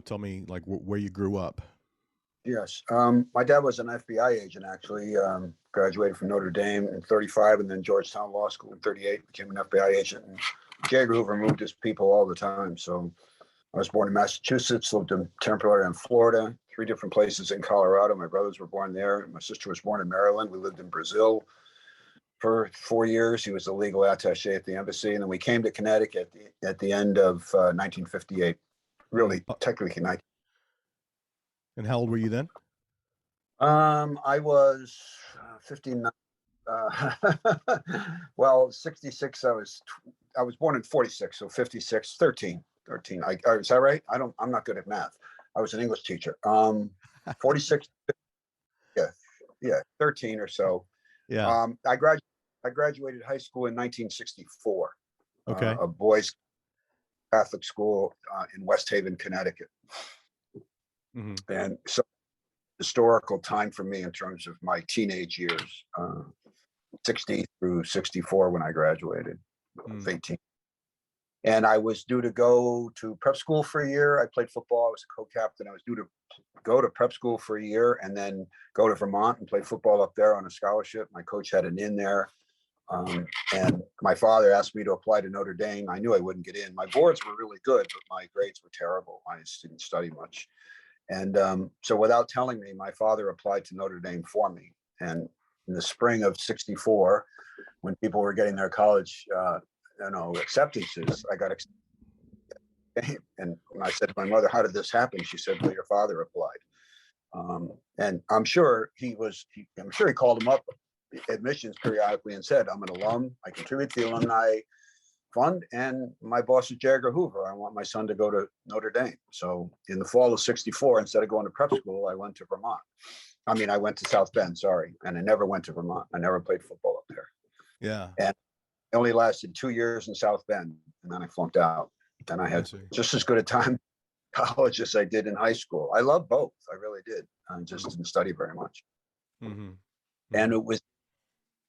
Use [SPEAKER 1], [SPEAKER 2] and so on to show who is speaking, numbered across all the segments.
[SPEAKER 1] Tell me like where you grew up.
[SPEAKER 2] Yes. My dad was an FBI agent, actually. Graduated from Notre Dame in 35 and then Georgetown Law School in 38, became an FBI agent. And J. Edgar Hoover moved his people all the time. So I was born in Massachusetts, lived in temporarily in Florida, three different places in Colorado. My brothers were born there. My sister was born in Maryland. We lived in Brazil for 4 years. He was a legal attaché at the embassy. And then we came to Connecticut at the end of 1958, really technically 19.
[SPEAKER 1] And how old were you then?
[SPEAKER 2] I was 59. Well, 66. I was born in 46, so 56, 13. Is that right? I'm not good at math. I was an English teacher. 46. Yeah, 13 or so.
[SPEAKER 1] Yeah.
[SPEAKER 2] I graduated high school in 1964.
[SPEAKER 1] Okay.
[SPEAKER 2] A boys' Catholic school in West Haven, Connecticut. And so historical time for me in terms of my teenage years, 60 through 64 when I graduated, 18. And I was due to go to prep school for a year. I played football. I was a co-captain. I was due to go to prep school for a year and then go to Vermont and play football up there on a scholarship. My coach had an in there. And my father asked me to apply to Notre Dame. I knew I wouldn't get in. My boards were really good, but my grades were terrible. I just didn't study much. And so without telling me, my father applied to Notre Dame for me. And in the spring of 64, when people were getting their college acceptances, I got accepted. And when I said to my mother, how did this happen? She said, well, your father applied. And I'm sure he called him up admissions periodically and said, I'm an alum. I contribute to the alumni fund, and my boss is J. Edgar Hoover. I want my son to go to Notre Dame. So in the fall of 64, instead of going to prep school, I went to Vermont. I went to South Bend, sorry. And I never went to Vermont. I never played football up there.
[SPEAKER 1] Yeah.
[SPEAKER 2] And it only lasted 2 years in South Bend, and then I flunked out. Then I had just as good a time in college as I did in high school. I loved both. I really did. I just didn't study very much. And it was,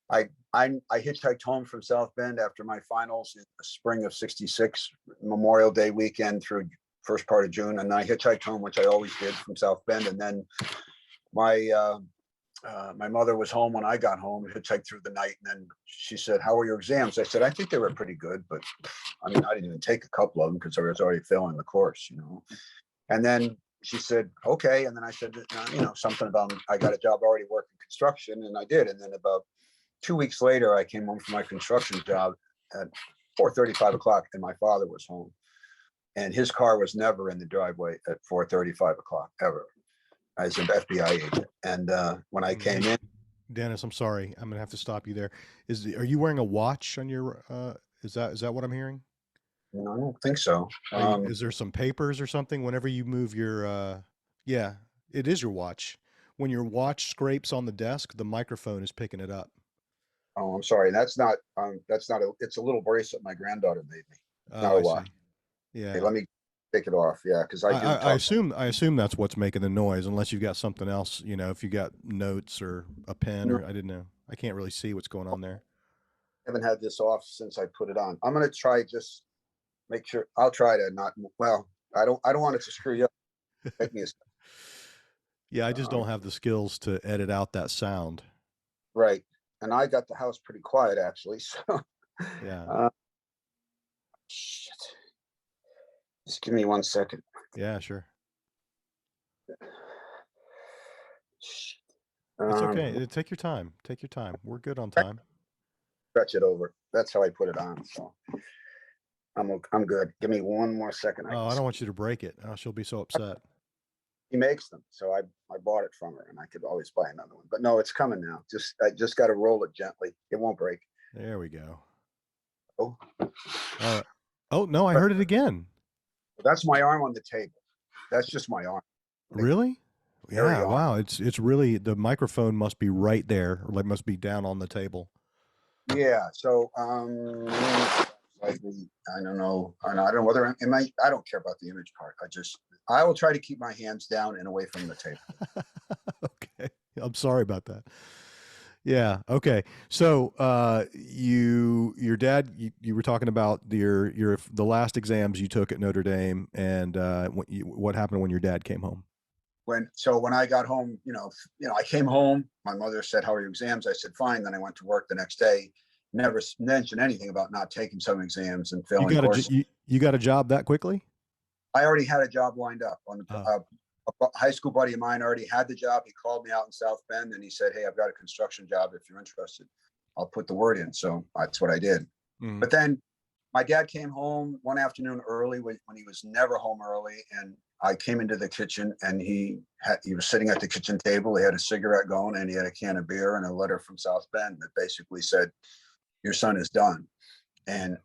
[SPEAKER 2] I hitchhiked home from South Bend after my finals in the spring of 66, Memorial Day weekend through first part of June. And I hitchhiked home, which I always did, from South Bend. And then my mother was home when I got home, hitchhiked through the night. And then she said, how were your exams? I said, I think they were pretty good, but I didn't even take a couple of them because I was already failing the course, And then she said, okay. And then I said, something about, I got a job already working construction, and I did. And then about 2 weeks later, I came home from my construction job at 4:30, 5 o'clock, and my father was home. And his car was never in the driveway at 4:30, 5 o'clock, ever. I was an FBI agent. And when I came in.
[SPEAKER 1] Dennis, I'm sorry. I'm going to have to stop you there. Are you wearing a watch on your, is that what I'm hearing?
[SPEAKER 2] No, I don't think so.
[SPEAKER 1] Is there some papers or something whenever you move your, yeah, it is your watch. When your watch scrapes on the desk, the microphone is picking it up.
[SPEAKER 2] Oh, I'm sorry. It's a little bracelet my granddaughter made me. Not a watch.
[SPEAKER 1] Yeah.
[SPEAKER 2] Hey, let me take it off. Yeah. Cause
[SPEAKER 1] I assume that's what's making the noise, unless you've got something else, if you got notes or a pen, or I didn't know. I can't really see what's going on there.
[SPEAKER 2] I haven't had this off since I put it on. I'm going to try, just make sure. I'll try to not, well, I don't want it to screw you up. Make me a
[SPEAKER 1] Yeah, I just don't have the skills to edit out that sound.
[SPEAKER 2] Right. And I got the house pretty quiet, actually. So
[SPEAKER 1] yeah.
[SPEAKER 2] Shit. Just give me 1 second.
[SPEAKER 1] Yeah, sure. It's okay. Take your time. Take your time. We're good on time.
[SPEAKER 2] Stretch it over. That's how I put it on. So I'm good. Give me 1 more second.
[SPEAKER 1] Oh, I don't want you to break it. Oh, she'll be so upset.
[SPEAKER 2] He makes them, so I bought it from her, and I could always buy another one. But no, it's coming now. I just got to roll it gently. It won't break.
[SPEAKER 1] There we go.
[SPEAKER 2] Oh.
[SPEAKER 1] All right. Oh no, I heard it again.
[SPEAKER 2] That's my arm on the table. That's just my arm.
[SPEAKER 1] Really? Yeah. Wow. It's really, the microphone must be right there, or like must be down on the table.
[SPEAKER 2] Yeah. So I don't know. I don't know whether I don't care about the image part. I will try to keep my hands down and away from the table.
[SPEAKER 1] Okay. I'm sorry about that. Yeah. Okay. So, your dad, you were talking about the last exams you took at Notre Dame, and what happened when your dad came home?
[SPEAKER 2] When I got home, I came home. My mother said, "How are your exams?" I said, "Fine." Then I went to work the next day. Never mentioned anything about not taking some exams and
[SPEAKER 1] You
[SPEAKER 2] failing
[SPEAKER 1] got a
[SPEAKER 2] courses.
[SPEAKER 1] you got a job that quickly?
[SPEAKER 2] I already had a job lined up. A high school buddy of mine already had the job. He called me out in South Bend and he said, "Hey, I've got a construction job. If you're interested, I'll put the word in." So that's what I did.
[SPEAKER 1] Mm.
[SPEAKER 2] But then my dad came home one afternoon early when he was never home early, and I came into the kitchen and he was sitting at the kitchen table. He had a cigarette going and he had a can of beer and a letter from South Bend that basically said, "Your son is done," and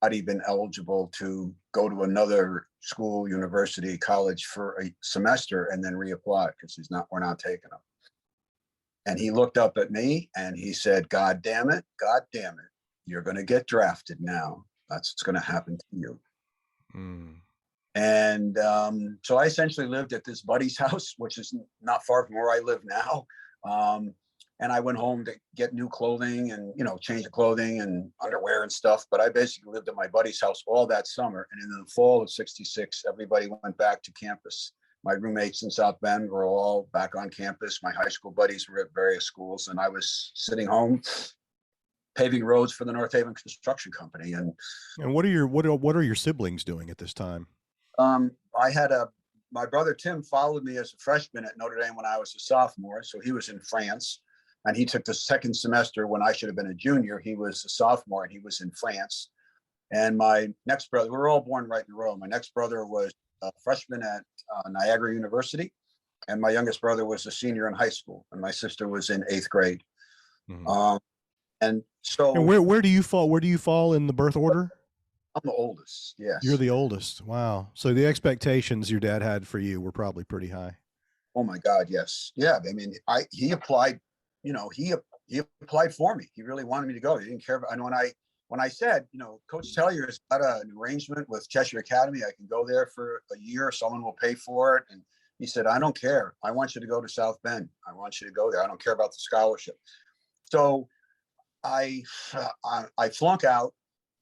[SPEAKER 2] not even eligible to go to another school, university, college for a semester and then reapply because we're not taking him. And he looked up at me and he said, God damn it, you're going to get drafted now. That's what's going to happen to you."
[SPEAKER 1] Mm.
[SPEAKER 2] And so I essentially lived at this buddy's house, which is not far from where I live now. And I went home to get new clothing and, change of clothing and underwear and stuff. But I basically lived at my buddy's house all that summer. And in the fall of '66, everybody went back to campus. My roommates in South Bend were all back on campus. My high school buddies were at various schools. And I was sitting home paving roads for the North Haven Construction Company. And
[SPEAKER 1] what are your siblings doing at this time?
[SPEAKER 2] I had my brother Tim followed me as a freshman at Notre Dame when I was a sophomore. So he was in France and he took the second semester when I should have been a junior. He was a sophomore and he was in France. And my next brother, we were all born right in a row. My next brother was a freshman at Niagara University. And my youngest brother was a senior in high school. And my sister was in 8th grade.
[SPEAKER 1] Mhm.
[SPEAKER 2] And
[SPEAKER 1] And
[SPEAKER 2] so
[SPEAKER 1] where do you fall? Where do you fall in the birth order?
[SPEAKER 2] I'm the oldest.
[SPEAKER 1] You're
[SPEAKER 2] Yes.
[SPEAKER 1] the oldest. Wow. So the expectations your dad had for you were probably pretty high.
[SPEAKER 2] Oh my God, yes. Yeah. I mean, he applied, he applied for me. He really wanted me to go. He didn't care about, and when I said, Coach Tellier has got an arrangement with Cheshire Academy, I can go there for a year, someone will pay for it. And he said, "I don't care. I want you to go to South Bend. I want you to go there. I don't care about the scholarship." So I I flunk out.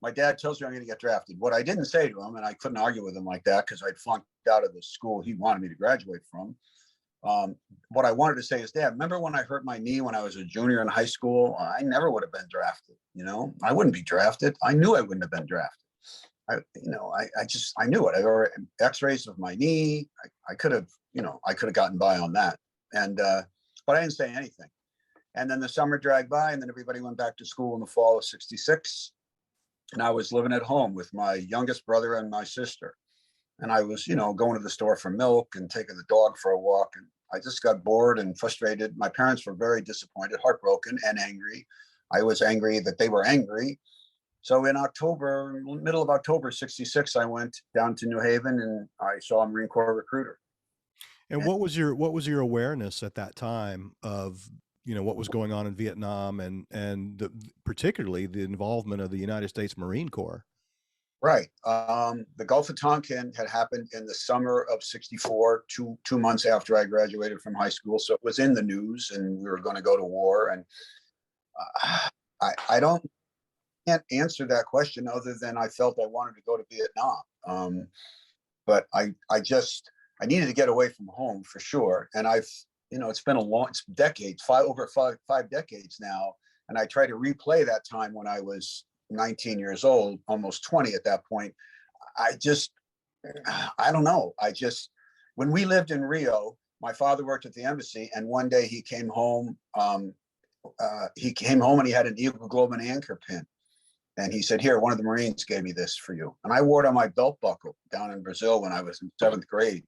[SPEAKER 2] My dad tells me I'm going to get drafted. What I didn't say to him, and I couldn't argue with him like that because I'd flunked out of the school he wanted me to graduate from. What I wanted to say is, "Dad, remember when I hurt my knee when I was a junior in high school? I never would have been drafted. I wouldn't be drafted. I knew I wouldn't have been drafted. I knew it. I already X-rays of my knee. I could have, I could have gotten by on that. And but I didn't say anything. And then the summer dragged by, and then everybody went back to school in the fall of '66. And I was living at home with my youngest brother and my sister. And I was, going to the store for milk and taking the dog for a walk. And I just got bored and frustrated. My parents were very disappointed, heartbroken, and angry. I was angry that they were angry. So in October, middle of October '66, I went down to New Haven and I saw a Marine Corps recruiter.
[SPEAKER 1] And
[SPEAKER 2] And
[SPEAKER 1] what was your awareness at that time of what was going on in Vietnam and particularly the involvement of the United States Marine Corps?
[SPEAKER 2] right, the Gulf of Tonkin had happened in the summer of '64, 2 months after I graduated from high school. So it was in the news, and we were going to go to war. And I don't can't answer that question other than I felt I wanted to go to Vietnam. But I needed to get away from home for sure. And it's been it's decades, over five decades now. And I try to replay that time when I was 19 years old, almost 20 at that point. I just, I don't know. When we lived in Rio, my father worked at the embassy, and one day he came home. And he had an Eagle Globe and Anchor pin. And he said, "Here, one of the Marines gave me this for you." And I wore it on my belt buckle down in Brazil when I was in 7th grade.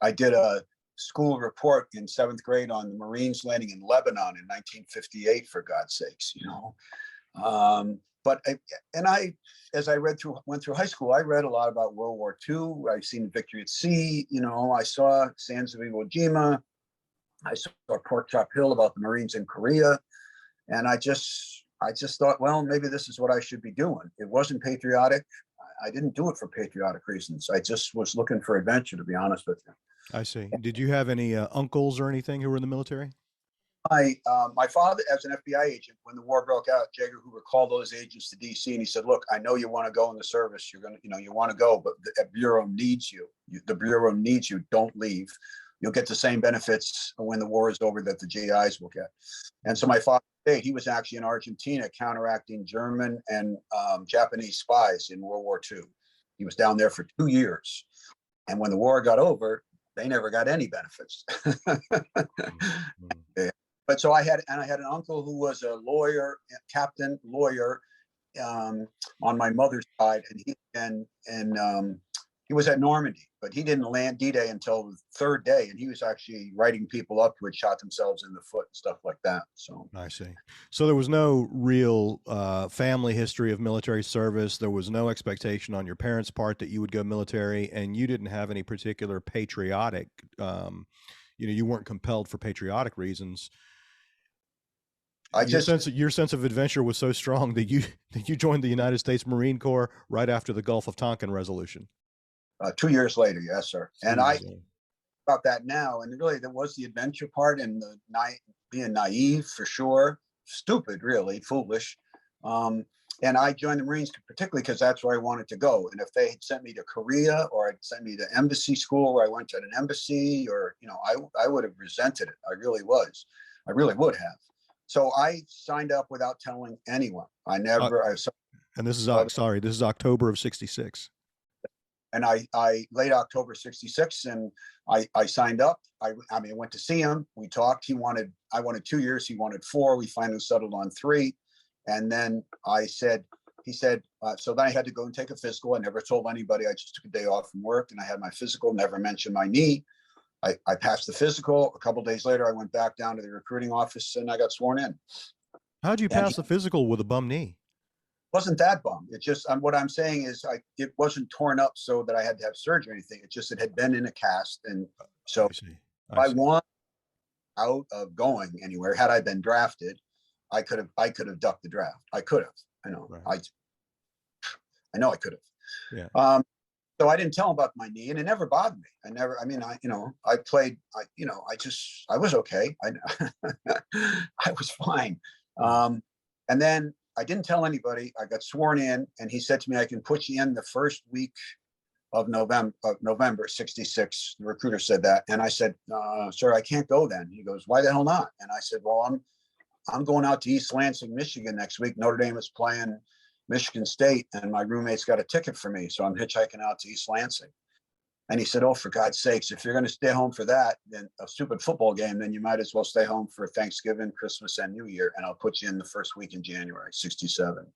[SPEAKER 2] I did a school report in 7th grade on the Marines landing in Lebanon in 1958, for God's sakes, But as I went through high school, I read a lot about World War II. I've seen Victory at Sea. I saw Sands of Iwo Jima. I saw Pork Chop Hill about the Marines in Korea. And I just thought, well, maybe this is what I should be doing. It wasn't patriotic. I didn't do it for patriotic reasons. I just was looking for adventure, to be honest with you.
[SPEAKER 1] I see. Did you have any uncles or anything who were in the military?
[SPEAKER 2] my father, as an FBI agent, when the war broke out, J. Edgar Hoover called those agents to DC and he said, "Look, I know you want to go in the service. You're gonna, you want to go, but the bureau needs you. The bureau needs you. Don't leave. You'll get the same benefits when the war is over that the GIs will get." And so my father stayed. He was actually in Argentina counteracting German and Japanese spies in World War II. He was down there for 2 years, and when the war got over, they never got any benefits. But so I had an uncle who was a lawyer, captain lawyer, on my mother's side, and he was at Normandy, but he didn't land D-Day until the third day, and he was actually writing people up who had shot themselves in the foot and stuff like that. So
[SPEAKER 1] I see. So there was no real family history of military service. There was no expectation on your parents' part that you would go military, and you didn't have any particular patriotic. You weren't compelled for patriotic reasons. Your sense of adventure was so strong that you joined the United States Marine Corps right after the Gulf of Tonkin resolution.
[SPEAKER 2] 2 years later, yes, sir. And I about that now, and really there was the adventure part and the being naive for sure, stupid, really foolish. And I joined the Marines particularly because that's where I wanted to go. And if they had sent me to Korea or I'd sent me to embassy school where I went to an embassy, or I would have resented it. I really would have. So I signed up without telling anyone.
[SPEAKER 1] And this is October of '66.
[SPEAKER 2] And I late October '66, and I signed up. I went to see him. We talked. I wanted 2 years. He wanted 4. We finally settled on 3. And then he said, so then I had to go and take a physical. I never told anybody. I just took a day off from work, and I had my physical. Never mentioned my knee. I passed the physical. A couple of days later, I went back down to the recruiting office and I got sworn in.
[SPEAKER 1] How'd you pass the physical with a bum knee?
[SPEAKER 2] Wasn't that bum. It just, what I'm saying is it wasn't torn up so that I had to have surgery or anything. It just, it had been in a cast. And so I wanted out of going anywhere. Had I been drafted, I could have ducked the draft. I could have, I know. Right. I know I could have. Yeah. So I didn't tell him about my knee, and it never bothered me. I was okay. I was fine. And then I didn't tell anybody. I got sworn in, and he said to me, "I can put you in the first week of November '66." The recruiter said that, and I said, "Sir, I can't go then." He goes, "Why the hell not?" And I said, "Well, I'm going out to East Lansing, Michigan next week. Notre Dame is playing Michigan State, and my roommate's got a ticket for me, so I'm hitchhiking out to East Lansing." And he said, "Oh, for God's sakes, if you're going to stay home for that, then a stupid football game, then you might as well stay home for Thanksgiving, Christmas, and New Year, and I'll put you in the first week in January '67.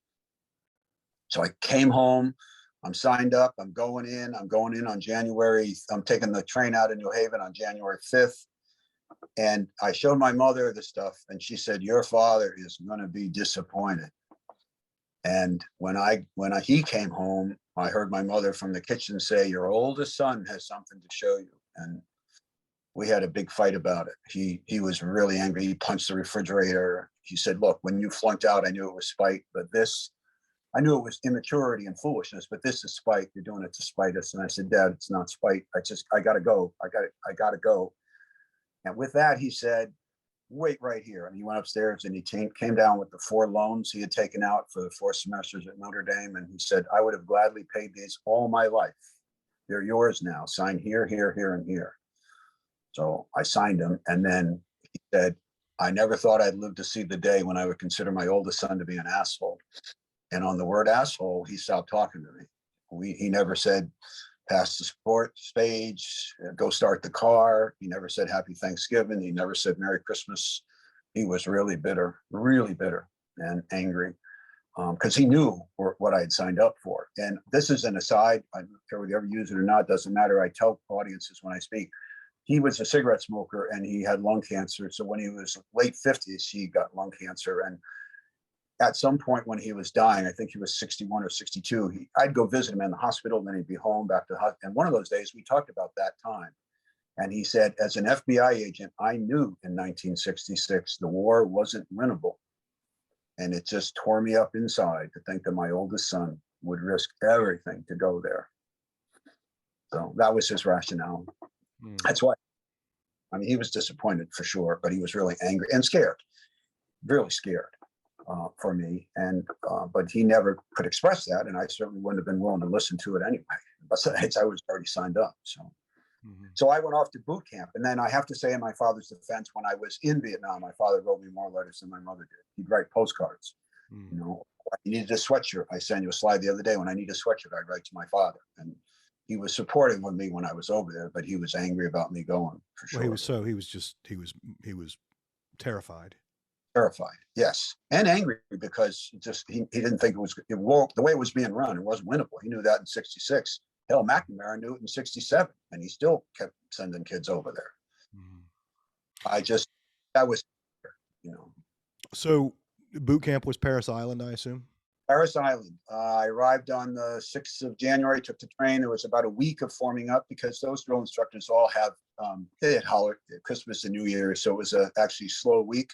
[SPEAKER 2] So I came home. I'm signed up. I'm going in on January. I'm taking the train out of New Haven on January 5th. And I showed my mother the stuff, and she said, "Your father is going to be disappointed." And when he came home, I heard my mother from the kitchen say, "Your oldest son has something to show you." And we had a big fight about it. He was really angry. He punched the refrigerator. He said, "Look, when you flunked out, I knew it was spite, but I knew it was immaturity and foolishness, but this is spite. You're doing it to spite us." And I said, "Dad, it's not spite. I gotta go. I gotta go." And with that, he said, "Wait right here." And he went upstairs and he came down with the 4 loans he had taken out for the 4 semesters at Notre Dame. And he said, "I would have gladly paid these all my life. They're yours now. Sign here, here, here, and here." So I signed them. And then he said, "I never thought I'd live to see the day when I would consider my oldest son to be an asshole." And on the word asshole, he stopped talking to me. He never said, "Pass the sports stage, go start the car." He never said Happy Thanksgiving. He never said Merry Christmas. He was really bitter and angry because he knew what I had signed up for. And this is an aside. I don't care whether you ever use it or not, doesn't matter. I tell audiences when I speak, he was a cigarette smoker and he had lung cancer. So when he was late 50s, he got lung cancer. And at some point when he was dying, I think he was 61 or 62, I'd go visit him in the hospital, and then he'd be home back to the hospital. And one of those days we talked about that time. And he said, "As an FBI agent, I knew in 1966 the war wasn't winnable. And it just tore me up inside to think that my oldest son would risk everything to go there." So that was his rationale. That's why I mean, he was disappointed for sure, but he was really angry and scared, really scared for me. And but he never could express that, and I certainly wouldn't have been willing to listen to it anyway. Besides, I was already signed up, so. So I went off to boot camp, and then I have to say, in my father's defense, when I was in Vietnam, my father wrote me more letters than my mother did. He'd write postcards. You know, you needed a sweatshirt. I sent you a slide the other day. When I need a sweatshirt, I write to my father, and he was supportive of me when I was over there, but he was angry about me going for sure.
[SPEAKER 1] Well, he was terrified.
[SPEAKER 2] Terrified, yes, and angry because he didn't think it the way it was being run. It wasn't winnable. He knew that in '66. Hell, McNamara knew it in '67, and he still kept sending kids over there. That was, you know.
[SPEAKER 1] So boot camp was Parris Island, I assume?
[SPEAKER 2] Parris Island. I arrived on the 6th of January, took the train. There was about a week of forming up because those drill instructors all have, they had holiday, Christmas and New Year, so it was a actually slow week,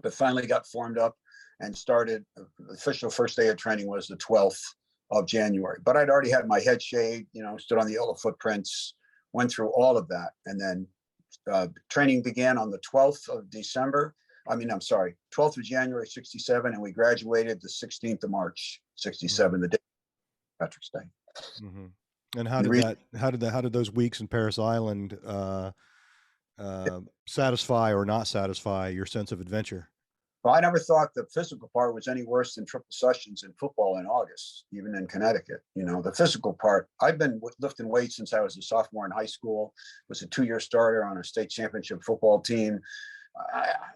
[SPEAKER 2] but finally got formed up and started. The official first day of training was the 12th of January, but I'd already had my head shaved, you know, stood on the yellow footprints, went through all of that. And then training began on the 12th of December. I mean, I'm sorry, 12th of January, '67. And we graduated the 16th of March, '67, the day of Patrick's Day.
[SPEAKER 1] And how did those weeks in Parris Island satisfy or not satisfy your sense of adventure?
[SPEAKER 2] Well, I never thought the physical part was any worse than triple sessions in football in August, even in Connecticut. You know, the physical part, I've been lifting weights since I was a sophomore in high school, was a 2-year starter on a state championship football team.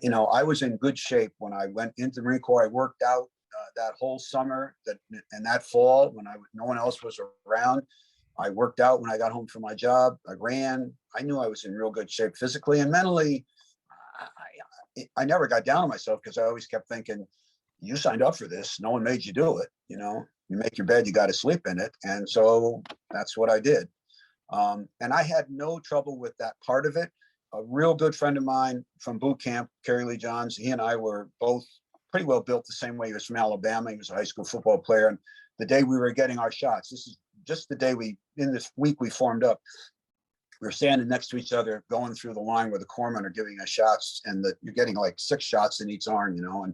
[SPEAKER 2] You know, I was in good shape when I went into the Marine Corps. I worked out that whole summer and that fall when no one else was around. I worked out when I got home from my job. I ran. I knew I was in real good shape physically and mentally. I never got down on myself because I always kept thinking, you signed up for this. No one made you do it. You know, you make your bed, you got to sleep in it. And so that's what I did. And I had no trouble with that part of it. A real good friend of mine from boot camp, Kerry Lee Johns, he and I were both pretty well built the same way. He was from Alabama. He was a high school football player. And the day we were getting our shots, this is just the day in this week we formed up, we were standing next to each other, going through the line where the corpsmen are giving us shots, and you're getting like 6 shots in each arm, you know.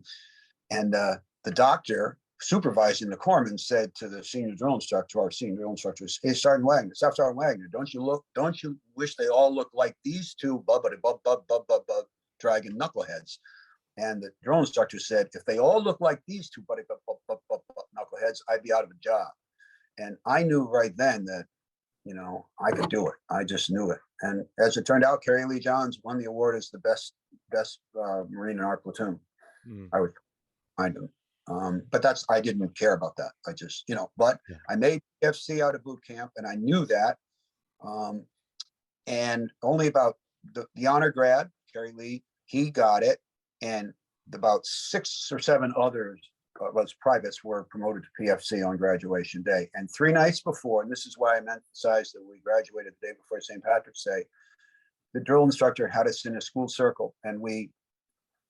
[SPEAKER 2] And the doctor supervising the corpsmen said to the senior drill instructor, our senior drill instructors, "Hey, Sergeant Wagner, Staff Sergeant Wagner, don't you wish they all look like these two dragon knuckleheads?" And the drill instructor said, "If they all look like these two knuckleheads, I'd be out of a job." And I knew right then that, you know, I could do it. I just knew it. And as it turned out, Kerry Lee Johns won the award as the best Marine in our platoon. I was behind him. But I didn't care about that. I just, you know, but I made FC out of boot camp, and I knew that. And only about the honor grad, Kerry Lee, he got it. And about 6 or 7 others, privates, were promoted to PFC on graduation day. And 3 nights before, and this is why I emphasized that we graduated the day before St. Patrick's Day, the drill instructor had us in a school circle, and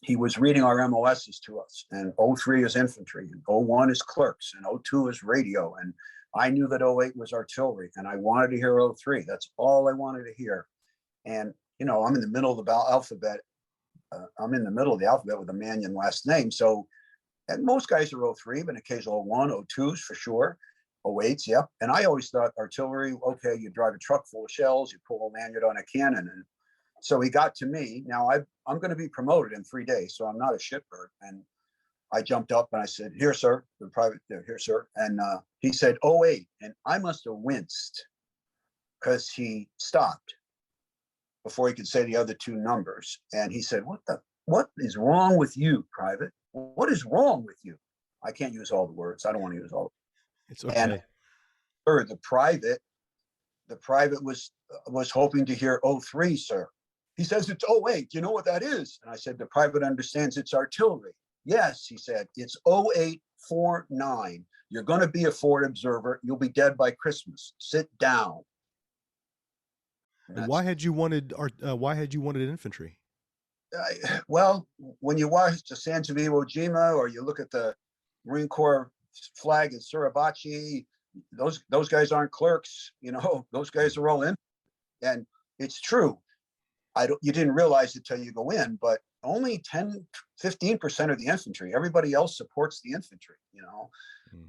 [SPEAKER 2] he was reading our MOSs to us. And 03 is infantry, and 01 is clerks, and 02 is radio. And I knew that 08 was artillery, and I wanted to hear 03. That's all I wanted to hear. And, you know, I'm in the middle of the alphabet. I'm in the middle of the alphabet with a Mannion last name. So, and most guys are 03, but occasional 01, 02s for sure. 08s, yep. And I always thought artillery, okay, you drive a truck full of shells, you pull a lanyard on a cannon. And so he got to me. Now I'm going to be promoted in 3 days, so I'm not a shitbird. And I jumped up and I said, "Here, sir," the private, "Here, sir." And he said, "08." And I must have winced because he stopped before he could say the other 2 numbers. And he said, what is wrong with you, Private? What is wrong with you? I can't use all the words. I don't want to use all.
[SPEAKER 1] It's okay.
[SPEAKER 2] And the private was hoping to hear 03, sir. He says, "It's 08. You know what that is?" And I said, "The private understands it's artillery." "Yes," he said, "it's 0849. You're going to be a Ford observer. You'll be dead by Christmas. Sit down."
[SPEAKER 1] And why had you wanted infantry?
[SPEAKER 2] Well, when you watch the Sands of Iwo Jima, or you look at the Marine Corps flag in Suribachi, those guys aren't clerks, you know, those guys are all in. And it's true. you didn't realize it till you go in, but only 10-15% of the infantry. Everybody else supports the infantry, you know.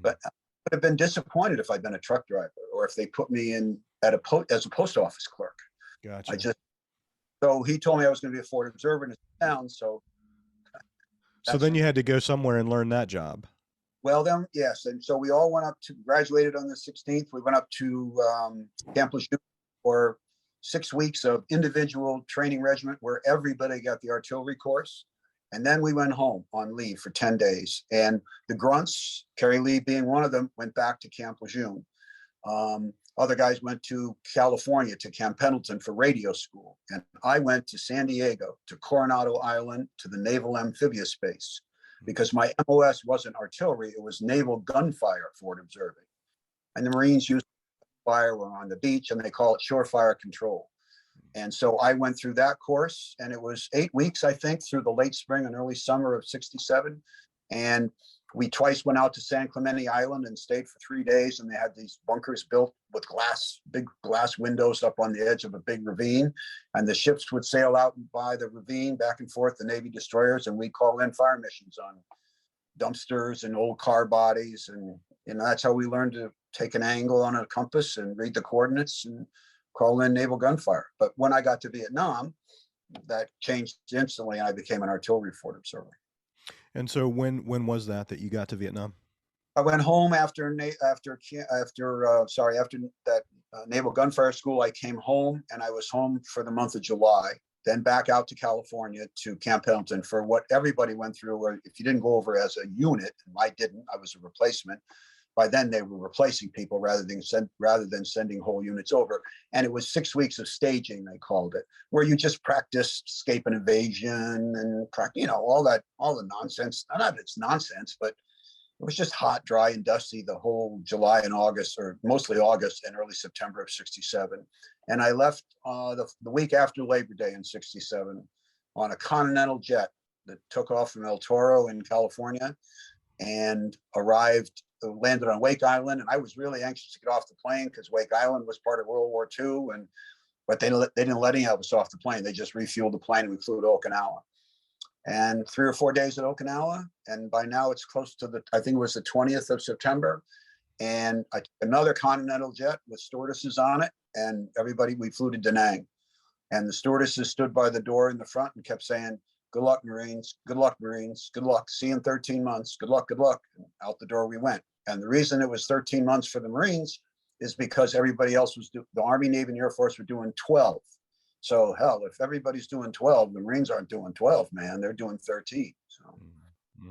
[SPEAKER 2] But I would have been disappointed if I'd been a truck driver, or if they put me in as a post office clerk.
[SPEAKER 1] Gotcha.
[SPEAKER 2] So he told me I was going to be a Ford observer in his town. So
[SPEAKER 1] then you had to go somewhere and learn that job.
[SPEAKER 2] Well, then, yes. And so we all went up to, graduated on the 16th. We went up to Camp Lejeune for 6 weeks of individual training regiment where everybody got the artillery course. And then we went home on leave for 10 days. And the grunts, Kerry Lee being one of them, went back to Camp Lejeune. Other guys went to California, to Camp Pendleton for radio school. And I went to San Diego, to Coronado Island, to the Naval Amphibious Base, because my MOS wasn't artillery, it was naval gunfire forward observing. And the Marines used fire on the beach, and they call it shore fire control. And so I went through that course, and it was 8 weeks, I think, through the late spring and early summer of '67. And we twice went out to San Clemente Island and stayed for 3 days. And they had these bunkers built with big glass windows up on the edge of a big ravine. And the ships would sail out by the ravine back and forth, the Navy destroyers, and we call in fire missions on dumpsters and old car bodies. And that's how we learned to take an angle on a compass and read the coordinates and call in naval gunfire. But when I got to Vietnam, that changed instantly. And I became an artillery forward observer.
[SPEAKER 1] And so when was that you got to Vietnam?
[SPEAKER 2] I went home after that naval gunfire school. I came home, and I was home for the month of July. Then back out to California to Camp Pendleton for what everybody went through. Where if you didn't go over as a unit, and I didn't, I was a replacement. By then they were replacing people rather than sending whole units over. And it was 6 weeks of staging, they called it, where you just practiced escape and evasion and all the nonsense. None of it's nonsense, but it was just hot, dry, and dusty the whole July and August, or mostly August and early September of '67. And I left the week after Labor Day in '67 on a Continental jet that took off from El Toro in California and landed on Wake Island. And I was really anxious to get off the plane because Wake Island was part of World War II. But they didn't let any of us off the plane. They just refueled the plane and we flew to Okinawa. And 3 or 4 days at Okinawa. And by now it's close to I think it was the 20th of September. And another Continental jet with stewardesses on it. And we flew to Da Nang. And the stewardesses stood by the door in the front and kept saying, "Good luck, Marines. Good luck, Marines. Good luck. See you in 13 months. Good luck. Good luck." And out the door we went. And the reason it was 13 months for the Marines is because everybody else the Army, Navy, and Air Force were doing 12. So hell, if everybody's doing 12, the Marines aren't doing 12, man. They're doing 13. So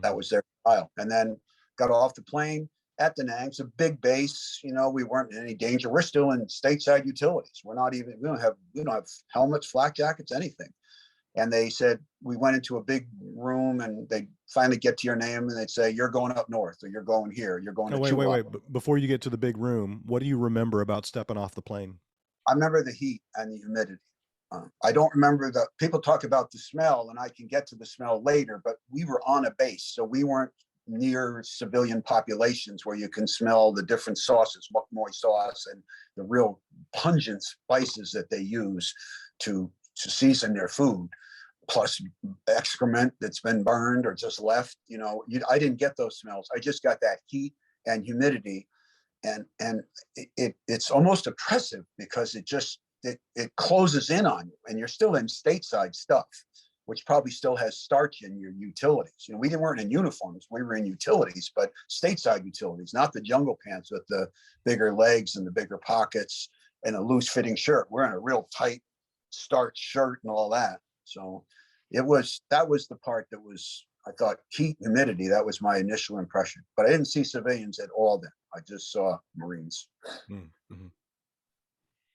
[SPEAKER 2] that was their style. And then got off the plane at Da Nang. It's a big base. We weren't in any danger. We're still in stateside utilities. We don't have helmets, flak jackets, anything. And they said, we went into a big room, and they'd finally get to your name, and they'd say, "You're going up north," or "You're going here. You're going to
[SPEAKER 1] wait. Before you get to the big room, what do you remember about stepping off the plane?
[SPEAKER 2] I remember the heat and the humidity. I don't remember people talk about the smell, and I can get to the smell later, but we were on a base. So we weren't near civilian populations where you can smell the different sauces, Mok Moi sauce, and the real pungent spices that they use to season their food, plus excrement that's been burned or just left. I didn't get those smells. I just got that heat and humidity, and it's almost oppressive because it closes in on you, and you're still in stateside stuff, which probably still has starch in your utilities. We weren't in uniforms, we were in utilities, but stateside utilities, not the jungle pants with the bigger legs and the bigger pockets and a loose fitting shirt. We're in a real tight starch shirt and all that. So that was the part that was, I thought, heat, humidity. That was my initial impression, but I didn't see civilians at all then. I just saw Marines. Mm-hmm.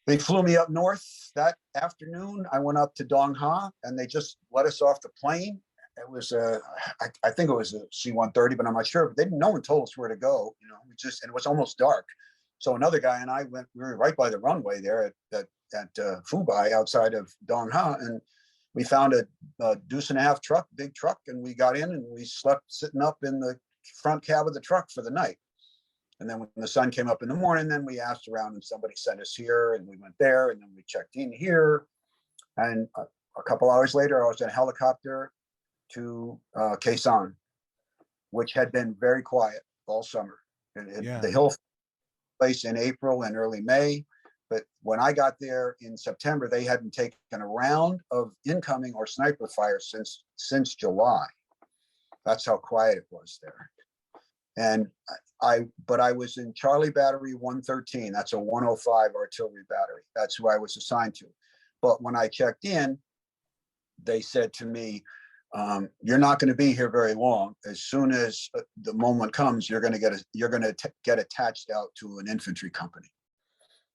[SPEAKER 2] They flew me up north that afternoon. I went up to Dong Ha, and they just let us off the plane. It was I think it was a C-130, but I'm not sure. But no one told us where to go. And it was almost dark. So another guy and I we were right by the runway there at Phu Bai outside of Dong Ha, and we found a deuce and a half truck, big truck, and we got in and we slept sitting up in the front cab of the truck for the night. And then when the sun came up in the morning, then we asked around, and somebody sent us here, and we went there, and then we checked in here. And a couple hours later, I was in a helicopter to Khe Sanh, which had been very quiet all summer.
[SPEAKER 1] Yeah.
[SPEAKER 2] The hill place in April and early May. But when I got there in September, they hadn't taken a round of incoming or sniper fire since July. That's how quiet it was there. And but I was in Charlie Battery 113. That's a 105 artillery battery. That's who I was assigned to. But when I checked in, they said to me, "You're not going to be here very long. As soon as the moment comes, you're going to get attached out to an infantry company."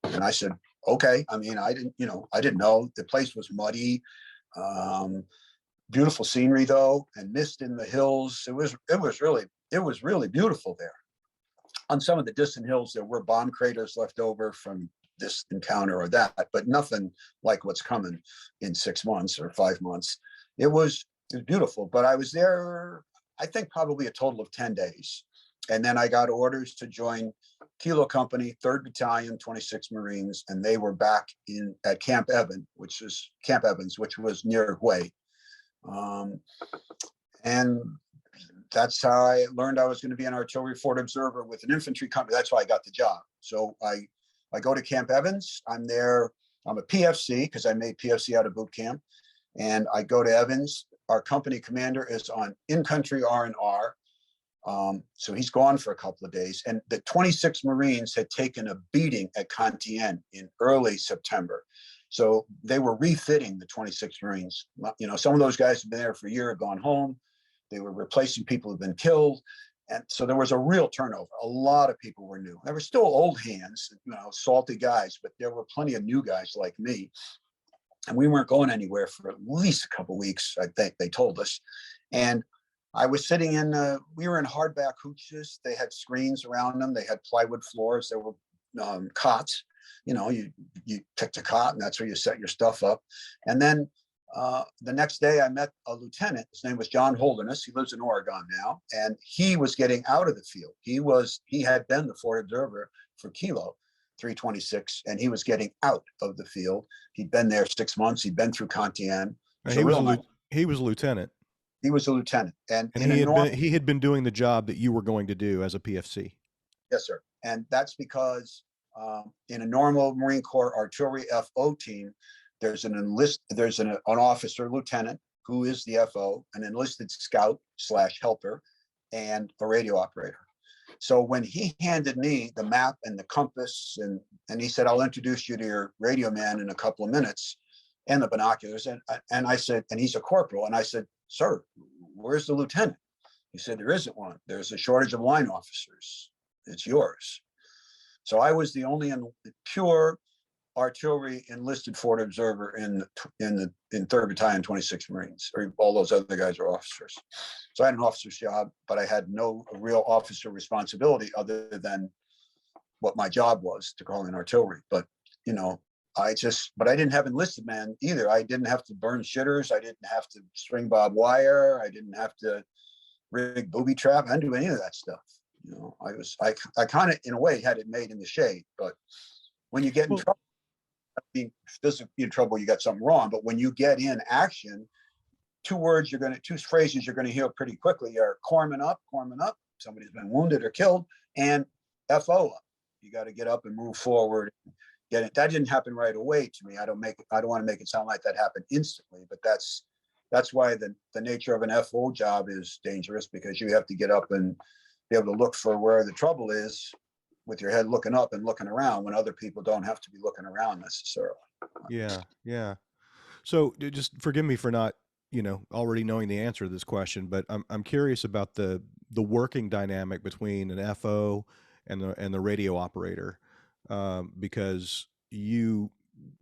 [SPEAKER 2] And I said, "Okay." I mean, I didn't know. The place was muddy, beautiful scenery though, and mist in the hills. It was really beautiful there. On some of the distant hills, there were bomb craters left over from this encounter or that, but nothing like what's coming in 6 months or 5 months. It was beautiful, but I was there, I think probably a total of 10 days. And then I got orders to join Kilo Company, 3rd Battalion, 26 Marines, and they were back at Camp Evans, which was near Hue. And that's how I learned I was going to be an artillery forward observer with an infantry company. That's why I got the job. So I go to Camp Evans. I'm there. I'm a PFC because I made PFC out of boot camp. And I go to Evans. Our company commander is on in-country R&R. So he's gone for a couple of days. And the 26 Marines had taken a beating at Cantienne in early September. So they were refitting the 26 Marines. Some of those guys have been there for a year, have gone home. They were replacing people who've been killed. And so there was a real turnover. A lot of people were new. There were still old hands, salty guys, but there were plenty of new guys like me. And we weren't going anywhere for at least a couple of weeks, I think they told us. And I was sitting we were in hardback hooches. They had screens around them. They had plywood floors. There were cots. You picked a cot and that's where you set your stuff up. And then the next day I met a lieutenant. His name was John Holderness. He lives in Oregon now. And he was getting out of the field. He had been the forward observer for Kilo 326, and he was getting out of the field. He'd been there 6 months. He'd been through Cantienne.
[SPEAKER 1] He was a lieutenant.
[SPEAKER 2] He was a lieutenant. And
[SPEAKER 1] he had been doing the job that you were going to do as a PFC.
[SPEAKER 2] Yes, sir. And that's because in a normal Marine Corps artillery FO team, there's an officer lieutenant who is the FO, an enlisted scout / helper, and a radio operator. So when he handed me the map and the compass and he said, "I'll introduce you to your radio man in a couple of minutes," and the binoculars. And I said, and he's a corporal. And I said, "Sir, where's the lieutenant?" He said, "There isn't one. There's a shortage of line officers. It's yours." So I was the only pure artillery enlisted forward observer in 3rd Battalion, 26 Marines, or all those other guys are officers. So I had an officer's job, but I had no real officer responsibility other what my job was, to call in artillery. But I didn't have enlisted men either. I didn't have to burn shitters. I didn't have to string bob wire. I didn't have to rig booby trap. I didn't do any of that stuff. I kind of in a way had it made in the shade. But when you get in trouble, doesn't be in trouble, you got something wrong. But when you get in action, two phrases you're gonna hear pretty quickly are corpsman up, somebody's been wounded or killed, and FO up. You got to get up and move forward. Get it. That didn't happen right away to me. I don't want to make it sound like that happened instantly, but that's why the nature of an FO job is dangerous, because you have to get up and be able to look for where the trouble is with your head looking up and looking around when other people don't have to be looking around necessarily.
[SPEAKER 1] Yeah. So just forgive me for not, already knowing the answer to this question, but I'm curious about the working dynamic between an FO and the radio operator, because you,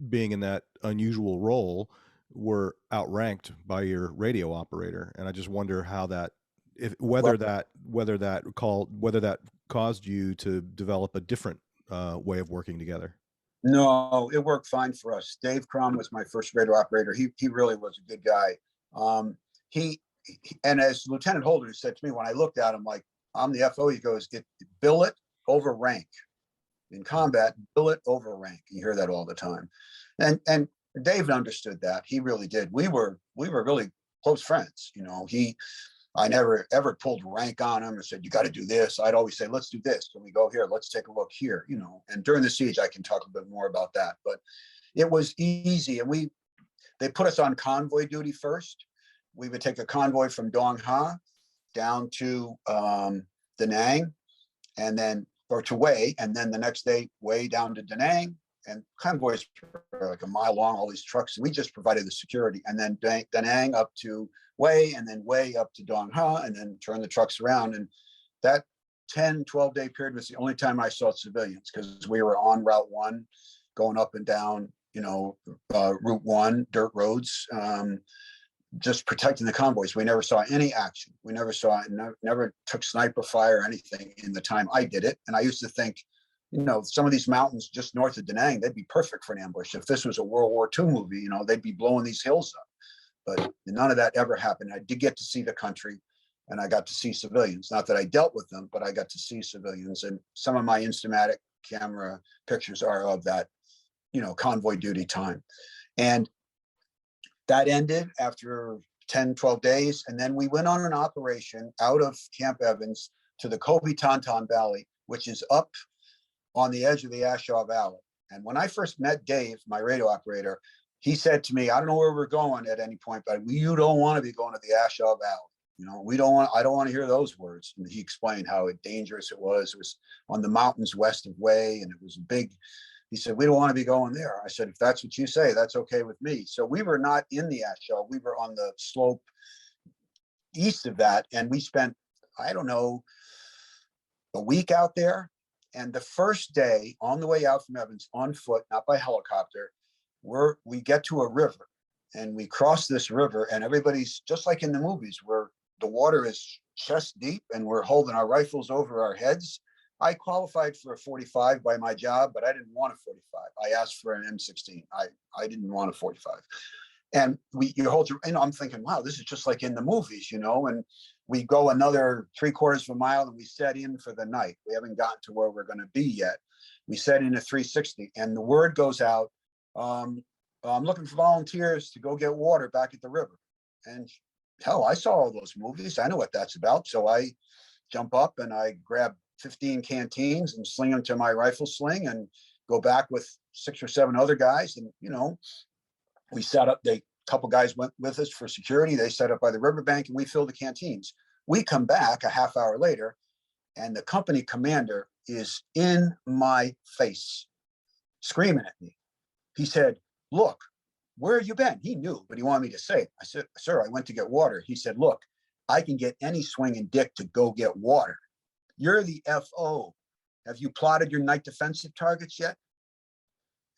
[SPEAKER 1] being in that unusual role, were outranked by your radio operator, and I just wonder how that, whether that caused you to develop a different way of working together.
[SPEAKER 2] No, it worked fine for us. Dave Crum was my first radio operator. He really was a good guy. And as Lieutenant Holder said to me when I looked at him, like, I'm the FO, he goes, billet over rank. In combat, billet over rank. You hear that all the time. And Dave understood that. He really did. We were really close friends. You know, I never ever pulled rank on him and said, you got to do this. I'd always say, let's do this. Can we go here? Let's take a look here, you know. And during the siege, I can talk a bit more about that. But it was easy. And they put us on convoy duty first. We would take a convoy from Dong Ha down to Da Nang, and then, or to Wei, and then the next day, Wei down to Da Nang. And convoys were like a mile long, all these trucks. And we just provided the security. And then Da Nang up to Wei, and then Wei up to Dong Ha, and then turn the trucks around. And that 10, 12-day period was the only time I saw civilians, because we were on Route 1, going up and down, you know, Route 1, dirt roads, just protecting the convoys. We never saw any action. We never saw it, never took sniper fire or anything in the time I did it. And I used to think, you know, some of these mountains just north of Da Nang, they'd be perfect for an ambush. If this was a World War II movie, you know, they'd be blowing these hills up. But none of that ever happened. I did get to see the country, and I got to see civilians. Not that I dealt with them, but I got to see civilians. And some of my Instamatic camera pictures are of that, you know, convoy duty time. And that ended after 10, 12 days. And then we went on an operation out of Camp Evans to the Kobe-Tonton Valley, which is up on the edge of the Ashaw Valley. And when I first met Dave, my radio operator, he said to me, I don't know where we're going at any point, but you don't want to be going to the Ashaw Valley. You know, I don't want to hear those words. And he explained how dangerous it was. It was on the mountains west of Wei, and it was big. He said, we don't want to be going there. I said, if that's what you say, that's okay with me. So we were not in the Ashaw. We were on the slope east of that. And we spent, I don't know, a week out there. And the first day on the way out from Evans on foot, not by helicopter, we get to a river, and we cross this river, and everybody's just like in the movies where the water is chest deep and we're holding our rifles over our heads. I qualified for a 45 by my job, but I didn't want a 45. I asked for an M16. I didn't want a 45. And you hold your, you know, I'm thinking, wow, this is just like in the movies, you know. And we go another 3/4 of a mile, and we set in for the night. We haven't gotten to where we're going to be yet. We set in a 360, and the word goes out, I'm looking for volunteers to go get water back at the river. And hell, I saw all those movies. I know what that's about. So I jump up and I grab 15 canteens and sling them to my rifle sling and go back with 6 or 7 other guys. And, you know, we set up, a couple guys went with us for security. They set up by the riverbank, and we filled the canteens. We come back a half hour later, and the company commander is in my face, screaming at me. He said, look, where have you been? He knew, but he wanted me to say it. I said, sir, I went to get water. He said, look, I can get any swinging dick to go get water. You're the FO. Have you plotted your night defensive targets yet?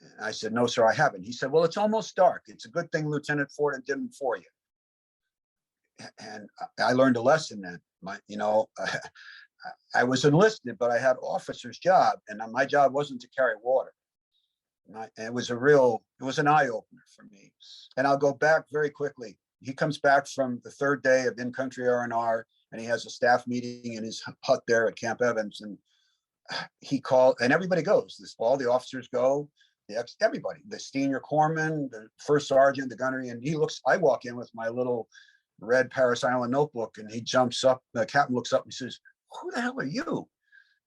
[SPEAKER 2] And I said, no, sir, I haven't. He said, well, it's almost dark. It's a good thing Lieutenant Fordham did them for you. And I learned a lesson then. I was enlisted, but I had officer's job, and my job wasn't to carry water. And it was an eye opener for me. And I'll go back very quickly. He comes back from the 3rd day of in-country R&R, and he has a staff meeting in his hut there at Camp Evans. And he called, and everybody goes. All the officers go, everybody, the senior corpsman, the first sergeant, the gunnery. And I walk in with my little red Parris Island notebook, and he jumps up. The captain looks up and says, who the hell are you?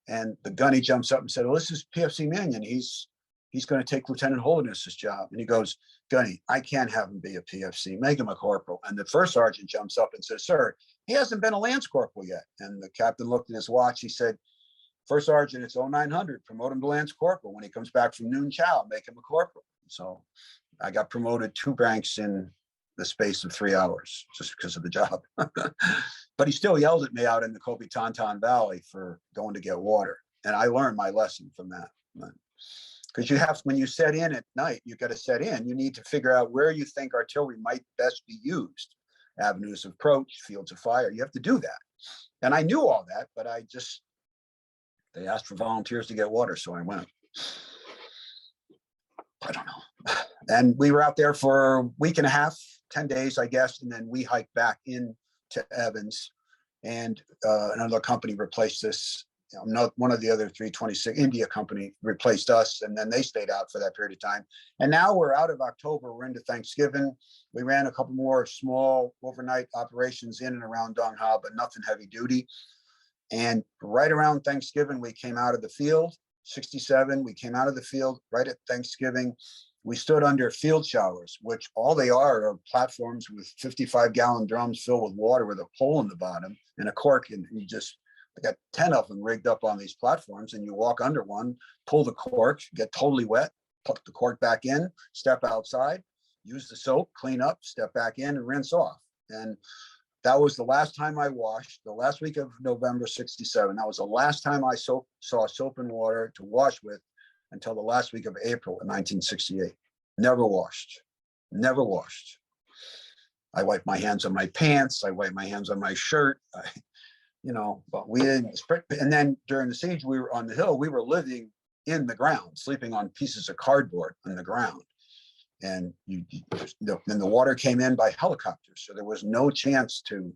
[SPEAKER 2] And the gunny jumps up and said, well, this is PFC Mannion. He's going to take Lieutenant Holiness's job. And he goes, Gunny, I can't have him be a PFC. Make him a corporal. And the first sergeant jumps up and says, sir, he hasn't been a lance corporal yet. And the captain looked at his watch. He said, first sergeant, it's 0900. Promote him to lance corporal. When he comes back from noon chow, make him a corporal. So I got promoted 2 ranks in the space of 3 hours just because of the job. But he still yelled at me out in the Kobe-Tonton Valley for going to get water. And I learned my lesson from that. Because when you set in at night, you got to set in. You need to figure out where you think artillery might best be used. Avenues of approach, fields of fire. You have to do that. And I knew all that, but they asked for volunteers to get water, so I went. I don't know. And we were out there for a week and a half, 10 days, I guess. And then we hiked back into Evans, and another company replaced us one of the other 326 India company replaced us, and then they stayed out for that period of time. And now we're out of October, we're into Thanksgiving. We ran a couple more small overnight operations in and around Dong Ha, but nothing heavy duty. And right around Thanksgiving, we came out of the field, 67, we came out of the field right at Thanksgiving. We stood under field showers, which all they are platforms with 55-gallon drums filled with water with a hole in the bottom and a cork, and you just got 10 of them rigged up on these platforms, and you walk under one, pull the cork, get totally wet, put the cork back in, step outside, use the soap, clean up, step back in, and rinse off. And that was the last time I washed, the last week of November 67. That was the last time I saw soap and water to wash with until the last week of April in 1968. Never washed, never washed. I wiped my hands on my pants. I wiped my hands on my shirt. But we didn't. And then during the siege, we were on the hill. We were living in the ground, sleeping on pieces of cardboard on the ground. And then the water came in by helicopters, so there was no chance to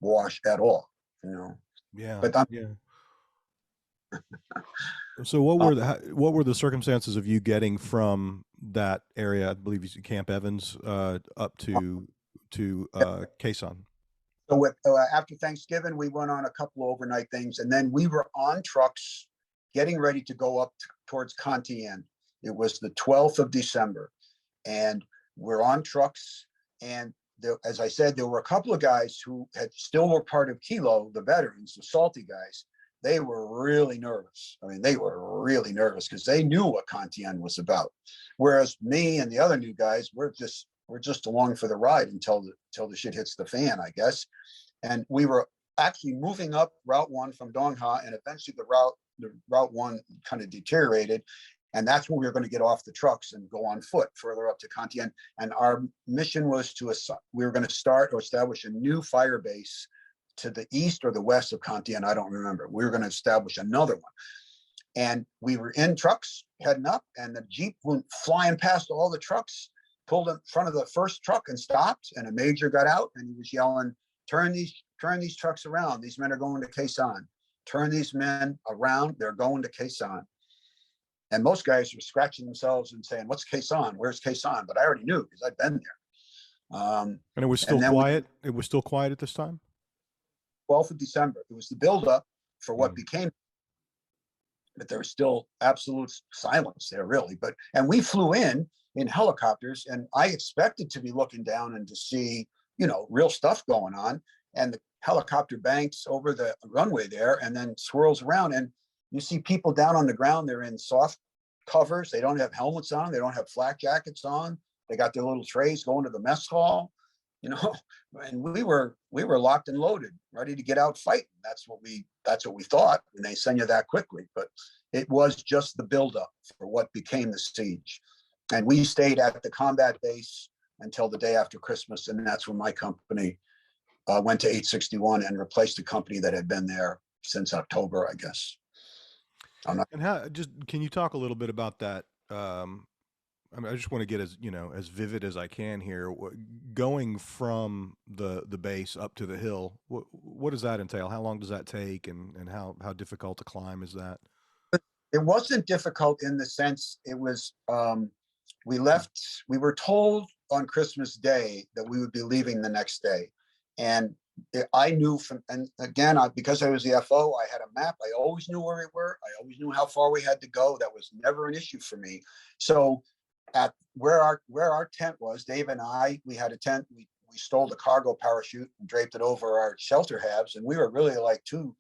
[SPEAKER 2] wash at all.
[SPEAKER 1] Yeah.
[SPEAKER 2] But
[SPEAKER 1] yeah. So what were the circumstances of you getting from that area? I believe you said Camp Evans up to Khe Sanh.
[SPEAKER 2] So after Thanksgiving, we went on a couple of overnight things, and then we were on trucks getting ready to go up towards Con Thien. It was the 12th of December, and we're on trucks. And as I said, there were a couple of guys who still were part of Kilo, the veterans, the salty guys. They were really nervous. I mean, they were really nervous because they knew what Con Thien was about. Whereas me and the other new guys, we're just along for the ride until the shit hits the fan, I guess. And we were actually moving up Route 1 from Dong Ha, and eventually the Route 1 kind of deteriorated. And that's when we were going to get off the trucks and go on foot further up to Con Thien. And our mission was we were going to start or establish a new fire base to the east or the west of Con Thien. I don't remember. We were going to establish another one. And we were in trucks heading up, and the Jeep went flying past all the trucks, pulled in front of the first truck and stopped, and a major got out, and he was yelling, turn these trucks around. These men are going to Khe Sanh. Turn these men around. They're going to Khe Sanh. And most guys were scratching themselves and saying, what's Khe Sanh? Where's Khe Sanh? But I already knew because I'd been there.
[SPEAKER 1] And it was still quiet? It was still quiet at this time?
[SPEAKER 2] 12th of December. It was the buildup for what became, but there was still absolute silence there, really. And we flew in helicopters, and I expected to be looking down and to see, real stuff going on. And the helicopter banks over the runway there and then swirls around, and you see people down on the ground. They're in soft covers. They don't have helmets on. They don't have flak jackets on. They got their little trays going to the mess hall, and we were locked and loaded, ready to get out fighting. That's what we thought, and they send you that quickly. But it was just the buildup for what became the siege. And we stayed at the combat base until the day after Christmas, and that's when my company went to 861 and replaced a company that had been there since October, I guess.
[SPEAKER 1] And can you talk a little bit about that? I just want to get as vivid as I can here. Going from the base up to the hill, what does that entail? How long does that take, and how difficult a climb is that?
[SPEAKER 2] It wasn't difficult in the sense it was. We were told on Christmas Day that we would be leaving the next day, and I knew and again, because I was the FO, I had a map. I always knew where we were. I always knew how far we had to go. That was never an issue for me. So at where our tent was, Dave and I, we had a tent. We stole the cargo parachute and draped it over our shelter halves, and we were really like two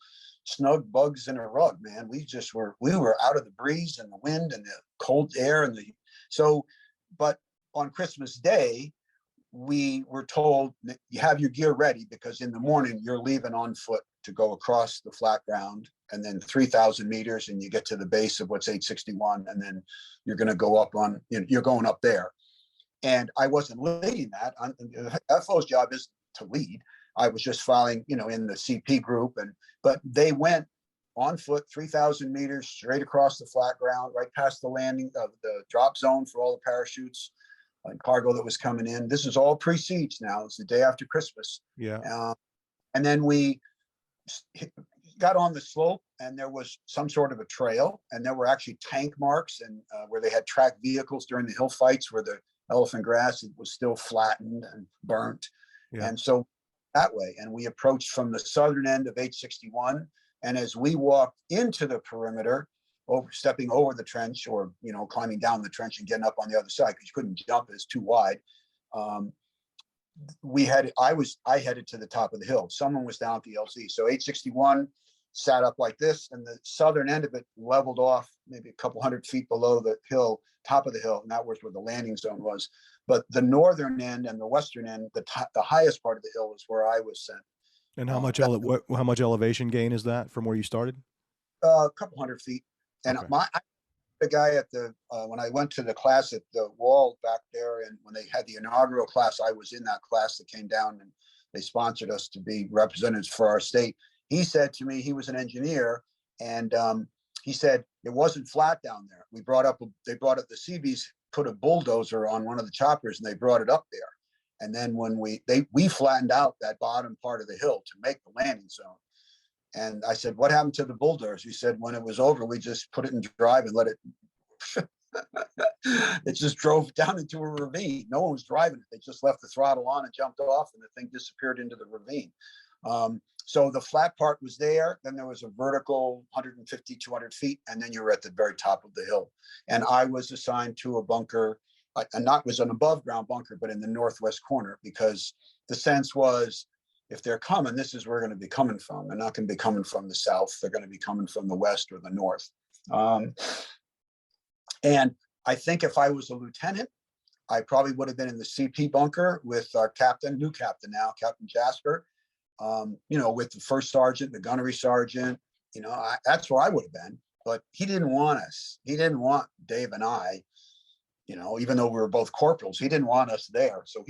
[SPEAKER 2] snug bugs in a rug, man. We were out of the breeze and the wind and the cold air but on Christmas Day, we were told that you have your gear ready because in the morning you're leaving on foot to go across the flat ground, and then 3,000 meters, and you get to the base of what's 861, and then you're going to go up you're going up there. And I wasn't leading that. FO's job is to lead. I was just following, in the CP group, but they went on foot 3,000 meters straight across the flat ground, right past the landing of the drop zone for all the parachutes and cargo that was coming in. This is all pre-siege now. It's the day after Christmas.
[SPEAKER 1] Yeah.
[SPEAKER 2] And then we got on the slope and there was some sort of a trail, and there were actually tank marks and where they had tracked vehicles during the hill fights where the elephant grass was still flattened and burnt.
[SPEAKER 1] Yeah.
[SPEAKER 2] And so that way, and we approached from the southern end of 861. And as we walked into the perimeter, stepping over the trench, or climbing down the trench and getting up on the other side, because you couldn't jump, it's too wide. I headed to the top of the hill. Someone was down at the LZ. So 861 sat up like this, and the southern end of it leveled off maybe a couple 100 feet below the hill, top of the hill, and that was where the landing zone was. But the northern end and the western end, the highest part of the hill, is where I was sent.
[SPEAKER 1] And how much elevation gain is that from where you started?
[SPEAKER 2] A couple 100 feet. And
[SPEAKER 1] Okay.
[SPEAKER 2] the guy at the when I went to the class at the wall back there, and when they had the inaugural class, I was in that class that came down, and they sponsored us to be representatives for our state. He said to me, he was an engineer, and he said it wasn't flat down there. They brought up the Seabees put a bulldozer on one of the choppers, and they brought it up there. And then when we flattened out that bottom part of the hill to make the landing zone. And I said, what happened to the bulldozer? He said, when it was over, we just put it in drive and let it. It just drove down into a ravine. No one was driving it. They just left the throttle on and jumped off, and the thing disappeared into the ravine. So the flat part was there. Then there was a vertical 150, 200 feet, and then you were at the very top of the hill. And I was assigned to a bunker, and not was an above ground bunker, but in the northwest corner, because the sense was, if they're coming, this is where they're going to be coming from. They're not going to be coming from the south. They're going to be coming from the west or the north. And I think if I was a lieutenant, I probably would have been in the CP bunker with our captain, new captain now, Captain Jasper, with the first sergeant, the gunnery sergeant. That's where I would have been. But he didn't want us. He didn't want Dave and I, even though we were both corporals, he didn't want us there. So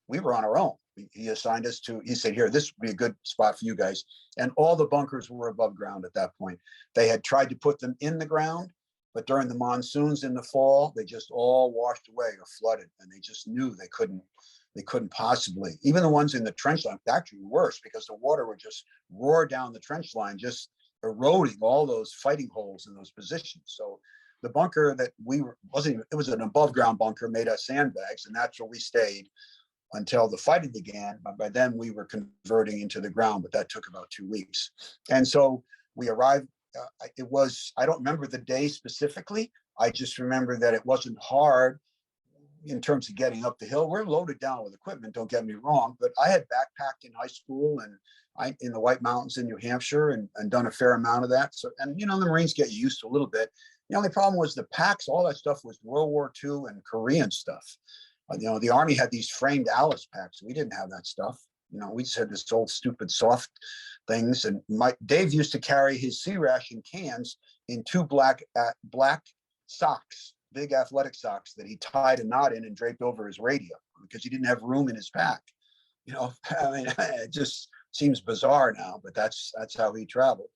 [SPEAKER 2] we were on our own. He assigned us to, he said, here, this would be a good spot for you guys. And all the bunkers were above ground at that point. They had tried to put them in the ground, but during the monsoons in the fall, they just all washed away or flooded. And they just knew they couldn't possibly, even the ones in the trench line, actually worse, because the water would just roar down the trench line, just eroding all those fighting holes in those positions. So the bunker that it was an above ground bunker made of sandbags, and that's where we stayed until the fighting began. But by then we were converting into the ground, but that took about 2 weeks. And so we arrived. I don't remember the day specifically. I just remember that it wasn't hard in terms of getting up the hill. We're loaded down with equipment, don't get me wrong, but I had backpacked in high school and in the White Mountains in New Hampshire and done a fair amount of that. So, and the Marines get used to a little bit. The only problem was the packs, all that stuff was World War II and Korean stuff. The Army had these framed Alice packs. We didn't have that stuff. We just had this old stupid soft things. And Dave used to carry his sea ration cans in two black socks, big athletic socks that he tied a knot in and draped over his radio because he didn't have room in his pack. It just seems bizarre now, but that's how he traveled.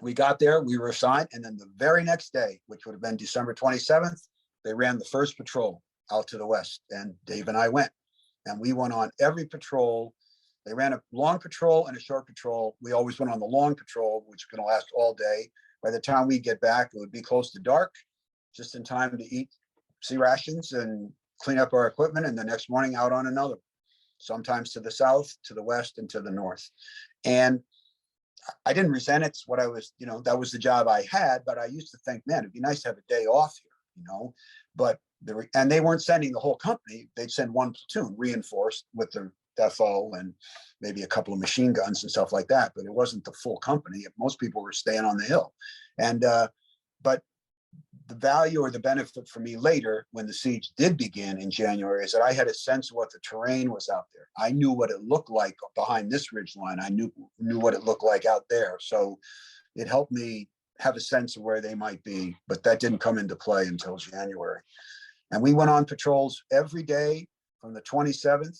[SPEAKER 2] We got there, we were assigned, and then the very next day, which would have been December 27th, they ran the first patrol out to the west, and Dave and I went. And we went on every patrol. They ran a long patrol and a short patrol. We always went on the long patrol, which was going to last all day. By the time we get back, it would be close to dark, just in time to eat sea rations and clean up our equipment, and the next morning out on another, sometimes to the south, to the west, and to the north. And I didn't resent it. It's what I was, that was the job I had, but I used to think, man, it'd be nice to have a day off here, but and they weren't sending the whole company. They'd send one platoon reinforced with the FO and maybe a couple of machine guns and stuff like that, but it wasn't the full company. Most people were staying on the hill. And but the value or the benefit for me later, when the siege did begin in January, is that I had a sense of what the terrain was out there. I knew what it looked like behind this ridge line. I knew what it looked like out there. So it helped me have a sense of where they might be, but that didn't come into play until January. And we went on patrols every day from the 27th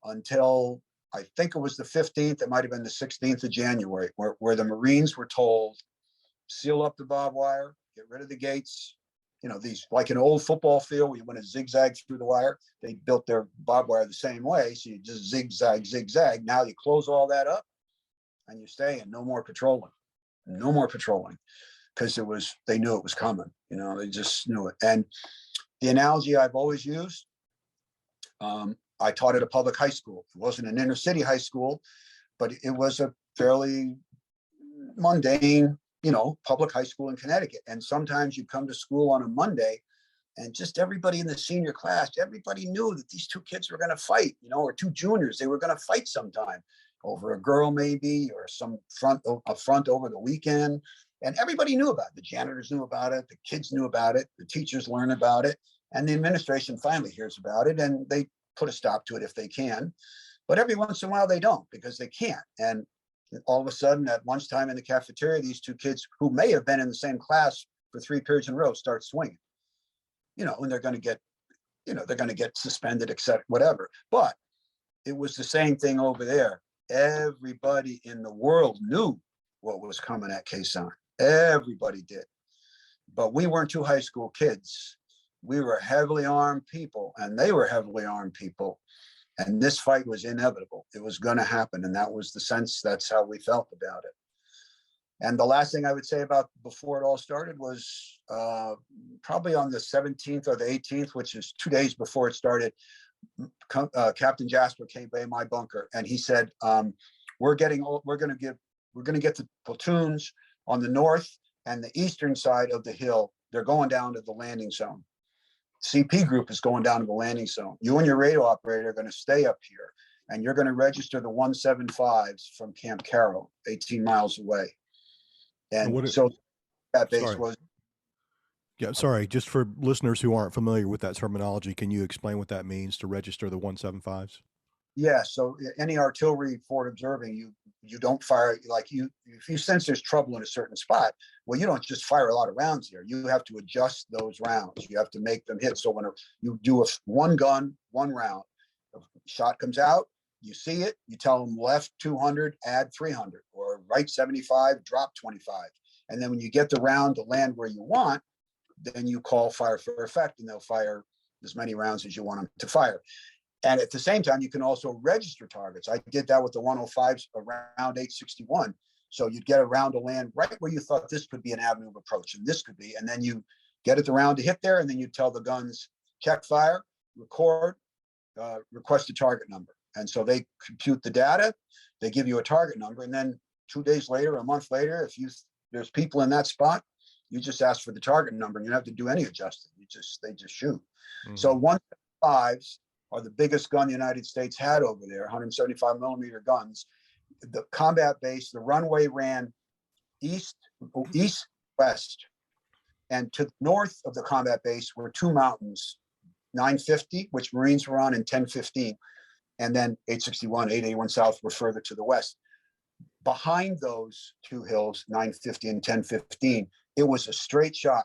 [SPEAKER 2] until I think it was the 15th. It might have been the 16th of January, where the Marines were told, seal up the barbed wire, get rid of the gates. These, like an old football field where you want to zigzag through the wire. They built their barbed wire the same way. So you just zigzag. Now you close all that up. and you stay, and no more patrolling, no more patrolling, because they knew it was coming. You know, they just knew it. And the analogy I've always used, I taught at a public high school. It wasn't an inner city high school, but it was a fairly mundane, you know, public high school in Connecticut. And sometimes you come to school on a Monday, and just everybody in the senior class, everybody knew that these two kids were going to fight, you know, or two juniors, they were going to fight sometime over a girl maybe, or some front over the weekend. And everybody knew about it. The janitors knew about it. The kids knew about it. The teachers learned about it. And the administration finally hears about it, and they put a stop to it if they can. But every once in a while they don't, because they can't. And all of a sudden at lunchtime in the cafeteria, these two kids who may have been in the same class for 3 periods in a row start swinging, you know, and they're going to get, you know, they're going to get suspended, etc., whatever. But it was the same thing over there. Everybody in the world knew what was coming at Khe Sanh. Everybody did. But we weren't two high school kids. We were heavily armed people, and they were heavily armed people. And this fight was inevitable. It was going to happen. And that was the sense, that's how we felt about it. And the last thing I would say about before it all started was probably on the 17th or the 18th, which is 2 days before it started, Captain Jasper came by my bunker, and he said, we're going to get the platoons on the north and the eastern side of the hill. They're going down to the landing zone. CP group is going down to the landing zone. You and your radio operator are going to stay up here, and you're going to register the 175s from Camp Carroll, 18 miles away. And so that base was.
[SPEAKER 1] Yeah, sorry, just for listeners who aren't familiar with that terminology, can you explain what that means to register the 175s?
[SPEAKER 2] Yeah, so any artillery forward observing, you don't fire, like if you sense there's trouble in a certain spot, well, you don't just fire a lot of rounds here. You have to adjust those rounds. You have to make them hit. So when you do one gun, one round, a shot comes out, you see it, you tell them left 200, add 300, or right 75, drop 25. And then when you get the round to land where you want, then you call fire for effect, and they'll fire as many rounds as you want them to fire. And at the same time, you can also register targets. I did that with the 105s around 861. So you'd get a round to land right where you thought this could be an avenue of approach, and this could be, and then you get it the round to hit there, and then you tell the guns, check fire, record, request a target number. And so they compute the data, they give you a target number, and then 2 days later, a month later, if there's people in that spot, you just ask for the target number, and you don't have to do any adjusting. They just shoot. Mm-hmm. So 175s are the biggest gun the United States had over there, 175 millimeter guns. The combat base, the runway ran east, west, and to the north of the combat base were two mountains, 950, which Marines were on, and 1015, and then 861, 881 South were further to the west. Behind those two hills, 950 and 1015, it was a straight shot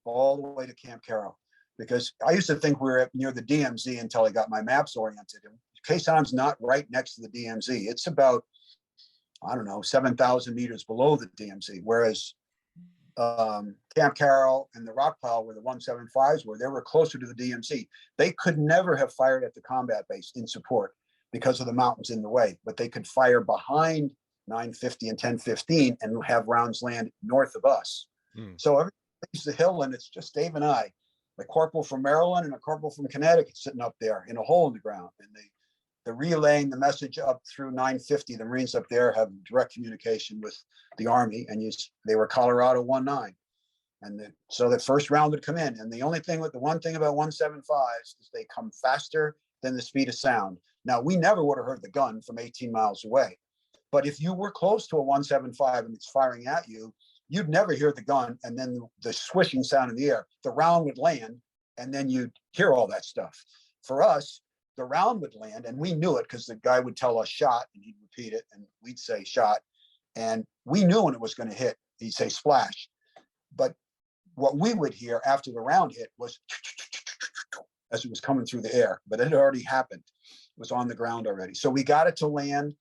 [SPEAKER 2] all the way to Camp Carroll. Because I used to think we were near the DMZ until I got my maps oriented. Khe Sanh's not right next to the DMZ. It's about, I don't know, 7,000 meters below the DMZ. Whereas Camp Carroll and the rock pile where the 175s were, they were closer to the DMZ. They could never have fired at the combat base in support because of the mountains in the way, but they could fire behind 950 and 1015 and have rounds land north of us. So everybody leaves the hill, and it's just Dave and I, a corporal from Maryland and a corporal from Connecticut, sitting up there in a hole in the ground, and they're relaying the message up through 950. The Marines up there have direct communication with the Army, and they were Colorado 19, and so the first round would come in. And the one thing about 175s is they come faster than the speed of sound. Now, we never would have heard the gun from 18 miles away, but if you were close to a 175 and it's firing at you, you'd never hear the gun, and then the swishing sound in the air. The round would land, and then you'd hear all that stuff. For us, the round would land, and we knew it because the guy would tell us shot, and he'd repeat it, and we'd say shot, and we knew when it was going to hit. He'd say splash. But what we would hear after the round hit was as it was coming through the air, but it had already happened. It was on the ground already. So we got it to land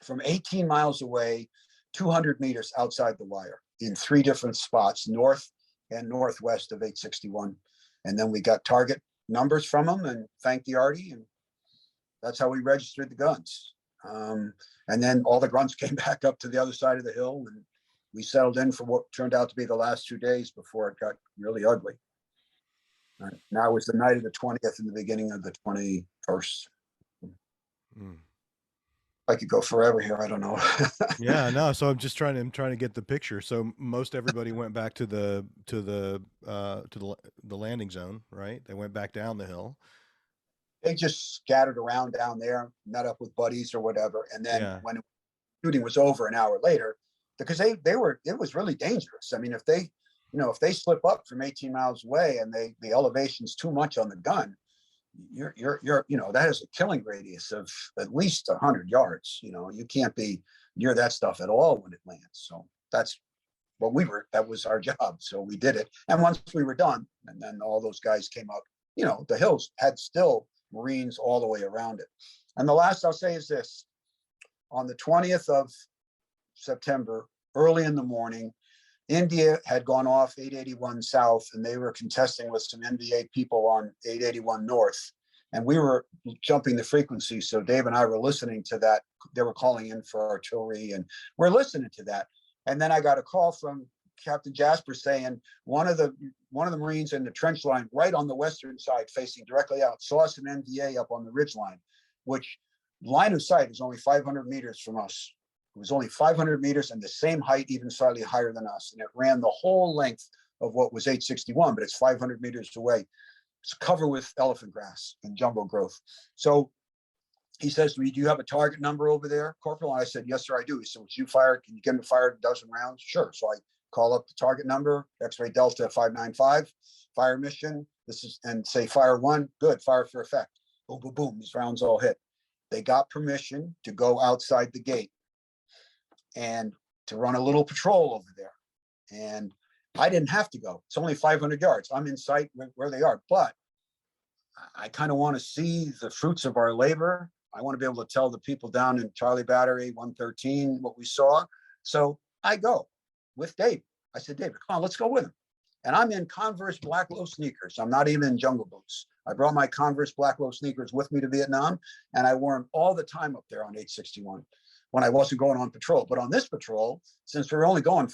[SPEAKER 2] from 18 miles away, 200 meters outside the wire in 3 different spots, north and northwest of 861. And then we got target numbers from them and thanked the Arty, and that's how we registered the guns. And then all the grunts came back up to the other side of the hill, and we settled in for what turned out to be the last 2 days before it got really ugly. Now it was the night of the 20th and the beginning of the 21st. I could go forever here. I don't know.
[SPEAKER 1] Yeah, no. So I'm just trying to get the picture. So most everybody went back to the landing zone, right? They went back down the hill.
[SPEAKER 2] They just scattered around down there, met up with buddies or whatever, and then when shooting was over an hour later, because it was really dangerous. I mean, if they slip up from 18 miles away and the elevation's too much on the gun, that has a killing radius of at least 100 yards. You can't be near that stuff at all when it lands. So that was our job. So we did it. And once we were done, and then all those guys came up, the hills had still Marines all the way around it. And the last I'll say is this: on the 20th of September, early in the morning, India had gone off 881 South, and they were contesting with some NVA people on 881 North. And we were jumping the frequency. So Dave and I were listening to that. They were calling in for artillery, and we're listening to that. And then I got a call from Captain Jasper saying one of the Marines in the trench line right on the western side facing directly out saw some NVA up on the ridge line, which line of sight is only 500 meters from us. It was only 500 meters and the same height, even slightly higher than us. And it ran the whole length of what was 861, but it's 500 meters away. It's covered with elephant grass and jungle growth. So he says to me, "Do you have a target number over there, Corporal?" And I said, "Yes, sir, I do." He said, "Can you get him to fire a dozen rounds?" Sure. So I call up the target number, X-ray Delta 595, fire mission. And say fire one, good, fire for effect. Boom, boom, boom. These rounds all hit. They got permission to go outside the gate and to run a little patrol over there. And I didn't have to go. It's only 500 yards. I'm in sight where they are, but I kind of want to see the fruits of our labor. I want to be able to tell the people down in Charlie Battery 113 what we saw. So I go with Dave. I said, "David, come on, let's go with him." And I'm in Converse black low sneakers. I'm not even in jungle boots. I brought my Converse black low sneakers with me to Vietnam, and I wore them all the time up there on 861 when I wasn't going on patrol. But on this patrol, since we were only going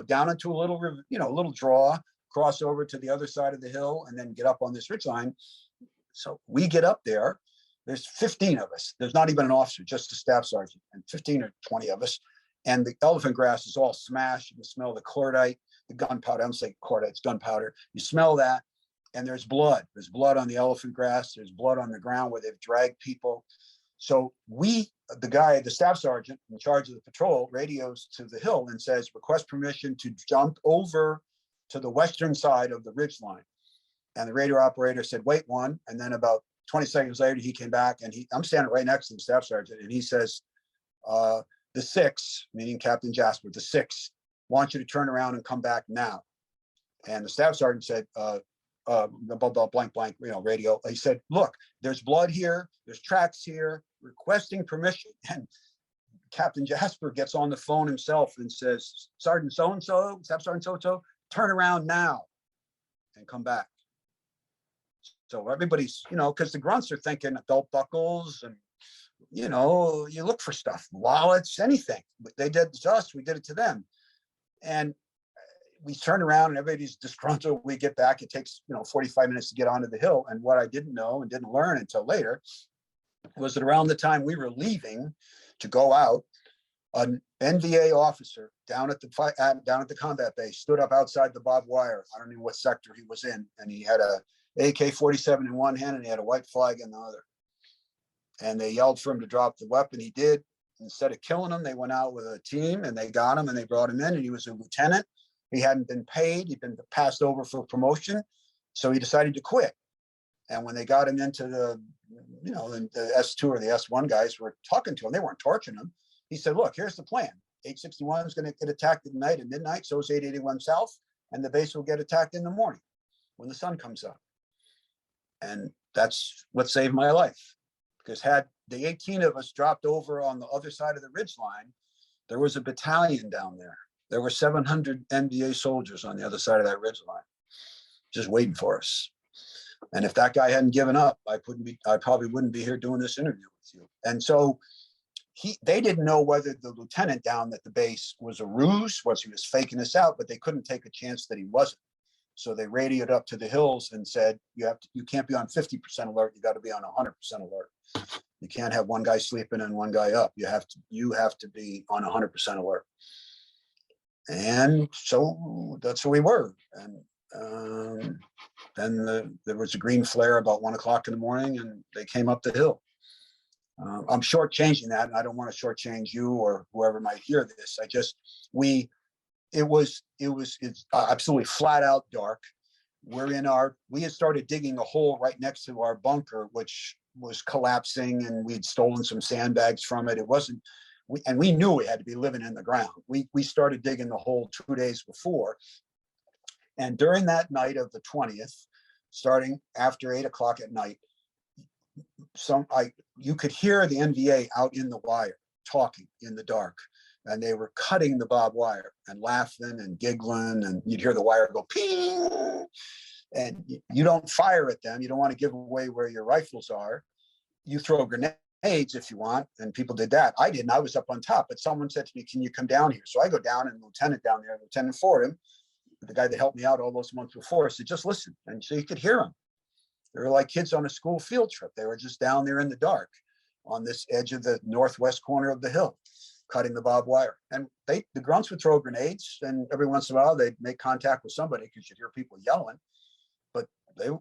[SPEAKER 2] down into a little draw, cross over to the other side of the hill, and then get up on this ridge line. So we get up there. There's 15 of us. There's not even an officer, just a staff sergeant, and 15 or 20 of us. And the elephant grass is all smashed. You can smell the cordite, the gunpowder. I don't say cordite, it's gunpowder. You smell that, and there's blood. There's blood on the elephant grass. There's blood on the ground where they've dragged people. So the staff sergeant in charge of the patrol, radios to the hill and says, "Request permission to jump over to the western side of the ridge line." And the radio operator said, "Wait one." And then about 20 seconds later, he came back, and I'm standing right next to the staff sergeant, and he says, "The 6, meaning Captain Jasper, the 6 want you to turn around and come back now." And the staff sergeant said, blank, radio. He said, "Look, there's blood here. There's tracks here, requesting permission." And Captain Jasper gets on the phone himself and says, "Sergeant so-and-so, Staff Sergeant so-and-so, turn around now and come back." So everybody's, because the grunts are thinking belt buckles and, you look for stuff, wallets, anything. But they did it to us, we did it to them. And we turn around and everybody's disgruntled. We get back. It takes 45 minutes to get onto the hill. And what I didn't know and didn't learn until later was that around the time we were leaving to go out, an NVA officer down at the combat base stood up outside the barbed wire. I don't know what sector he was in, and he had a AK-47 in one hand and he had a white flag in the other. And they yelled for him to drop the weapon. He did. Instead of killing him, they went out with a team and they got him and they brought him in, and he was a lieutenant. He hadn't been paid. He'd been passed over for promotion. So he decided to quit. And when they got him into the S2 or the S1 guys were talking to him, they weren't torturing him. He said, "Look, here's the plan. 861 is going to get attacked at night at midnight. So is 881 South. And the base will get attacked in the morning when the sun comes up." And that's what saved my life. Because had the 18 of us dropped over on the other side of the ridge line, there was a battalion down there. There were 700 NVA soldiers on the other side of that ridge line, just waiting for us. And if that guy hadn't given up, I probably wouldn't be here doing this interview with you. And so they didn't know whether the lieutenant down at the base was a ruse, was he was faking us out, but they couldn't take a chance that he wasn't. So they radioed up to the hills and said, you can't be on 50% alert. You got to be on 100% alert. You can't have one guy sleeping and one guy up. You have to be on 100% alert. And so that's who we were. And then there was a green flare about 1 o'clock in the morning, and they came up the hill. I'm shortchanging that, and I don't want to shortchange you or whoever might hear this. It's absolutely flat out dark. We had started digging a hole right next to our bunker, which was collapsing, and we'd stolen some sandbags from it. We knew we had to be living in the ground. We started digging the hole 2 days before. And during that night of the 20th, starting after 8 o'clock at night, you could hear the NVA out in the wire talking in the dark, and they were cutting the barbed wire and laughing and giggling, and you'd hear the wire go ping, and you don't fire at them. You don't want to give away where your rifles are. You throw grenades if you want, and people did that. I didn't. I was up on top, but someone said to me, "Can you come down here?" So I go down, and the lieutenant down there, Lieutenant Fordham, the guy that helped me out all those months before, said, "Just listen." And so you could hear them. They were like kids on a school field trip. They were just down there in the dark on this edge of the northwest corner of the hill, cutting the barbed wire. And the grunts would throw grenades, and every once in a while they'd make contact with somebody because you'd hear people yelling. But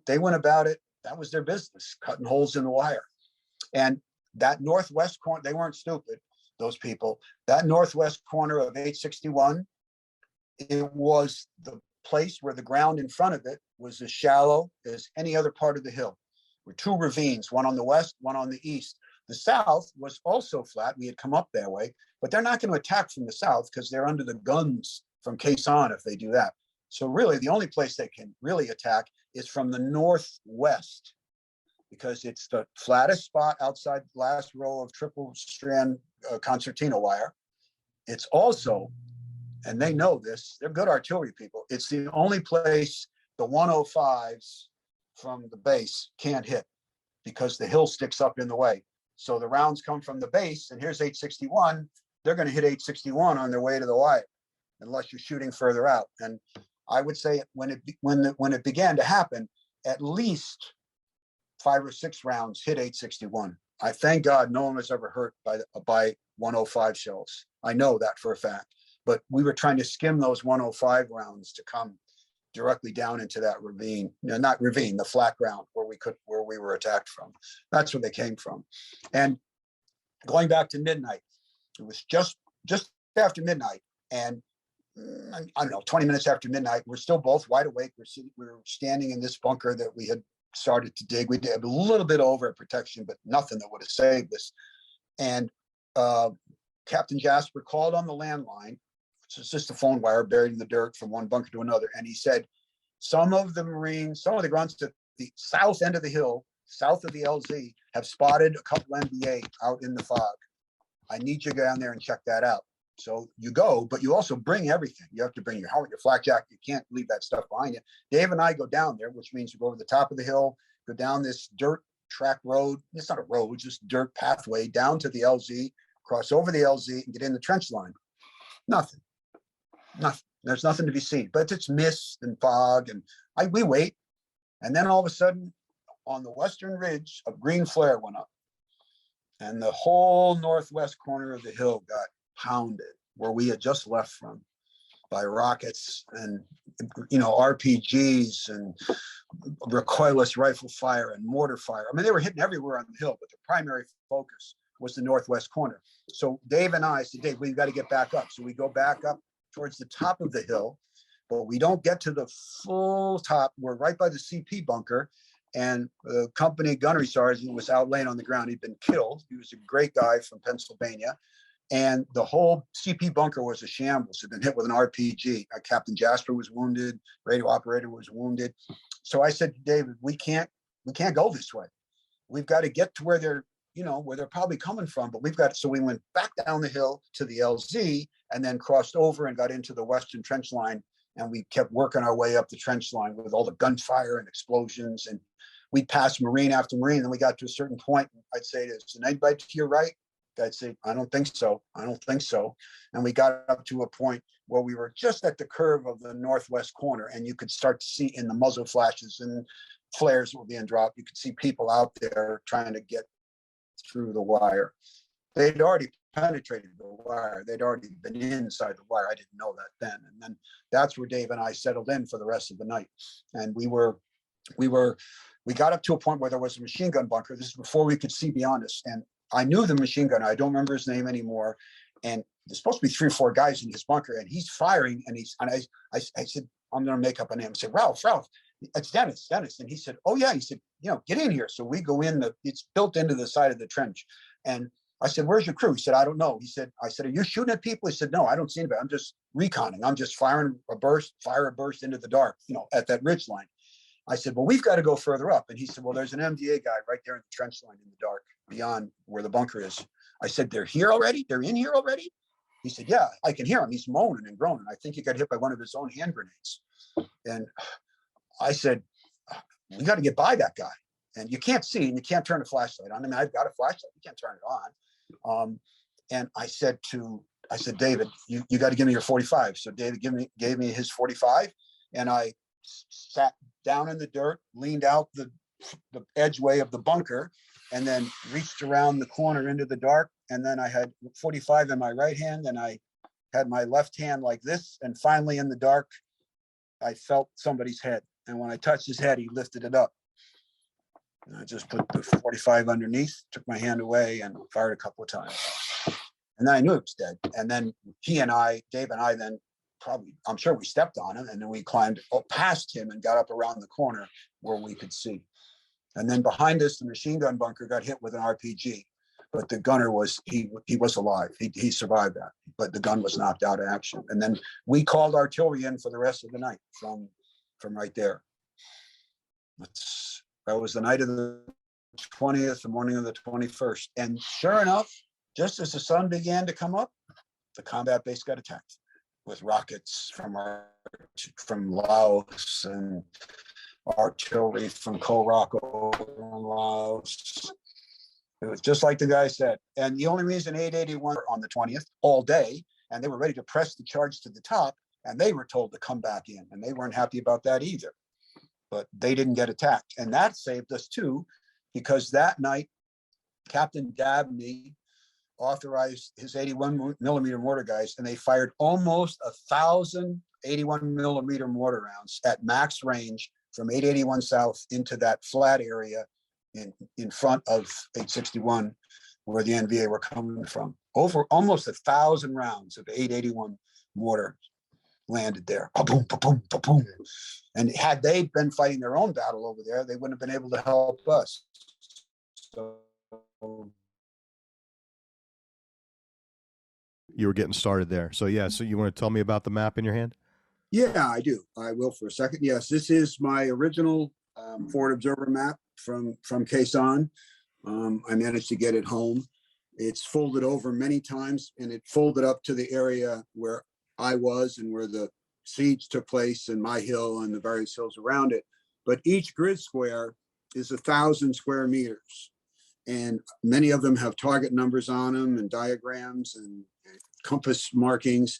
[SPEAKER 2] they went about it. That was their business, cutting holes in the wire. And that northwest corner, they weren't stupid, those people. That northwest corner of 861, it was the place where the ground in front of it was as shallow as any other part of the hill. There were two ravines, one on the west, one on the east. The south was also flat. We had come up that way, but they're not going to attack from the south because they're under the guns from Khe Sanh if they do that. So really, the only place they can really attack is from the northwest, because it's the flattest spot outside the last row of triple strand concertina wire. It's also, and they know this, they're good artillery people, it's the only place the 105s from the base can't hit because the hill sticks up in the way. So the rounds come from the base, and here's 861. They're going to hit 861 on their way to the wire, unless you're shooting further out. And I would say when it began to happen, at least 5 or 6 rounds hit 861. I thank God no one was ever hurt by 105 shells. I know that for a fact. But we were trying to skim those 105 rounds to come directly down into that ravine, not ravine, the flat ground where we were attacked from. That's where they came from. And going back to midnight, it was just after midnight, and I don't know, 20 minutes after midnight, we're still both wide awake. We're standing in this bunker that we had started to dig. We did a little bit over protection, but nothing that would have saved us. And Captain Jasper called on the landline. It's just a phone wire buried in the dirt from one bunker to another. And he said, some of the grunts at the south end of the hill, south of the LZ, have spotted a couple NVA out in the fog. I need you to go down there and check that out. So you go, but you also bring everything. You have to bring your helmet, your flak jacket. You can't leave that stuff behind you. Dave and I go down there, which means you go over the top of the hill, go down this dirt track road. It's not a road, it's just dirt pathway down to the LZ, cross over the LZ and get in the trench line. Nothing. There's nothing to be seen, but it's mist and fog, and we wait. And then all of a sudden, on the western ridge, a green flare went up, and the whole northwest corner of the hill got pounded, where we had just left from, by rockets and RPGs and recoilless rifle fire and mortar fire. I mean, they were hitting everywhere on the hill, but the primary focus was the northwest corner. So Dave and I said, Dave, we've got to get back up. So we go back up towards the top of the hill, but we don't get to the full top. We're right by the CP bunker, and the company gunnery sergeant was out laying on the ground. He'd been killed. He was a great guy from Pennsylvania. And the whole CP bunker was a shambles. Had been hit with an RPG. Captain Jasper was wounded. Radio operator was wounded. So I said to David, we can't go this way. We've got to get to where they're probably coming from. But so we went back down the hill to the LZ and then crossed over and got into the western trench line. And we kept working our way up the trench line with all the gunfire and explosions. And we passed Marine after Marine. Then we got to a certain point. I'd say, is anybody to your right? I'd say, I don't think so. I don't think so. And we got up to a point where we were just at the curve of the northwest corner, and you could start to see in the muzzle flashes and flares were being dropped. You could see people out there trying to get through the wire. They'd already penetrated the wire. They'd already been inside the wire. I didn't know that then. And then that's where Dave and I settled in for the rest of the night. And we got up to a point where there was a machine gun bunker. This is before we could see beyond us. And I knew the machine gunner. I don't remember his name anymore. And there's supposed to be 3 or 4 guys in his bunker, and he's firing. And I said, I'm going to make up a name. I said, Ralph, it's Dennis. And he said, oh yeah. He said, get in here. So we go in, it's built into the side of the trench. And I said, where's your crew? He said, I don't know. I said, are you shooting at people? He said, no, I don't see anybody. I'm just reconning. I'm just fire a burst into the dark, at that ridge line. I said, well, we've got to go further up. And he said, well, there's an MDA guy right there in the trench line in the dark beyond where the bunker is. I said, they're here already? They're in here already? He said, yeah, I can hear him. He's moaning and groaning. I think he got hit by one of his own hand grenades. And I said, we got to get by that guy. And you can't see, and you can't turn a flashlight on. I mean, I've got a flashlight. You can't turn it on. And I said, David, you got to give me your 45. So David gave me his 45, and I sat down in the dirt, leaned out the edgeway of the bunker, and then reached around the corner into the dark. And then I had 45 in my right hand, and I had my left hand like this. And finally in the dark, I felt somebody's head. And when I touched his head, he lifted it up. And I just put the 45 underneath, took my hand away, and fired a couple of times. And then I knew he was dead. And then Dave and I then probably, I'm sure we stepped on him, and then we climbed past him and got up around the corner where we could see. And then behind us, the machine gun bunker got hit with an RPG, but the gunner he was alive. He survived that, but the gun was knocked out of action. And then we called artillery in for the rest of the night from right there. That was the night of the 20th, the morning of the 21st. And sure enough, just as the sun began to come up, the combat base got attacked with rockets from Laos and artillery from Korako and Laos. It was just like the guy said. And the only reason 881 were on the 20th all day, and they were ready to press the charge to the top, and they were told to come back in, and they weren't happy about that either. But they didn't get attacked. And that saved us too, because that night, Captain Dabney authorized his 81 millimeter mortar guys, and they fired almost 1,000 81 millimeter mortar rounds at max range from 881 South into that flat area in front of 861, where the NVA were coming from. Over almost 1,000 rounds of 881 mortar landed there. Ba-boom, ba-boom, ba-boom. And had they been fighting their own battle over there, they wouldn't have been able to help us. So
[SPEAKER 1] you were getting started there. So yeah, so you want to tell me about the map in your hand?
[SPEAKER 2] Yeah, I do. I will for a second. Yes, this is my original Forward Observer map from Khe Sanh. I managed to get it home. It's folded over many times, and it folded up to the area where I was and where the siege took place, and my hill and the various hills around it. But each grid square is 1,000 square meters. And many of them have target numbers on them and diagrams and compass markings.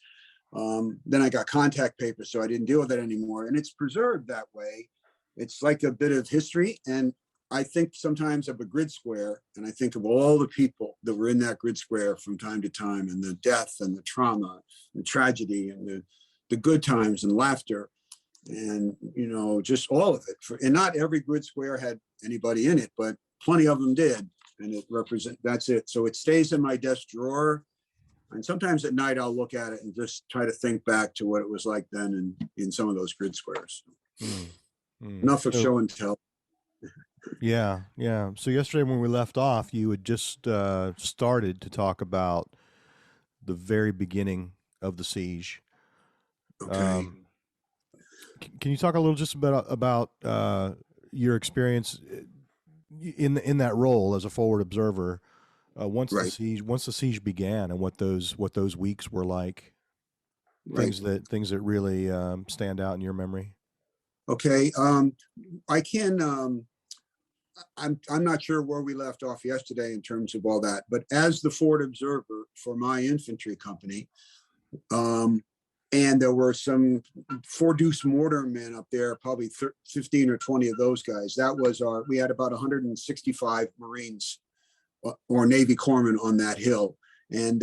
[SPEAKER 2] Then I got contact paper, so I didn't deal with it anymore. And it's preserved that way. It's like a bit of history. And I think sometimes of a grid square, and I think of all the people that were in that grid square from time to time, and the death and the trauma and tragedy and the good times and laughter, and just all of it. And not every grid square had anybody in it, but plenty of them did. And that's it. So it stays in my desk drawer. And sometimes at night I'll look at it and just try to think back to what it was like then in some of those grid squares. Enough of show and tell.
[SPEAKER 1] Yeah. So yesterday when we left off, you had just started to talk about the very beginning of the siege.
[SPEAKER 2] Okay.
[SPEAKER 1] Can you talk a little just about your experience in that role as a forward observer once
[SPEAKER 2] Right.
[SPEAKER 1] the siege began, and what those weeks were like?
[SPEAKER 2] Right.
[SPEAKER 1] Things that really stand out in your memory.
[SPEAKER 2] Okay.
[SPEAKER 3] I'm not sure where we left off yesterday in terms of all that, but as the Ford observer for my infantry company, and there were some 4-deuce mortar men up there, probably 15 or 20 of those guys. That was we had about 165 Marines or Navy corpsmen on that hill. And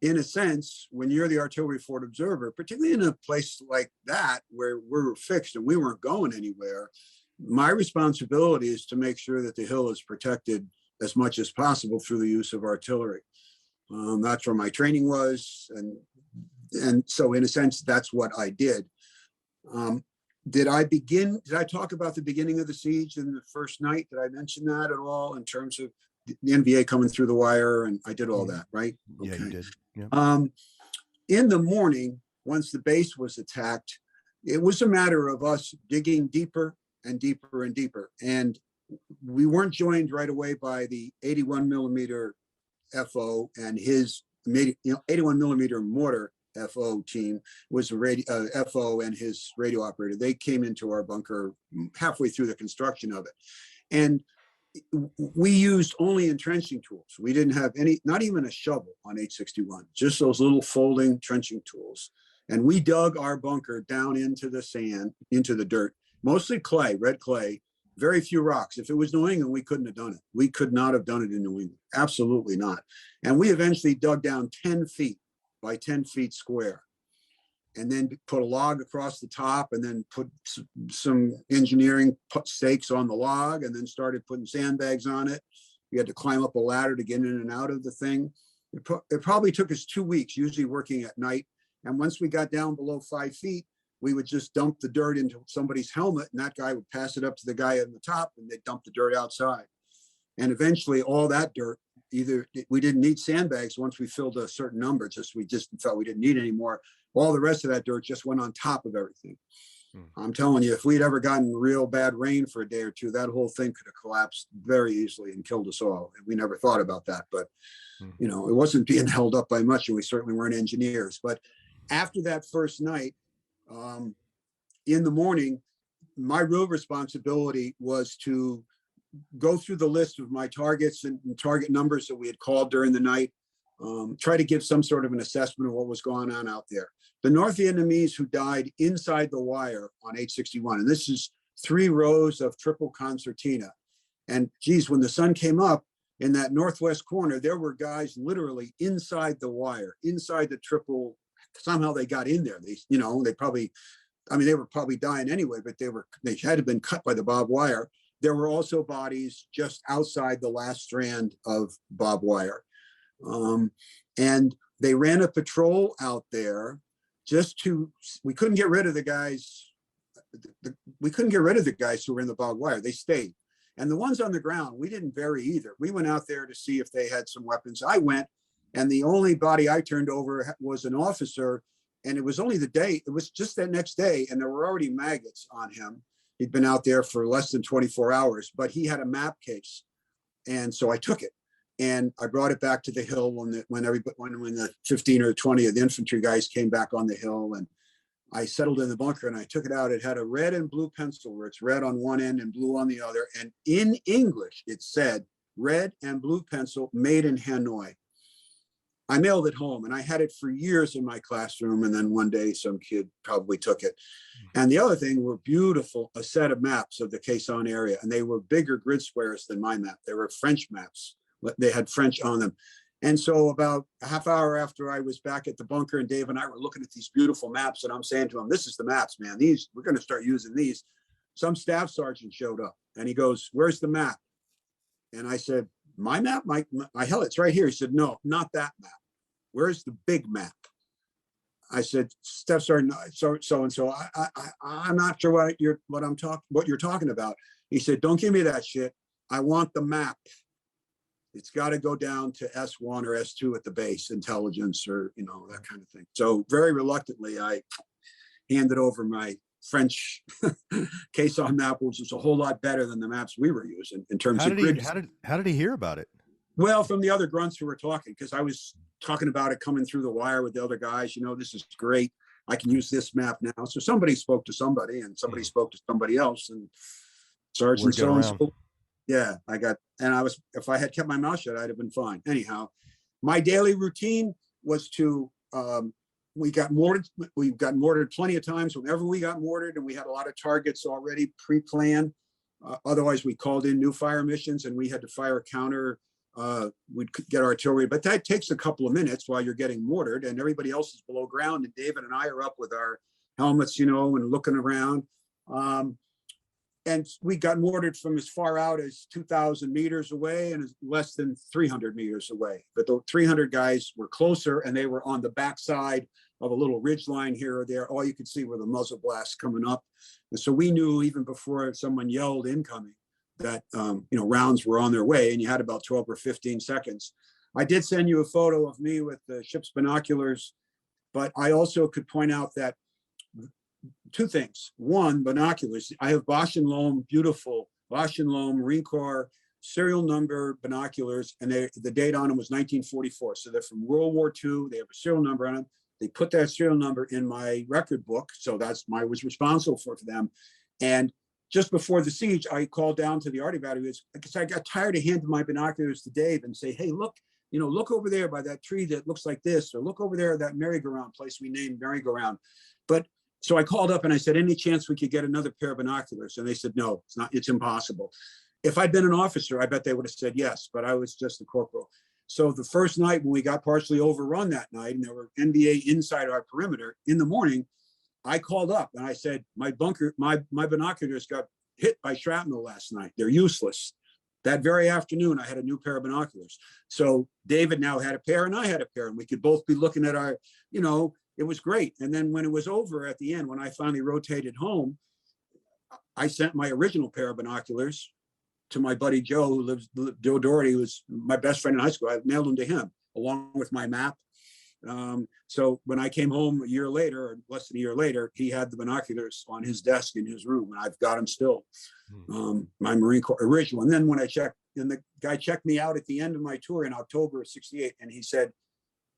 [SPEAKER 3] in a sense, when you're the artillery fort observer, particularly in a place like that where we were fixed and we weren't going anywhere, my responsibility is to make sure that the hill is protected as much as possible through the use of artillery. That's where my training was. And so in a sense, that's what I did. Did I talk about the beginning of the siege in the first night? Did I mention that at all in terms of the NVA coming through the wire? And I did all that, right?
[SPEAKER 1] Yeah,
[SPEAKER 3] okay.
[SPEAKER 1] You did. Yeah.
[SPEAKER 3] In the morning, once the base was attacked, it was a matter of us digging deeper and deeper and deeper. And we weren't joined right away by the 81 millimeter FO and his 81 millimeter mortar FO team was a FO and his radio operator. They came into our bunker halfway through the construction of it. And we used only entrenching tools. We didn't have any, not even a shovel on 861, just those little folding trenching tools. And we dug our bunker down into the sand, into the dirt, mostly clay, red clay, very few rocks. If it was New England, we couldn't have done it. We could not have done it in New England. Absolutely not. And we eventually dug down 10 feet by 10 feet square, and then put a log across the top, and then put some engineering stakes on the log, and then started putting sandbags on it. We had to climb up a ladder to get in and out of the thing. It probably took us 2 weeks, usually working at night. And once we got down below 5 feet, we would just dump the dirt into somebody's helmet, and that guy would pass it up to the guy on the top, and they'd dump the dirt outside. And eventually all that dirt, we didn't need sandbags once we filled a certain number, we just felt we didn't need any more. All the rest of that dirt just went on top of everything. I'm telling you, if we'd ever gotten real bad rain for a day or two, that whole thing could have collapsed very easily and killed us all. And we never thought about that, but it wasn't being held up by much, and we certainly weren't engineers. But after that first night, in the morning, my real responsibility was to go through the list of my targets and target numbers that we had called during the night, try to give some sort of an assessment of what was going on out there. The North Vietnamese who died inside the wire on 861, and this is 3 rows of triple concertina. And geez, when the sun came up in that northwest corner, there were guys literally inside the wire, inside the triple. Somehow they got in there. They probably, they were probably dying anyway, but they had to have been cut by the barbed wire. There were also bodies just outside the last strand of barbed wire. And they ran a patrol out there we couldn't get rid of the guys. We couldn't get rid of the guys who were in the barbed wire. They stayed. And the ones on the ground, we didn't bury either. We went out there to see if they had some weapons. I went, and the only body I turned over was an officer. And it was only it was just that next day, and there were already maggots on him. He'd been out there for less than 24 hours, but he had a map case. And so I took it and I brought it back to the hill when the 15 or 20 of the infantry guys came back on the hill, and I settled in the bunker and I took it out. It had a red and blue pencil where it's red on one end and blue on the other. And in English, it said red and blue pencil, made in Hanoi. I mailed it home, and I had it for years in my classroom. And then one day some kid probably took it. And the other thing were a set of maps of the Khe Sanh area. And they were bigger grid squares than my map. They were French maps. They had French on them. And so about a half hour after I was back at the bunker, and Dave and I were looking at these beautiful maps, and I'm saying to him, this is the maps, man. We're going to start using these. Some staff sergeant showed up and he goes, where's the map? And I said, my map? I held it's right here. He said, no, not that map. Where's the big map? I said, Staff Sergeant, so-and-so, I'm not sure what you're talking about. He said, don't give me that shit. I want the map. It's got to go down to S1 or S2 at the base, intelligence or, that kind of thing. So very reluctantly, I handed over my French Khe Sanh map, which was a whole lot better than the maps we were using in terms of grid.
[SPEAKER 1] How did he hear about it?
[SPEAKER 3] Well, from the other grunts who were talking, because I was talking about it coming through the wire with the other guys. This is great. I can use this map now. So somebody spoke to somebody, and somebody spoke to somebody else, and Sergeant so-and-so Yeah, if I had kept my mouth shut, I'd have been fine. Anyhow, my daily routine was to, we got mortared plenty of times whenever we got mortared, and we had a lot of targets already pre-planned. Otherwise, we called in new fire missions and we had to fire a counter. We'd get artillery, but that takes a couple of minutes while you're getting mortared and everybody else is below ground. And David and I are up with our helmets, and looking around. And we got mortared from as far out as 2,000 meters away and less than 300 meters away. But the 300 guys were closer and they were on the backside of a little ridge line here or there. All you could see were the muzzle blasts coming up. And so we knew even before someone yelled incoming that, rounds were on their way, and you had about 12 or 15 seconds. I did send you a photo of me with the ship's binoculars, but I also could point out that two things. One, binoculars. I have Bosch and Lohm, beautiful Bosch and Lohm Marine Corps serial number binoculars, and the date on them was 1944. So they're from World War II. They have a serial number on them. They put that serial number in my record book, so I was responsible for them. And just before the siege, I called down to the Arty battery because I got tired of handing my binoculars to Dave and say, "Hey, look over there by that tree that looks like this, or look over there at that merry-go-round place we named merry-go-round." But so I called up and I said, "Any chance we could get another pair of binoculars?" And they said, "No, it's impossible." If I'd been an officer, I bet they would have said yes, but I was just a corporal. So the first night when we got partially overrun that night, and there were NBA inside our perimeter, in the morning, I called up and I said, my binoculars got hit by shrapnel last night. They're useless. That very afternoon, I had a new pair of binoculars. So David now had a pair and I had a pair, and we could both be looking at our, it was great. And then when it was over at the end, when I finally rotated home, I sent my original pair of binoculars to my buddy Joe, Joe Doherty, who was my best friend in high school. I mailed them to him along with my map. So when I came home a year later, or less than a year later, he had the binoculars on his desk in his room, and I've got them still. My Marine Corps original. And then when I checked, and the guy checked me out at the end of my tour in October of '68, and he said,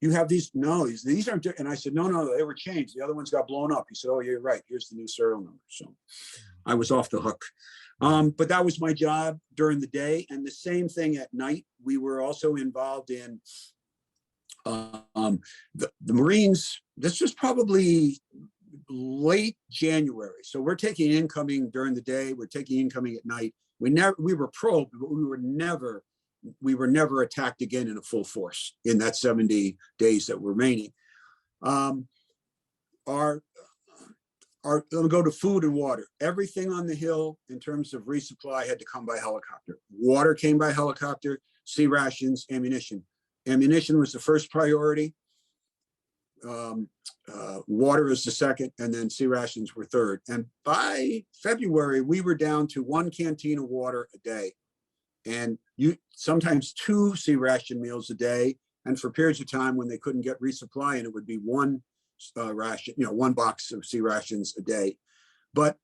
[SPEAKER 3] "You have these?" "No, these aren't." And I said, No, they were changed. The other ones got blown up." He said, "Oh, you're right. Here's the new serial number." So I was off the hook. But that was my job during the day. And the same thing at night. We were also involved in the Marines. This was probably late January. So we're taking incoming during the day. We're taking incoming at night. We were probed, but we were never attacked again in a full force in that 70 days that were remaining. Let me go to food and water. Everything on the hill in terms of resupply had to come by helicopter. Water came by helicopter, sea rations, ammunition. Ammunition was the first priority. Water was the second, and then sea rations were third. And by February, we were down to one canteen of water a day, and sometimes 2 sea ration meals a day. And for periods of time when they couldn't get resupply, and it would be one ration, one box of sea rations a day. But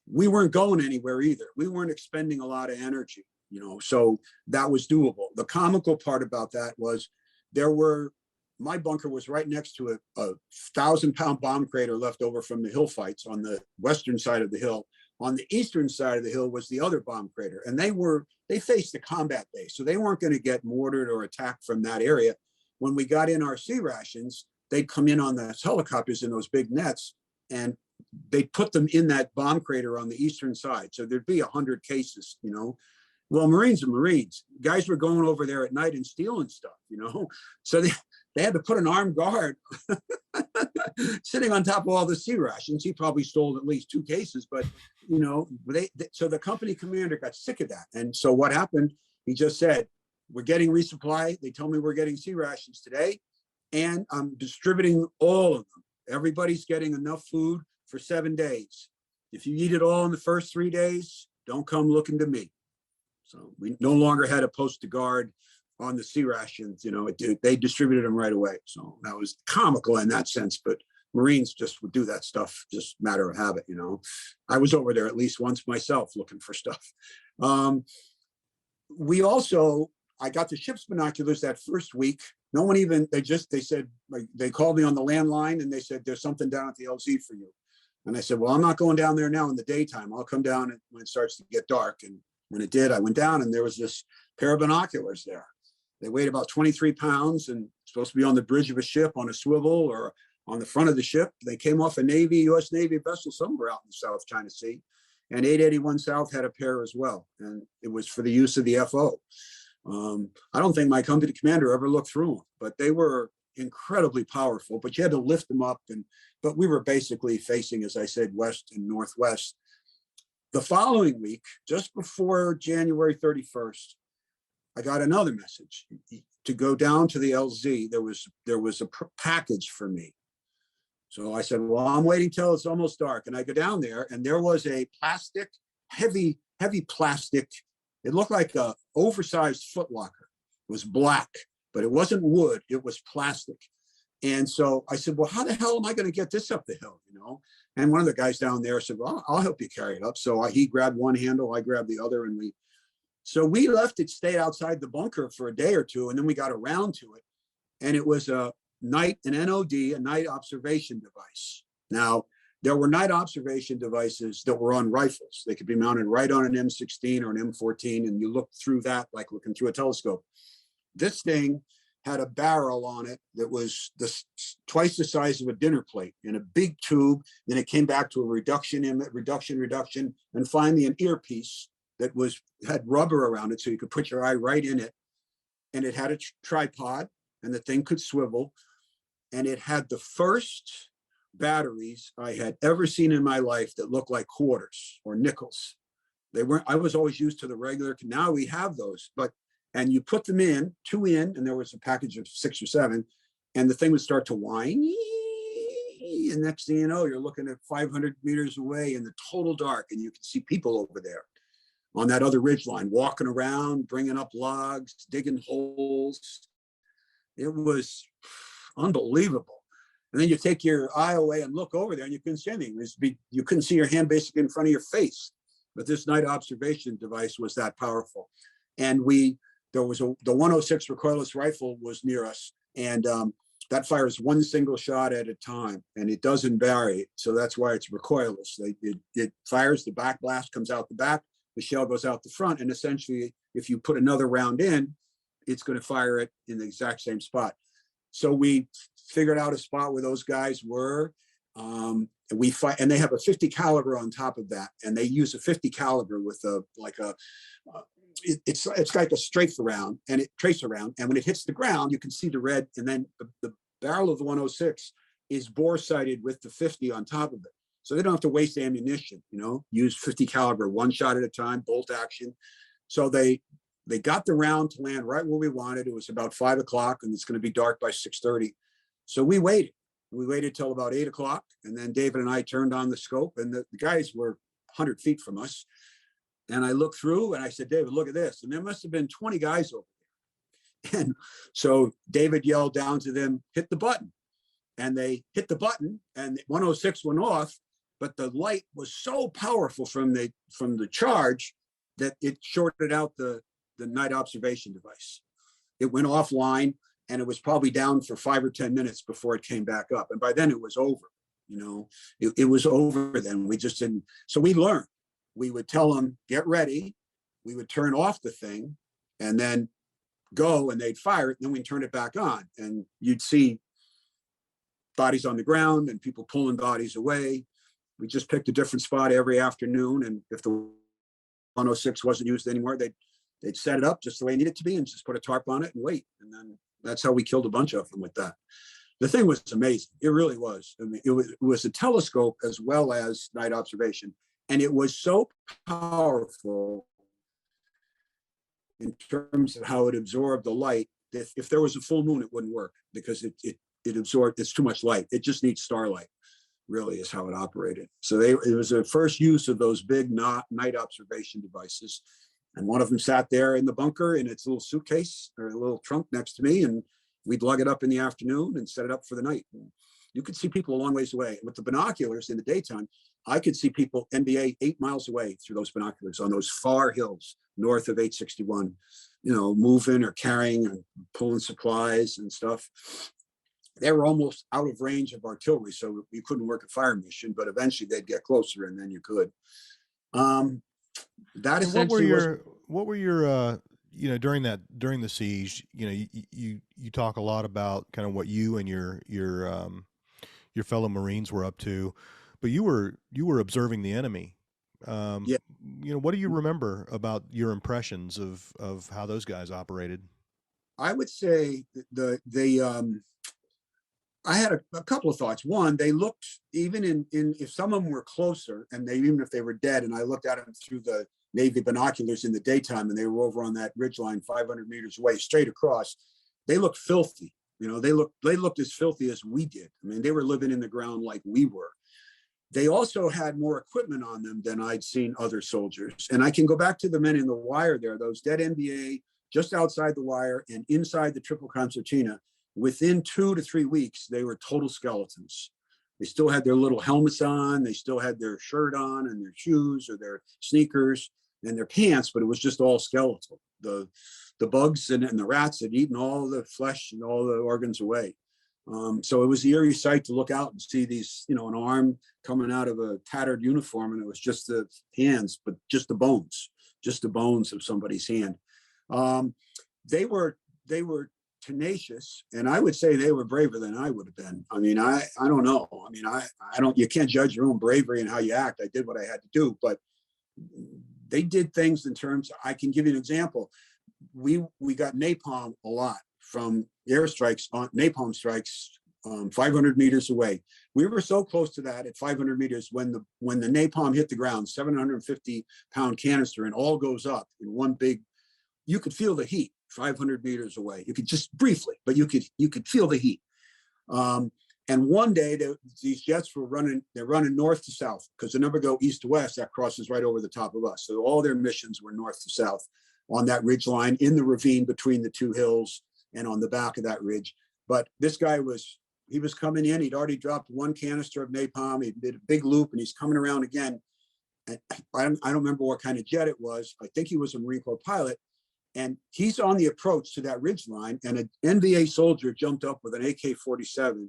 [SPEAKER 3] we weren't going anywhere either. We weren't expending a lot of energy, so that was doable. The comical part about that was my bunker was right next to a 1,000-pound bomb crater left over from the hill fights on the western side of the hill. On the eastern side of the hill was the other bomb crater, and they faced the combat base, so they weren't going to get mortared or attacked from that area. When we got in our sea rations, they'd come in on the helicopters in those big nets, and they'd put them in that bomb crater on the eastern side. So there'd be 100 cases, Well, Marines are Marines. Guys were going over there at night and stealing stuff, So they had to put an armed guard sitting on top of all the sea rations. He probably stole at least 2 cases, but, so the company commander got sick of that. And so what happened, he just said, "We're getting resupply. They told me we're getting sea rations today, and I'm distributing all of them. Everybody's getting enough food for 7 days. If you eat it all in the first 3 days, don't come looking to me." So we no longer had to post a guard on the sea rations. They distributed them right away. So that was comical in that sense, but Marines just would do that stuff, just matter of habit. I was over there at least once myself looking for stuff. I got the ship's binoculars that first week. No one even, they said, they called me on the landline and they said, "There's something down at the LZ for you." And I said, "Well, I'm not going down there now in the daytime. I'll come down when it starts to get dark." And when it did, I went down and there was this pair of binoculars there. They weighed about 23 pounds and supposed to be on the bridge of a ship on a swivel or on the front of the ship. They came off a U.S. Navy vessel somewhere out in the South China Sea. And 881 South had a pair as well. And it was for the use of the FO. I don't think my company commander ever looked through them, but they were incredibly powerful, but you had to lift them up. But we were basically facing, as I said, west and northwest. The following week, just before January 31st, I got another message to go down to the LZ. There was a package for me. So I said, well, I'm waiting till it's almost dark. And I go down there and there was a plastic, heavy plastic. It looked like a oversized footlocker. It was black, but it wasn't wood. It was plastic. And so I said, well, how the hell am I going to get this up the hill? And one of the guys down there said, well, I'll help you carry it up. So he grabbed one handle, I grabbed the other, and we left it, stayed outside the bunker for a day or two, and then we got around to it. And it was an NOD, a night observation device. Now, there were night observation devices that were on rifles. They could be mounted right on an M16 or an M14, and you looked through that like looking through a telescope. This thing had a barrel on it that was twice the size of a dinner plate in a big tube. Then it came back to a reduction, and finally an earpiece that had rubber around it so you could put your eye right in it. And it had a tripod, and the thing could swivel. And it had the first batteries I had ever seen in my life that looked like quarters or nickels. They weren't, I was always used to the regular, now we have those, and you put them in, two in, and there was a package of 6 or 7, and the thing would start to whine. And next thing you know, you're looking at 500 meters away in the total dark, and you can see people over there on that other ridge line, walking around, bringing up logs, digging holes. It was unbelievable. And then you take your eye away and look over there, and you couldn't see anything. You couldn't see your hand basically in front of your face. But this night observation device was that powerful. And the 106 recoilless rifle was near us, and that fires one single shot at a time, and it doesn't vary. So that's why it's recoilless. It fires, the back blast comes out the back, the shell goes out the front, and essentially, if you put another round in, it's going to fire it in the exact same spot. So we figured out a spot where those guys were. And they have a 50 caliber on top of that, and they use a 50 caliber with it's like a tracer round, and when it hits the ground, you can see the red, and then the barrel of the 106 is bore sighted with the 50 on top of it. So they don't have to waste ammunition, use 50 caliber, one shot at a time, bolt action. So they got the round to land right where we wanted. It was about 5 o'clock, and it's going to be dark by 6:30. So we waited. We waited till about 8 o'clock, and then David and I turned on the scope, and the guys were 100 feet from us. And I looked through, and I said, David, look at this. And there must have been 20 guys over there. And so David yelled down to them, hit the button. And they hit the button, and 106 went off, but the light was so powerful from the charge that it shorted out the night observation device. It went offline, and it was probably down for 5 or 10 minutes before it came back up. And by then it was over, it was over then. We just didn't. So we learned. We would tell them, get ready. We would turn off the thing and then go, and they'd fire it. And then we'd turn it back on, and you'd see bodies on the ground and people pulling bodies away. We just picked a different spot every afternoon. And if the 106 wasn't used anymore, they'd set it up just the way it needed to be and just put a tarp on it and wait. And then that's how we killed a bunch of them with that. The thing was amazing. It really was. I mean, it was a telescope as well as night observation. And it was so powerful in terms of how it absorbed the light that if there was a full moon, it wouldn't work because it absorbed, it's too much light. It just needs starlight, really, is how it operated. So it was the first use of those big night observation devices. And one of them sat there in the bunker in its little suitcase or a little trunk next to me. And we'd lug it up in the afternoon and set it up for the night. And you could see people a long ways away. With the binoculars in the daytime, I could see people NBA 8 miles away through those binoculars on those far hills north of 861, moving or carrying and pulling supplies and stuff. They were almost out of range of artillery, so you couldn't work a fire mission, but eventually they'd get closer and then you could. that
[SPEAKER 1] And what were
[SPEAKER 3] essentially was.
[SPEAKER 1] your you know, during the siege, you know, you talk a lot about kind of what you and your fellow Marines were up to, but you were observing the enemy. Um,
[SPEAKER 3] Yeah,
[SPEAKER 1] you know, what do you remember about your impressions of how those guys operated?
[SPEAKER 3] I would say I had a couple of thoughts. One, they looked, even in if some of them were closer, and they, even if they were dead, and I looked at them through the Navy binoculars in the daytime, and they were over on that ridge line 500 meters away, straight across, they looked filthy. You know, they looked as filthy as we did. I mean, they were living in the ground like we were. They also had more equipment on them than I'd seen other soldiers. And I can go back to the men in the wire there, those dead NBA just outside the wire and inside the triple concertina. Within 2 to 3 weeks, they were total skeletons. They still had their little helmets on, they still had their shirt on and their shoes or their sneakers and their pants, but it was just all skeletal. The bugs and the rats had eaten all the flesh and all the organs away. So it was the eerie sight to look out and see these, you know, an arm coming out of a tattered uniform, and it was just the hands, but just the bones of somebody's hand. They were tenacious, and I would say they were braver than I would have been. I mean, I don't know. I mean, I don't. You can't judge your own bravery and how you act. I did what I had to do, but they did things in terms. I can give you an example. We got napalm a lot from airstrikes on napalm strikes 500 meters away. We were so close to that at 500 meters when the napalm hit the ground, 750-pound canister, and all goes up in one big. You could feel the heat 500 meters away. You could just briefly, but you could feel the heat. And one day these jets were running. They're running north to south because they never go east to west. That crosses right over the top of us. So all their missions were north to south on that ridge line in the ravine between the two hills and on the back of that ridge. But this guy was coming in. He'd already dropped one canister of napalm. He did a big loop, and he's coming around again. And I don't remember what kind of jet it was. I think he was a Marine Corps pilot. And he's on the approach to that ridge line, and an NVA soldier jumped up with an AK-47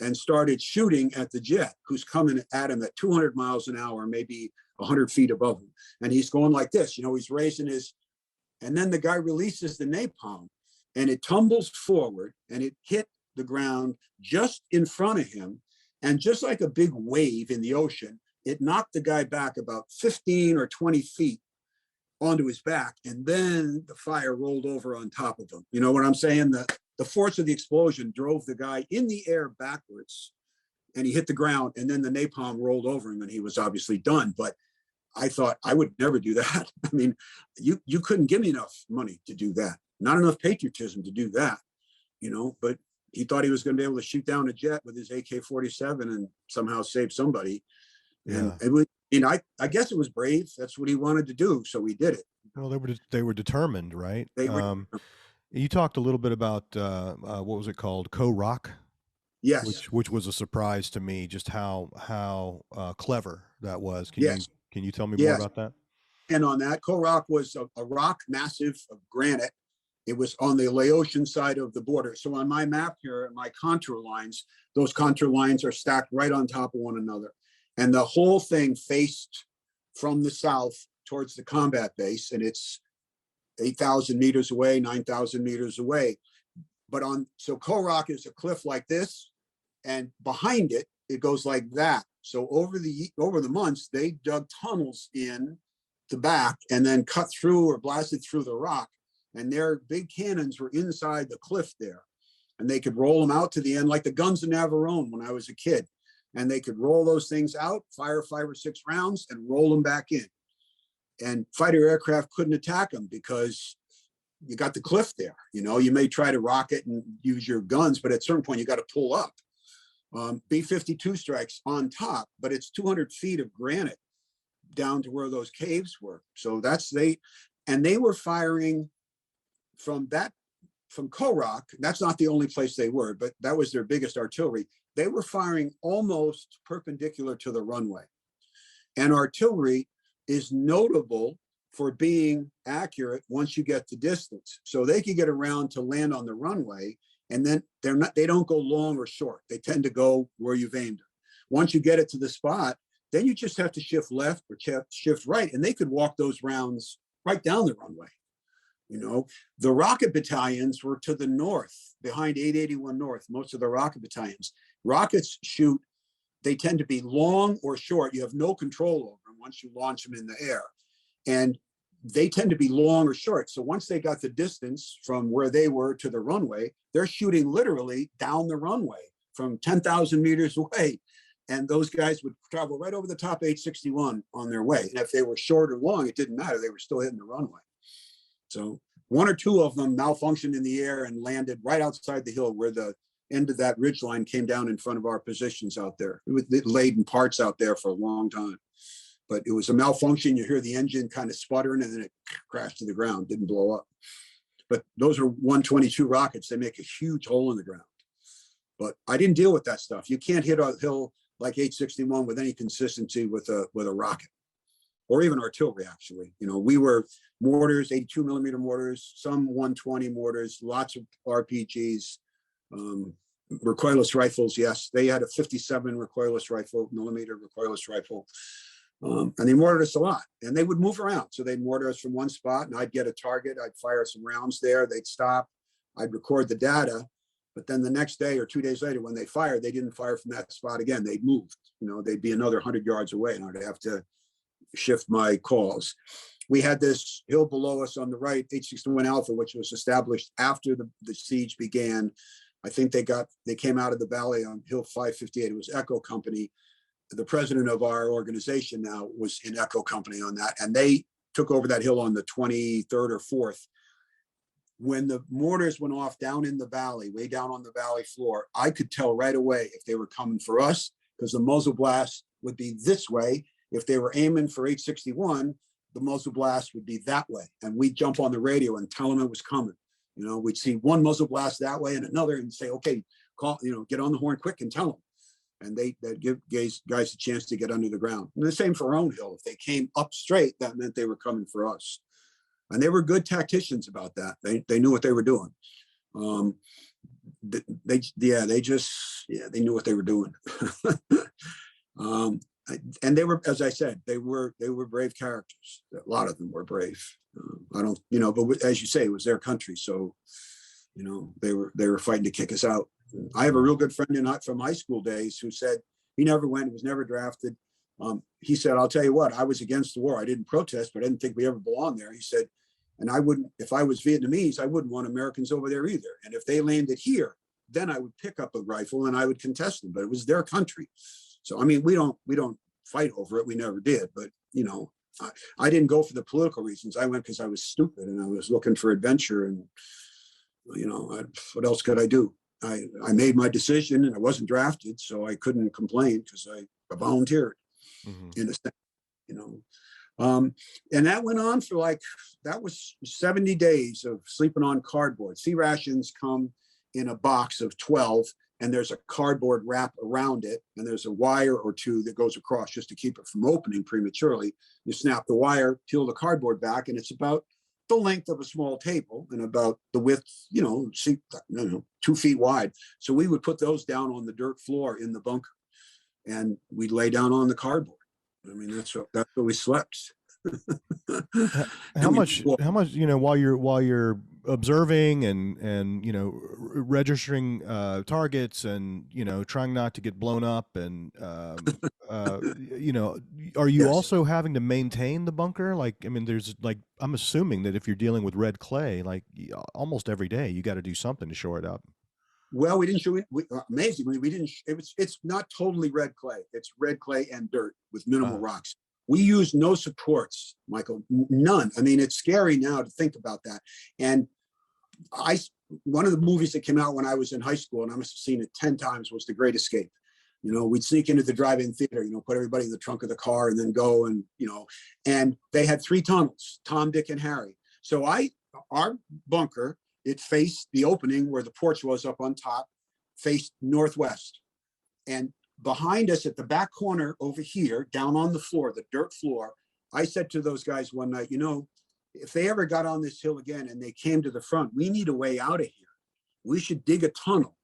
[SPEAKER 3] and started shooting at the jet, who's coming at him at 200 miles an hour, maybe 100 feet above him. And he's going like this, you know, he's raising his, and then the guy releases the napalm, and it tumbles forward, and it hit the ground just in front of him. And just like a big wave in the ocean, it knocked the guy back about 15 or 20 feet onto his back, and then the fire rolled over on top of him. You know what I'm saying? The force of the explosion drove the guy in the air backwards, and he hit the ground, and then the napalm rolled over him, and he was obviously done. But I thought I would never do that. I mean, you couldn't give me enough money to do that, not enough patriotism to do that, you know. But he thought he was going to be able to shoot down a jet with his AK-47 and somehow save somebody. And
[SPEAKER 1] Yeah.
[SPEAKER 3] it was, you know, I guess it was brave. That's what he wanted to do, so he did it.
[SPEAKER 1] Well, they were determined, right?
[SPEAKER 3] They were,
[SPEAKER 1] You talked a little bit about what was it called, Co-Rock,
[SPEAKER 3] yes,
[SPEAKER 1] which was a surprise to me, just how clever that was.
[SPEAKER 3] yes,
[SPEAKER 1] Can you tell me more
[SPEAKER 3] yes.
[SPEAKER 1] about that?
[SPEAKER 3] And on that, Rock was a rock massive of granite. It was on the Laotian side of the border. So on my map here, my contour lines, those contour lines are stacked right on top of one another. And the whole thing faced from the south towards the combat base, and it's 8,000 meters away, 9,000 meters away. But so Rock is a cliff like this, and behind it, it goes like that. So over the months, they dug tunnels in the back and then cut through or blasted through the rock. And their big cannons were inside the cliff there. And they could roll them out to the end, like the guns in Navarone when I was a kid. And they could roll those things out, fire 5 or 6 rounds, and roll them back in. And fighter aircraft couldn't attack them because you got the cliff there. You know, you may try to rocket and use your guns, but at a certain point, you got to pull up. B-52 strikes on top, but it's 200 feet of granite down to where those caves were. So they were firing from Rock. That's not the only place they were, but that was their biggest artillery. They were firing almost perpendicular to the runway. And artillery is notable for being accurate once you get the distance. So they could get around to land on the runway, and then they don't go long or short. They tend to go where you've aimed it. Once you get it to the spot, then you just have to shift left or shift right, and they could walk those rounds right down the runway. You know, the rocket battalions were to the north, behind 881 North, most of the rocket battalions. Rockets shoot, they tend to be long or short. You have no control over them once you launch them in the air. And they tend to be long or short. So once they got the distance from where they were to the runway, they're shooting literally down the runway from 10,000 meters away. And those guys would travel right over the top 861 on their way. And if they were short or long, it didn't matter. They were still hitting the runway. So one or two of them malfunctioned in the air and landed right outside the hill where the end of that ridge line came down in front of our positions out there. It laid in parts out there for a long time. But it was a malfunction. You hear the engine kind of sputtering, and then it crashed to the ground, didn't blow up. But those are 122 rockets. They make a huge hole in the ground. But I didn't deal with that stuff. You can't hit a hill like 861 with any consistency with a rocket, or even artillery, actually. You know, we were mortars, 82 millimeter mortars, some 120 mortars, lots of RPGs, recoilless rifles. Yes, they had a 57 recoilless rifle, millimeter recoilless rifle. And they mortared us a lot, and they would move around. So they'd mortar us from one spot, and I'd get a target. I'd fire some rounds there. They'd stop. I'd record the data. But then the next day or 2 days later, when they fired, they didn't fire from that spot again. They'd moved. You know, they'd be another 100 yards away, and I'd have to shift my calls. We had this hill below us on the right, 861 Alpha, which was established after the siege began. I think they came out of the valley on Hill 558. It was Echo Company. The president of our organization now was in Echo Company on that, and they took over that hill on the 23rd or 4th. When the mortars went off down in the valley, way down on the valley floor, I could tell right away if they were coming for us, because the muzzle blast would be this way. If they were aiming for 861, the muzzle blast would be that way, and we'd jump on the radio and tell them it was coming. You know, we'd see one muzzle blast that way and another, and say, okay, call, you know, get on the horn quick and tell them. And they'd give guys a chance to get under the ground. And the same for our own hill. If they came up straight, that meant they were coming for us. And they were good tacticians about that. They knew what they were doing. They knew what they were doing. And they were, as I said, they were brave characters. A lot of them were brave. I don't, you know, but as you say, it was their country. So, you know, they were fighting to kick us out. I have a real good friend from high school days who said he never went, was never drafted. He said, I'll tell you what, I was against the war. I didn't protest, but I didn't think we ever belonged there. He said, and I wouldn't, if I was Vietnamese, I wouldn't want Americans over there either. And if they landed here, then I would pick up a rifle and I would contest them, but it was their country. So, I mean, we don't fight over it. We never did, but you know, I didn't go for the political reasons. I went because I was stupid and I was looking for adventure, and you know, what else could I do? I made my decision and I wasn't drafted, so I couldn't complain because I volunteered in a sense, you know. And that went on for that was 70 days of sleeping on cardboard. C rations come in a box of 12, and there's a cardboard wrap around it, and there's a wire or two that goes across just to keep it from opening prematurely. You snap the wire, peel the cardboard back, and it's about the length of a small table and about the width, 2 feet wide. So we would put those down on the dirt floor in the bunker, and we'd lay down on the cardboard. I mean, that's what we slept.
[SPEAKER 1] How much, you know, while you're observing and, you know, registering targets and, you know, trying not to get blown up and, you know, are you also having to maintain the bunker? Like, I mean, I'm assuming that if you're dealing with red clay, like almost every day, you got to do something to shore it up.
[SPEAKER 3] Well, we didn't show it. Amazingly, we didn't. It's not totally red clay. It's red clay and dirt with minimal rocks. We use no supports, Michael, none. I mean, it's scary now to think about that. And one of the movies that came out when I was in high school, and I must have seen it 10 times, was The Great Escape. You know, we'd sneak into the drive-in theater, you know, put everybody in the trunk of the car and then go and, you know, and they had 3 tunnels, Tom, Dick, and Harry. So our bunker, it faced the opening where the porch was up on top, faced northwest. And behind us at the back corner over here, down on the floor, the dirt floor, I said to those guys one night, you know, if they ever got on this hill again and they came to the front, we need a way out of here. We should dig a tunnel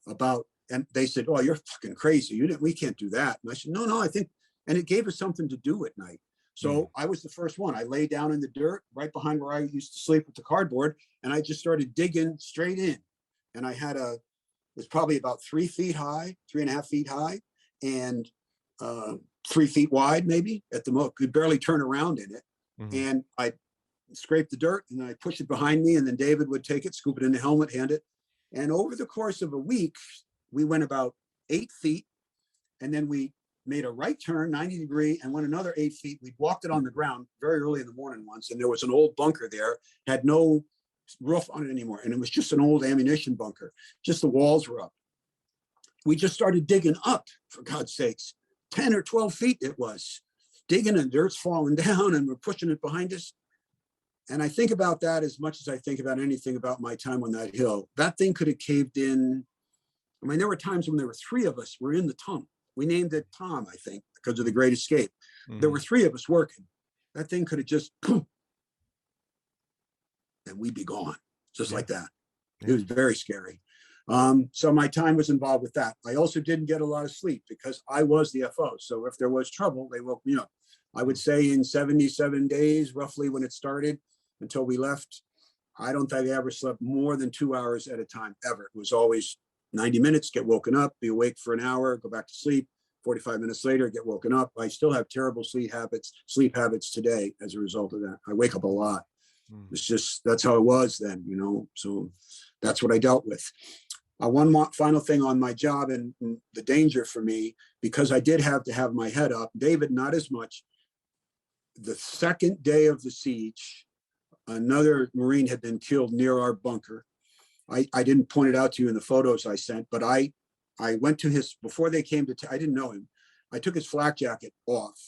[SPEAKER 3] and they said, oh, you're fucking crazy. We can't do that. And I said, no, I think and it gave us something to do at night. So I was the first one. I lay down in the dirt right behind where I used to sleep with the cardboard, and I just started digging straight in. And I had it was probably about 3 feet high, 3.5 feet high, and 3 feet wide, maybe at the most. Could barely turn around in it. And I scrape the dirt and I push it behind me, and then David would take it, scoop it in the helmet, hand it. And over the course of a week, we went about 8 feet, and then we made a right turn, 90 degree, and went another 8 feet. We walked it on the ground very early in the morning once, and there was an old bunker there, had no roof on it anymore. And it was just an old ammunition bunker. Just the walls were up. We just started digging up, for God's sakes. 10 or 12 feet it was. Digging, and dirt's falling down, and we're pushing it behind us. And I think about that as much as I think about anything about my time on that hill. That thing could have caved in. I mean, there were times when there were 3 of us were in the tunnel. We named it Tom, I think, because of the Great Escape. There were 3 of us working. That thing could have just, boom, and we'd be gone, just like that. It was very scary. So my time was involved with that. I also didn't get a lot of sleep because I was the FO. So if there was trouble, they woke me up. I would say in 77 days, roughly when it started until we left, I don't think I ever slept more than 2 hours at a time, ever. It was always 90 minutes, get woken up, be awake for an hour, go back to sleep. 45 minutes later, get woken up. I still have terrible sleep habits today as a result of that. I wake up a lot. It's just, that's how it was then, you know? So that's what I dealt with. One final thing on my job and the danger for me, because I did have to have my head up. David, not as much. The second day of the siege, another Marine had been killed near our bunker. I didn't point it out to you in the photos I sent, but I went to his, before they came to, I didn't know him. I took his flak jacket off.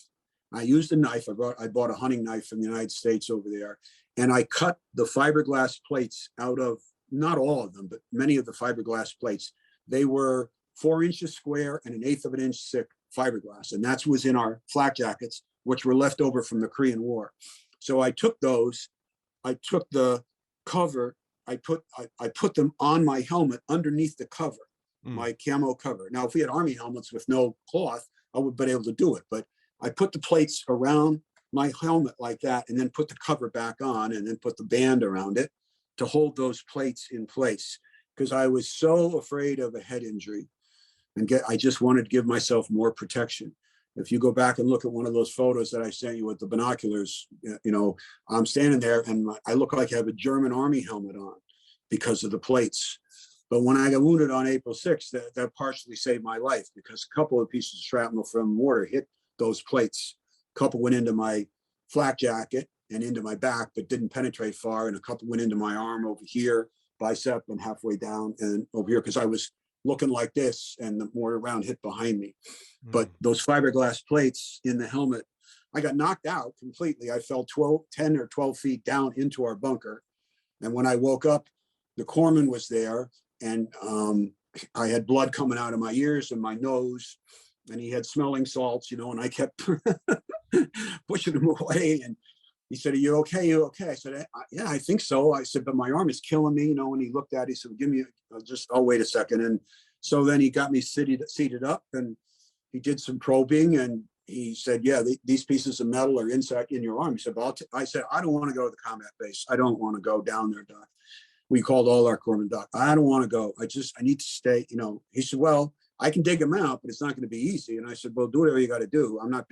[SPEAKER 3] I used a knife. I bought a hunting knife from the United States over there. And I cut the fiberglass plates out of, not all of them, but many of the fiberglass plates. They were 4 inches square and 1/8 of an inch thick fiberglass. And that was in our flak jackets, which were left over from the Korean War. So I took those, I took the cover, I put them on my helmet underneath the cover, my camo cover. Now, if we had Army helmets with no cloth, I would have been able to do it. But I put the plates around my helmet like that, and then put the cover back on, and then put the band around it to hold those plates in place, because I was so afraid of a head injury, and I just wanted to give myself more protection. If you go back and look at one of those photos that I sent you with the binoculars, you know, I'm standing there and I look like I have a German Army helmet on because of the plates. But when I got wounded on April 6th, that partially saved my life, because a couple of pieces of shrapnel from mortar hit those plates. A couple went into my flak jacket and into my back, but didn't penetrate far. And a couple went into my arm over here, bicep, and halfway down and over here, because I was looking like this and the mortar round hit behind me. But those fiberglass plates in the helmet, I got knocked out completely. I fell 10 or 12 feet down into our bunker. And when I woke up, the corpsman was there, and I had blood coming out of my ears and my nose, and he had smelling salts, you know, and I kept pushing him away. And he said, "Are you okay? You okay?" I said, "Yeah, I think so." I said, "But my arm is killing me," you know. And he looked at it, he said, "Give me, I'll wait a second." And so then he got me seated up, and he did some probing, and he said, "Yeah, these pieces of metal are inside in your arm." He said, I said, "I don't want to go to the combat base. I don't want to go down there, Doc." We called all our corpsmen, "Doc, I don't want to go. I need to stay." You know, he said, "Well, I can dig them out, but it's not going to be easy." And I said, "Well, do whatever you got to do. I'm not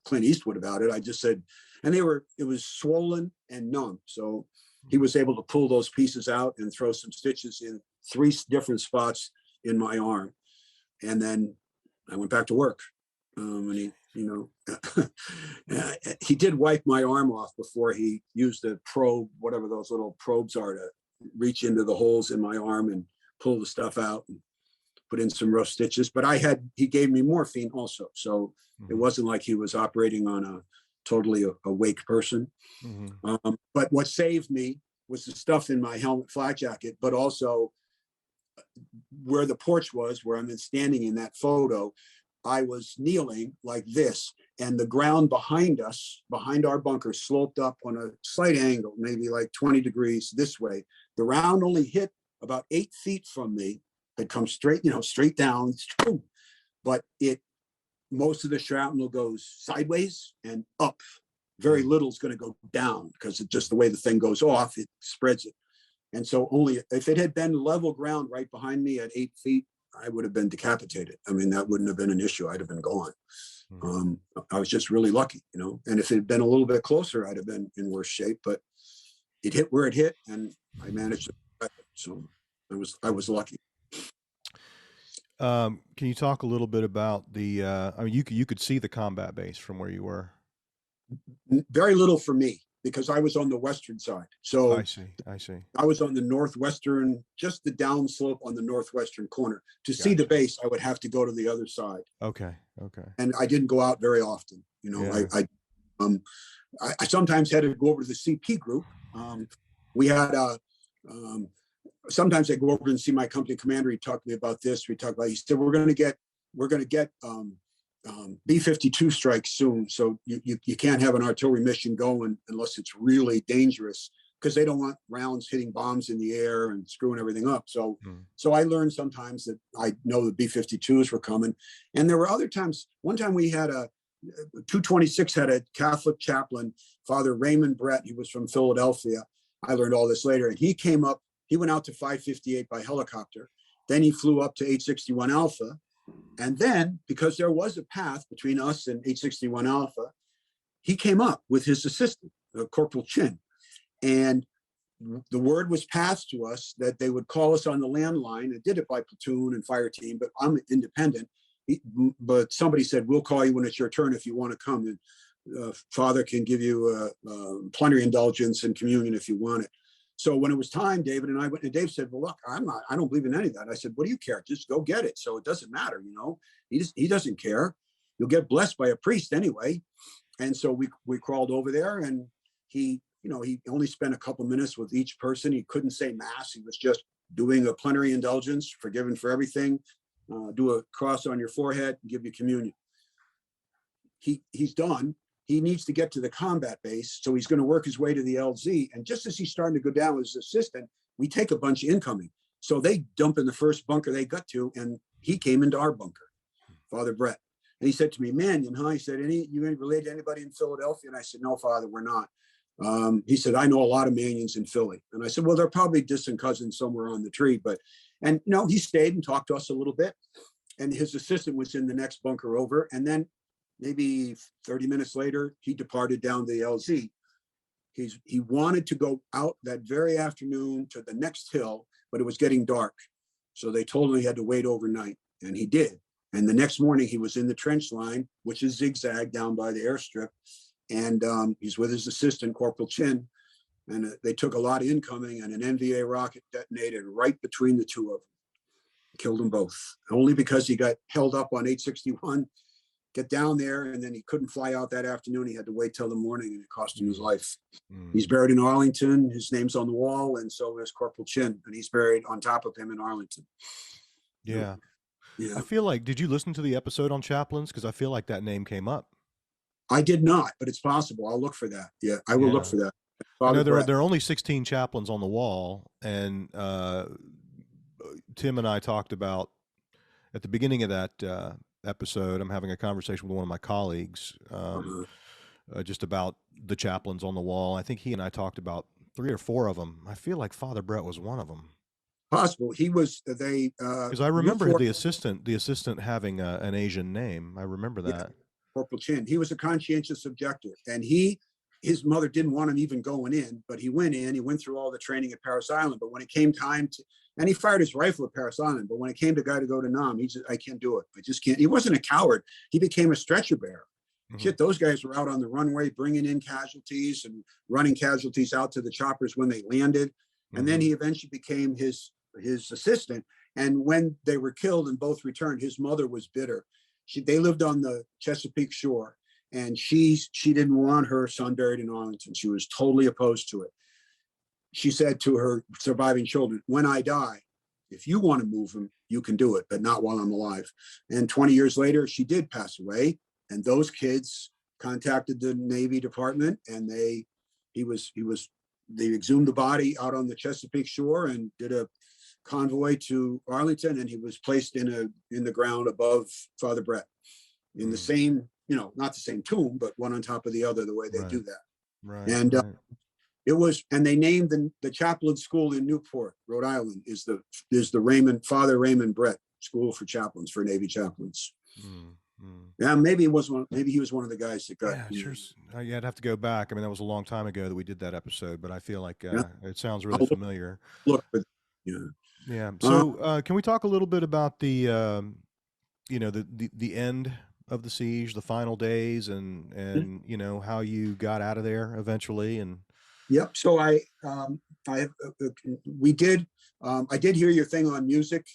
[SPEAKER 3] Clint Eastwood about it." I just said, and it was swollen and numb. So he was able to pull those pieces out and throw some stitches in 3 different spots in my arm. And then I went back to work. And he, you know, he did wipe my arm off before he used the probe, whatever those little probes are, to reach into the holes in my arm and pull the stuff out and put in some rough stitches. But he gave me morphine also. So it wasn't like he was operating on a totally awake person. But what saved me was the stuff in my helmet flak jacket, but also where the porch was, where I'm standing in that photo. I was kneeling like this, and the ground behind us, behind our bunker, sloped up on a slight angle, maybe like 20 degrees this way. The round only hit about 8 feet from me. Had come straight, straight down, but it most of the shrapnel goes sideways and up. Very little is going to go down because it's just the way the thing goes off, it spreads it. And so only if it had been level ground right behind me at 8 feet, I would have been decapitated. I mean, that wouldn't have been an issue. I'd have been gone. I was just really lucky, you know, and if it had been a little bit closer, I'd have been in worse shape, but it hit where it hit and I managed to, so I was lucky.
[SPEAKER 1] Can you talk a little bit about the, I mean, you could see the combat base from where you were.
[SPEAKER 3] Very little for me because I was on the western side. So
[SPEAKER 1] I see.
[SPEAKER 3] I was on the northwestern, just the downslope on the northwestern corner. To see the base, I would have to go to the other side.
[SPEAKER 1] Okay.
[SPEAKER 3] And I didn't go out very often. You know, I sometimes had to go over to the CP group. We had sometimes I go over and see my company commander. He talked to me about this. He said, we're going to get B-52 strikes soon. So you can't have an artillery mission going unless it's really dangerous because they don't want rounds hitting bombs in the air and screwing everything up. So I learned sometimes that I know the B-52s were coming. And there were other times, one time we had 226 had a Catholic chaplain, Father Raymond Brett. He was from Philadelphia. I learned all this later. And he came up, he went out to 558 by helicopter. Then he flew up to 861 Alpha. And then, because there was a path between us and 861 Alpha, he came up with his assistant, Corporal Chin. And the word was passed to us that they would call us on the landline. It did it by platoon and fire team, but I'm independent. But somebody said, we'll call you when it's your turn if you want to come. And Father can give you plenary indulgence and communion if you want it. So when it was time, David and I went, and Dave said, well, look, I don't believe in any of that. I said, what do you care? Just go get it. So it doesn't matter, you know, he doesn't care. You'll get blessed by a priest anyway. And so we crawled over there and he only spent a couple minutes with each person. He couldn't say mass. He was just doing a plenary indulgence, forgiven for everything, do a cross on your forehead and give you communion. He's done. He needs to get to the combat base. So he's going to work his way to the LZ. And just as he's starting to go down with his assistant, we take a bunch of incoming. So they dump in the first bunker they got to, and he came into our bunker, Father Brett. And he said to me, Mannion, huh? He said, you ain't related to anybody in Philadelphia? And I said, no, Father, we're not. He said, I know a lot of Mannions in Philly. And I said, well, they're probably distant cousins somewhere on the tree. And he stayed and talked to us a little bit. And his assistant was in the next bunker over. And then maybe 30 minutes later, he departed down the LZ. He wanted to go out that very afternoon to the next hill, but it was getting dark. So they told him he had to wait overnight, and he did. And the next morning he was in the trench line, which is zigzag down by the airstrip. And he's with his assistant, Corporal Chin. And they took a lot of incoming, and an NVA rocket detonated right between the two of them. Killed them both, only because he got held up on 861, get down there, and then he couldn't fly out that afternoon. He had to wait till the morning, and it cost him his life. He's buried in Arlington. His name's on the wall, and so is Corporal Chin, and he's buried on top of him in Arlington.
[SPEAKER 1] Yeah.
[SPEAKER 3] Yeah.
[SPEAKER 1] I feel like, did you listen to the episode on chaplains? Because I feel like that name came up.
[SPEAKER 3] I did not, but it's possible. I'll look for that. Yeah, I will look for that.
[SPEAKER 1] I know there are only 16 chaplains on the wall, and Tim and I talked about at the beginning of that episode. I'm having a conversation with one of my colleagues just about the chaplains on the wall. I think he and I talked about 3 or 4 of them. I feel like Father Brett was one of them.
[SPEAKER 3] Possible. He was. Because
[SPEAKER 1] I remember the assistant having an Asian name. I remember that.
[SPEAKER 3] Yeah, Corporal Chin. He was a conscientious objector, and his mother didn't want him even going in, but he went in. He went through all the training at Parris Island. But when it came time to, and he fired his rifle at Parris Island, but when it came to go to Nam, he said, I can't do it. I just can't. He wasn't a coward. He became a stretcher bearer. Shit, those guys were out on the runway bringing in casualties and running casualties out to the choppers when they landed. And then he eventually became his assistant. And when they were killed and both returned, his mother was bitter. They lived on the Chesapeake shore, and she didn't want her son buried in Arlington. She was totally opposed to it. She said to her surviving children, when I die, if you want to move him, you can do it, but not while I'm alive. And 20 years later, she did pass away. And those kids contacted the Navy Department, and they exhumed the body out on the Chesapeake shore and did a convoy to Arlington, and he was placed in the ground above Father Brett. in the same, not the same tomb, but one on top of the other, the way they do that.
[SPEAKER 1] Right.
[SPEAKER 3] And it was, and they named the chaplain school in Newport, Rhode Island, is the Father Raymond Brett School for Chaplains, for Navy chaplains. Yeah, maybe he was one of the guys that got.
[SPEAKER 1] Yeah, sure. Yeah, I'd have to go back. I mean, that was a long time ago that we did that episode, but I feel like it sounds really familiar. Yeah. So, can we talk a little bit about the end of the siege, the final days, and how you got out of there eventually? And
[SPEAKER 3] yep. So I did hear your thing on music,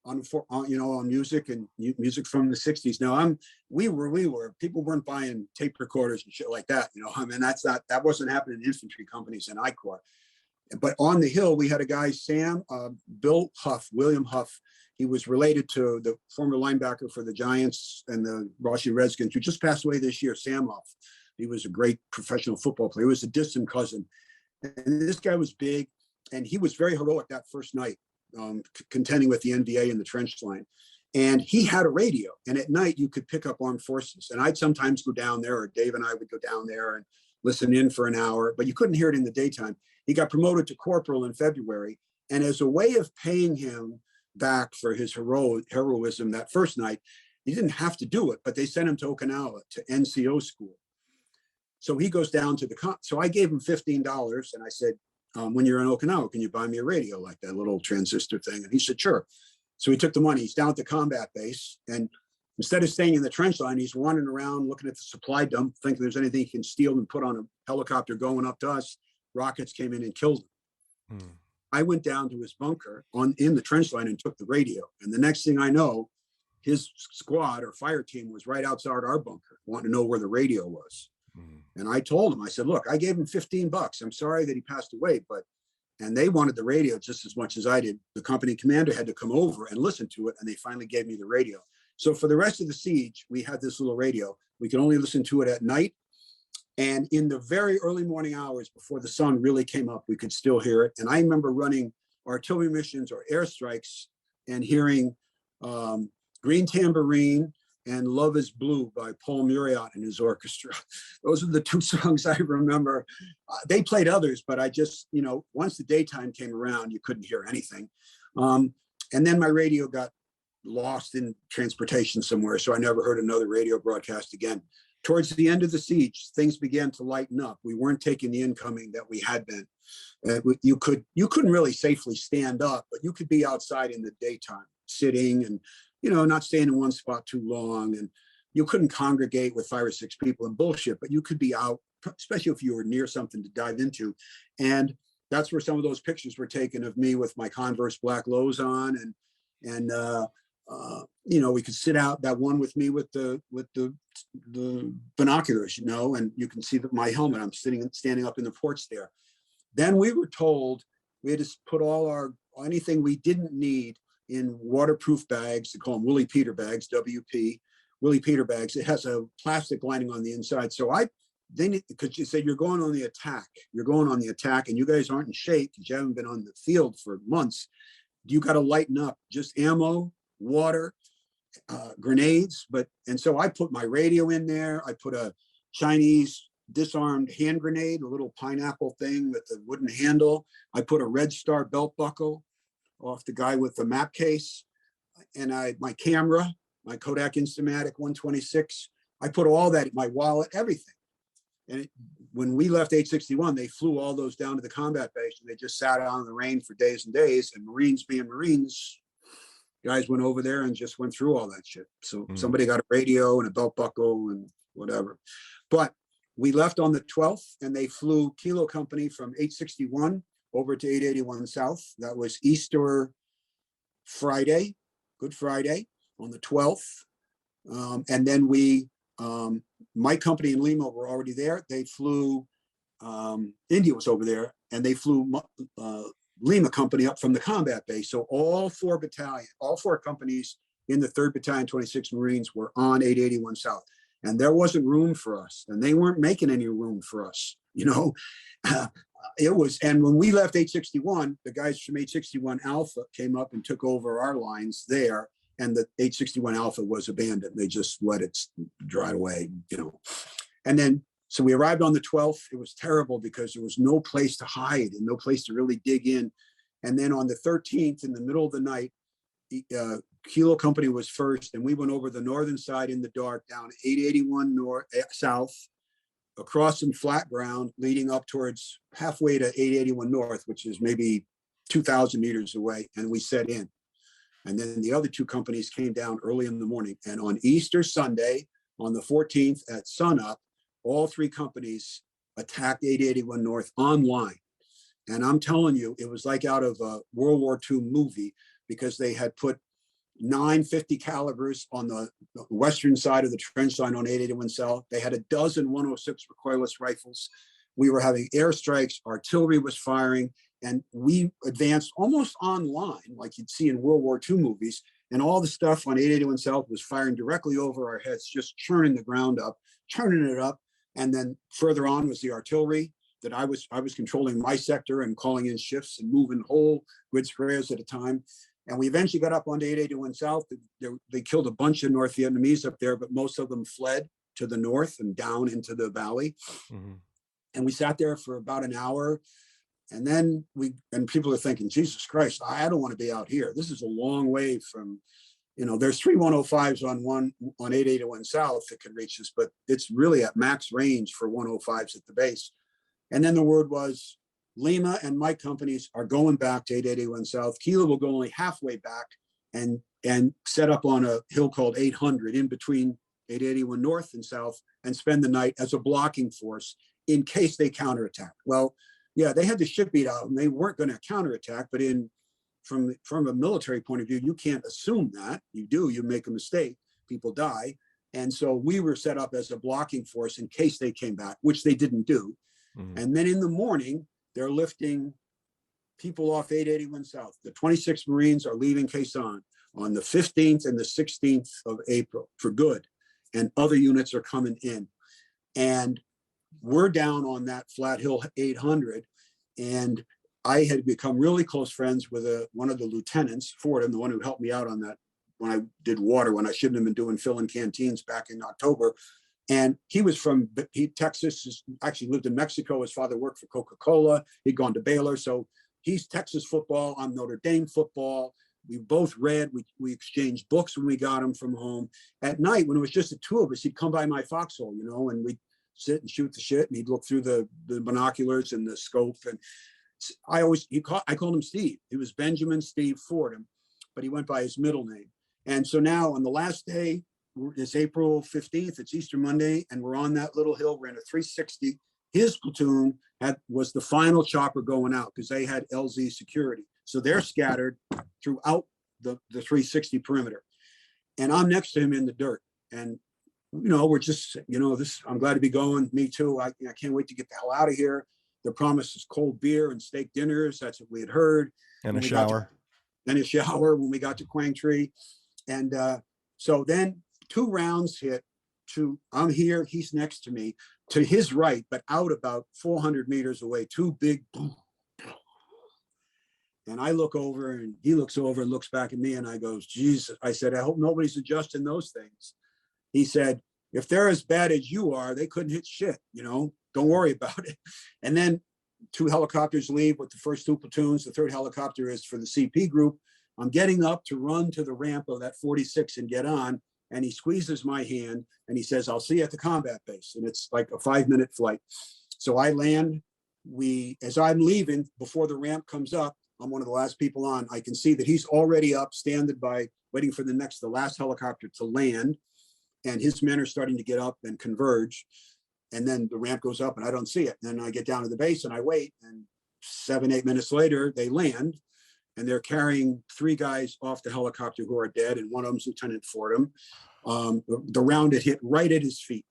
[SPEAKER 3] on music and music from the '60s. Now people weren't buying tape recorders and shit like that. I mean, that wasn't happening in infantry companies in I Corps. But on the Hill, we had a guy, William Huff. He was related to the former linebacker for the Giants and the Washington Redskins, who just passed away this year, Sam Huff. He was a great professional football player. He was a distant cousin. And this guy was big, and he was very heroic that first night, contending with the NVA in the trench line. And he had a radio, and at night you could pick up armed forces. And I'd sometimes go down there, or Dave and I would go down there and listen in for an hour, but you couldn't hear it in the daytime. He got promoted to corporal in February. And as a way of paying him back for his heroism that first night, he didn't have to do it, but they sent him to Okinawa to NCO school. So he goes down to so I gave him $15, and I said, when you're in Okinawa, can you buy me a radio, like that little transistor thing? And he said, sure. So he took the money. He's down at the combat base, and instead of staying in the trench line, he's wandering around looking at the supply dump, thinking there's anything he can steal and put on a helicopter going up to us. Rockets came in and killed him. I went down to his bunker in the trench line and took the radio. And the next thing I know, his squad or fire team was right outside our bunker, wanting to know where the radio was. And I told him, I said, look, I gave him $15. I'm sorry that he passed away, and they wanted the radio just as much as I did. The company commander had to come over and listen to it, and they finally gave me the radio. So for the rest of the siege, we had this little radio. We could only listen to it at night. And in the very early morning hours before the sun really came up, we could still hear it. And I remember running artillery missions or airstrikes and hearing Green Tambourine and Love is Blue by Paul Muriat and his orchestra. Those are the two songs I remember. They played others, but I just, once the daytime came around, you couldn't hear anything. And then my radio got lost in transportation somewhere, so I never heard another radio broadcast again. Towards the end of the siege, things began to lighten up. We weren't taking the incoming that we had been. You couldn't really safely stand up, but you could be outside in the daytime, sitting and not staying in one spot too long. And you couldn't congregate with 5 or 6 people and bullshit, but you could be out, especially if you were near something to dive into. And that's where some of those pictures were taken of me with my Converse black lows on, and we could sit out, that one with me with the binoculars, and you can see my helmet. I'm standing up in the porch there. Then we were told we had to put anything we didn't need in waterproof bags. They call them Willie Peter bags, WP, Willie Peter bags. It has a plastic lining on the inside. So because you said you're going on the attack, and you guys aren't in shape because you haven't been on the field for months. You got to lighten up. Just ammo, water, grenades. And so I put my radio in there. I put a Chinese disarmed hand grenade, a little pineapple thing with a wooden handle. I put a Red Star belt buckle off the guy with the map case, and my camera, my Kodak Instamatic 126. I put all that in my wallet, everything. And when we left 861, they flew all those down to the combat base, and they just sat out in the rain for days and days. And Marines being Marines, guys went over there and just went through all that shit. So somebody got a radio and a belt buckle and whatever. But we left on the 12th, and they flew Kilo Company from 861 over to 881 South. That was Easter Friday, Good Friday, on the 12th. And then my company in Lima were already there. They flew, India was over there, and they flew Lima company up from the combat base. So all 4 companies in the 3rd Battalion, 26 Marines were on 881 South. And there wasn't room for us, and they weren't making any room for us, and when we left 861, the guys from 861 Alpha came up and took over our lines there. and the 861 Alpha was abandoned. They just let it dry away, you know. And then, so we arrived on the 12th. It was terrible because there was no place to hide and no place to really dig in. And then on the 13th, in the middle of the night, the Kilo Company was first, and we went over the northern side in the dark down 881 north south, across some flat ground, leading up towards halfway to 881 north, which is maybe 2,000 meters away, and we set in. And then the other two companies came down early in the morning. And on Easter Sunday, on the 14th at sunup, all three companies attacked 881 north online. And I'm telling you, it was like out of a World War II movie, because they had put 950 calibers on the western side of the trench line on 881 South. They had a dozen 106 recoilless rifles. We were having airstrikes, artillery was firing, and we advanced almost online, like you'd see in World War II movies. And all the stuff on 881 South was firing directly over our heads, just churning the ground up, churning it up. And then further on was the artillery that I was controlling my sector and calling in shifts and moving whole grid squares at a time. And we eventually got up onto 881 South. They killed a bunch of North Vietnamese up there, but most of them fled to the north and down into the valley. Mm-hmm. And we sat there for about an hour. And then people are thinking, Jesus Christ, I don't want to be out here. This is a long way from, you know, there's 3 105s on 881 South that can reach us, but it's really at max range for 105s at the base. And then the word was, Lima and my companies are going back to 881 South. Kilo will go only halfway back and set up on a hill called 800 in between 881 North and South and spend the night as a blocking force in case they counterattack. Well, yeah, they had the shit beat out and they weren't going to counterattack, but from a military point of view, you can't assume that. You do, you make a mistake, people die. And so we were set up as a blocking force in case they came back, which they didn't do. Mm-hmm. And then in the morning, they're lifting people off 881 South. The 26 Marines are leaving Khe Sanh on the 15th and the 16th of April for good. And other units are coming in. And we're down on that flat hill 800. And I had become really close friends with one of the lieutenants, Fordham, the one who helped me out on that when I did water, when I shouldn't have been doing fill in canteens back in October. And he was from Texas, actually lived in Mexico. His father worked for Coca-Cola. He'd gone to Baylor. So he's Texas football. I'm Notre Dame football. We both read. We exchanged books when we got him from home. At night, when it was just the two of us, he'd come by my foxhole, you know, and we'd sit and shoot the shit. And he'd look through the binoculars and the scope. And I called him Steve. He was Benjamin Steve Fordham, but he went by his middle name. And so now on the last day, it's April 15th, it's Easter Monday, and we're on that little hill. We're in a 360. His platoon was the final chopper going out because they had LZ security. So they're scattered throughout the 360 perimeter. And I'm next to him in the dirt. And, you know, we're just, you know, I'm glad to be going. Me too. I can't wait to get the hell out of here. The promise is cold beer and steak dinners. That's what we had heard.
[SPEAKER 1] And a shower.
[SPEAKER 3] And a shower when we got to Quang Tri. And so then 2 rounds hit I'm here, he's next to me, to his right, but out about 400 meters away, 2 big boom. And I look over and he looks over and looks back at me and I goes, Jesus, I said, I hope nobody's adjusting those things. He said, if they're as bad as you are, they couldn't hit shit, you know, don't worry about it. And then 2 helicopters leave with the first 2 platoons. The 3rd helicopter is for the CP group. I'm getting up to run to the ramp of that 46 and get on. And he squeezes my hand and he says, I'll see you at the combat base. And it's like a 5-minute flight. So I land. As I'm leaving, before the ramp comes up, I'm one of the last people on. I can see that he's already up, standing by, waiting for the last helicopter to land. And his men are starting to get up and converge. And then the ramp goes up and I don't see it. And then I get down to the base and I wait. And 7-8 minutes later, they land. And they're carrying 3 guys off the helicopter who are dead, and one of them's Lieutenant Fordham. The round had hit right at his feet,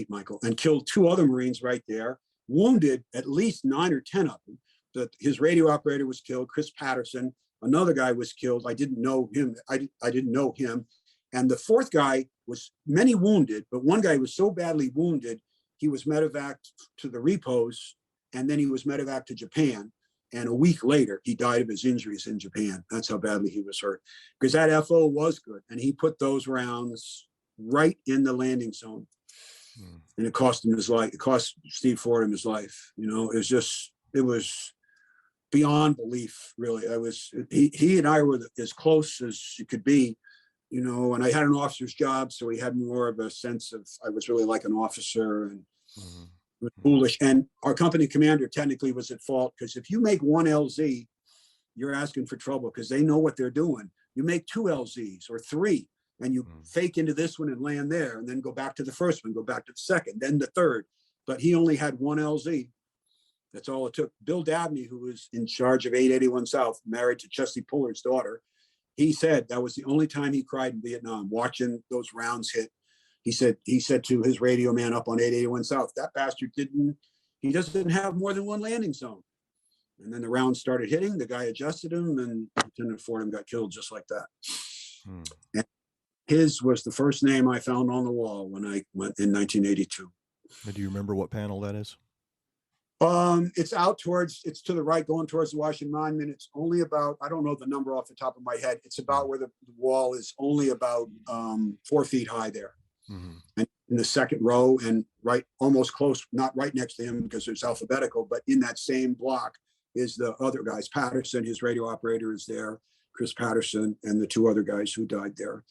[SPEAKER 3] Michael, and killed 2 other Marines right there, wounded at least 9 or 10 of them. His radio operator was killed, Chris Patterson. Another guy was killed. I didn't know him. I didn't know him. And the 4th guy was many wounded, but one guy was so badly wounded, he was medevaced to the repos, and then he was medevaced to Japan. And a week later, he died of his injuries in Japan. That's how badly he was hurt. Because that FO was good. And he put those rounds right in the landing zone. And it cost him his life. It cost Steve Fordham his life. You know, it was beyond belief, really. He and I were as close as you could be, you know, and I had an officer's job. So he had more of a sense of, I was really like an officer, and it was foolish. And our company commander technically was at fault, because if you make one LZ, you're asking for trouble, because they know what they're doing. You make 2 LZs or 3, and you fake into this one and land there, and then go back to the first one, go back to the second, then the third. But he only had 1 LZ. That's all it took. Bill Dabney, who was in charge of 881 South, married to Chesty Puller's daughter, he said that was the only time he cried in Vietnam, watching those rounds hit. He said to his radio man up on 881 South, that bastard he doesn't have more than 1 landing zone. And then the rounds started hitting, the guy adjusted him, and Lieutenant Fordham got killed just like that. And his was the first name I found on the wall when I went in 1982.
[SPEAKER 1] Do you remember what panel that is?
[SPEAKER 3] It's to the right, going towards the Washington Monument. It's only about, I don't know the number off the top of my head. It's about where the wall is only about 4 feet high there. And in the second row, and right, almost close, not right next to him because it's alphabetical, but in that same block is the other guys. Patterson, his radio operator, is there. Chris Patterson, and the 2 other guys who died there.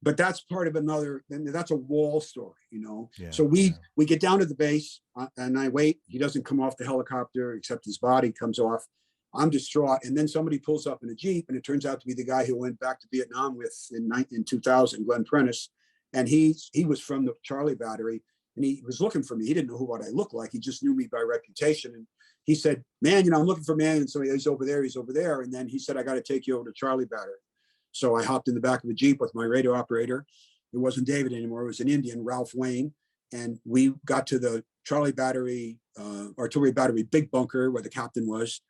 [SPEAKER 3] But that's part of another, that's a wall story, you know? Yeah, so we get down to the base, and I wait. He doesn't come off the helicopter, except his body comes off. I'm distraught. And then somebody pulls up in a Jeep, and it turns out to be the guy who went back to Vietnam with in 2000, Glenn Prentice. And he was from the Charlie Battery, and he was looking for me. He didn't know what I looked like. He just knew me by reputation. And he said, man, you know, I'm looking for Mannion. So he's over there, he's over there. And then he said, I got to take you over to Charlie Battery. So I hopped in the back of the Jeep with my radio operator. It wasn't David anymore. It was an Indian, Ralph Wayne. And we got to the Charlie Battery, artillery battery, big bunker where the captain was.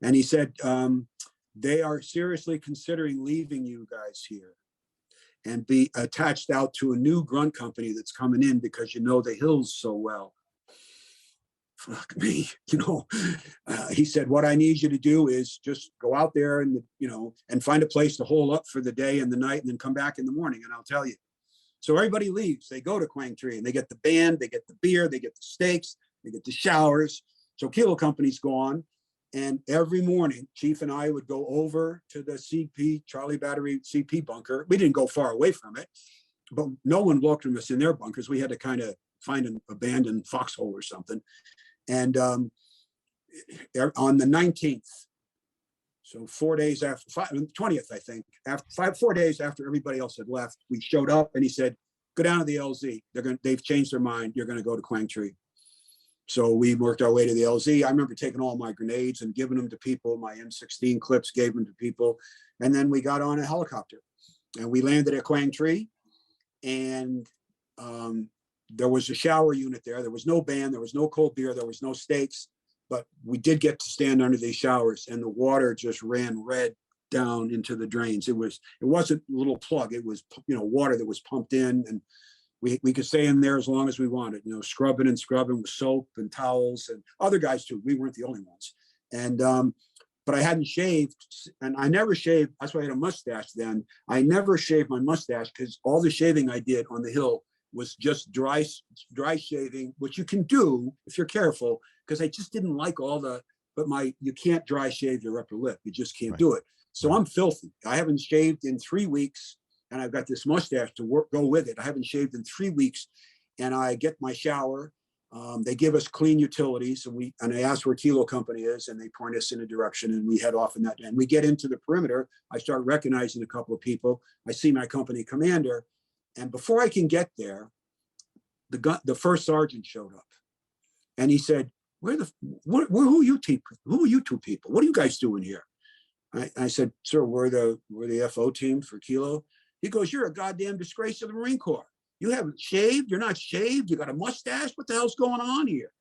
[SPEAKER 3] And he said, they are seriously considering leaving you guys here and be attached out to a new grunt company that's coming in because you know the hills so well. Fuck me, you know. He said, what I need you to do is just go out there and, you know, and find a place to hole up for the day and the night, and then come back in the morning and I'll tell you. So everybody leaves. They go to Quang Tri, and they get the band, they get the beer, they get the steaks, they get the showers. So Kilo Company's gone. And every morning, Chief and I would go over to the CP, Charlie Battery CP bunker. We didn't go far away from it, but no one welcomed us in their bunkers. We had to kind of find an abandoned foxhole or something. And on the 19th, so 4 days after, 20th, I think, 4 days after everybody else had left, we showed up, and he said, go down to the LZ. They've changed their mind. You're going to go to Quang Tri. So we worked our way to the LZ. I remember taking all my grenades and giving them to people. My M16 clips, gave them to people. And then we got on a helicopter, and we landed at Quang Tri. And there was a shower unit there. There was no band. There was no cold beer. There was no steaks. But we did get to stand under these showers, and the water just ran red down into the drains. It wasn't a little plug. It was, you know, water that was pumped in, and we could stay in there as long as we wanted, you know, scrubbing with soap and towels, and other guys too. We weren't the only ones. And but I hadn't shaved, and I never shaved. That's why I had a mustache then. I never shaved my mustache because all the shaving I did on the hill was just dry shaving, which you can do if you're careful, because I just didn't like all the, you can't dry shave your upper lip. You just can't do it. So I'm filthy. I haven't shaved in 3 weeks, and I've got this mustache to go with it. I haven't shaved in 3 weeks, and I get my shower. They give us clean utilities, and I ask where Kilo Company is, and they point us in a direction, and we head off in that. And we get into the perimeter. I start recognizing a couple of people. I see my company commander, and before I can get there, the first sergeant showed up, and he said, who are you two people? What are you guys doing here? I said, sir, we're the FO team for Kilo. He goes, you're a goddamn disgrace to the Marine Corps. You haven't shaved. You're not shaved. You got a mustache. What the hell's going on here?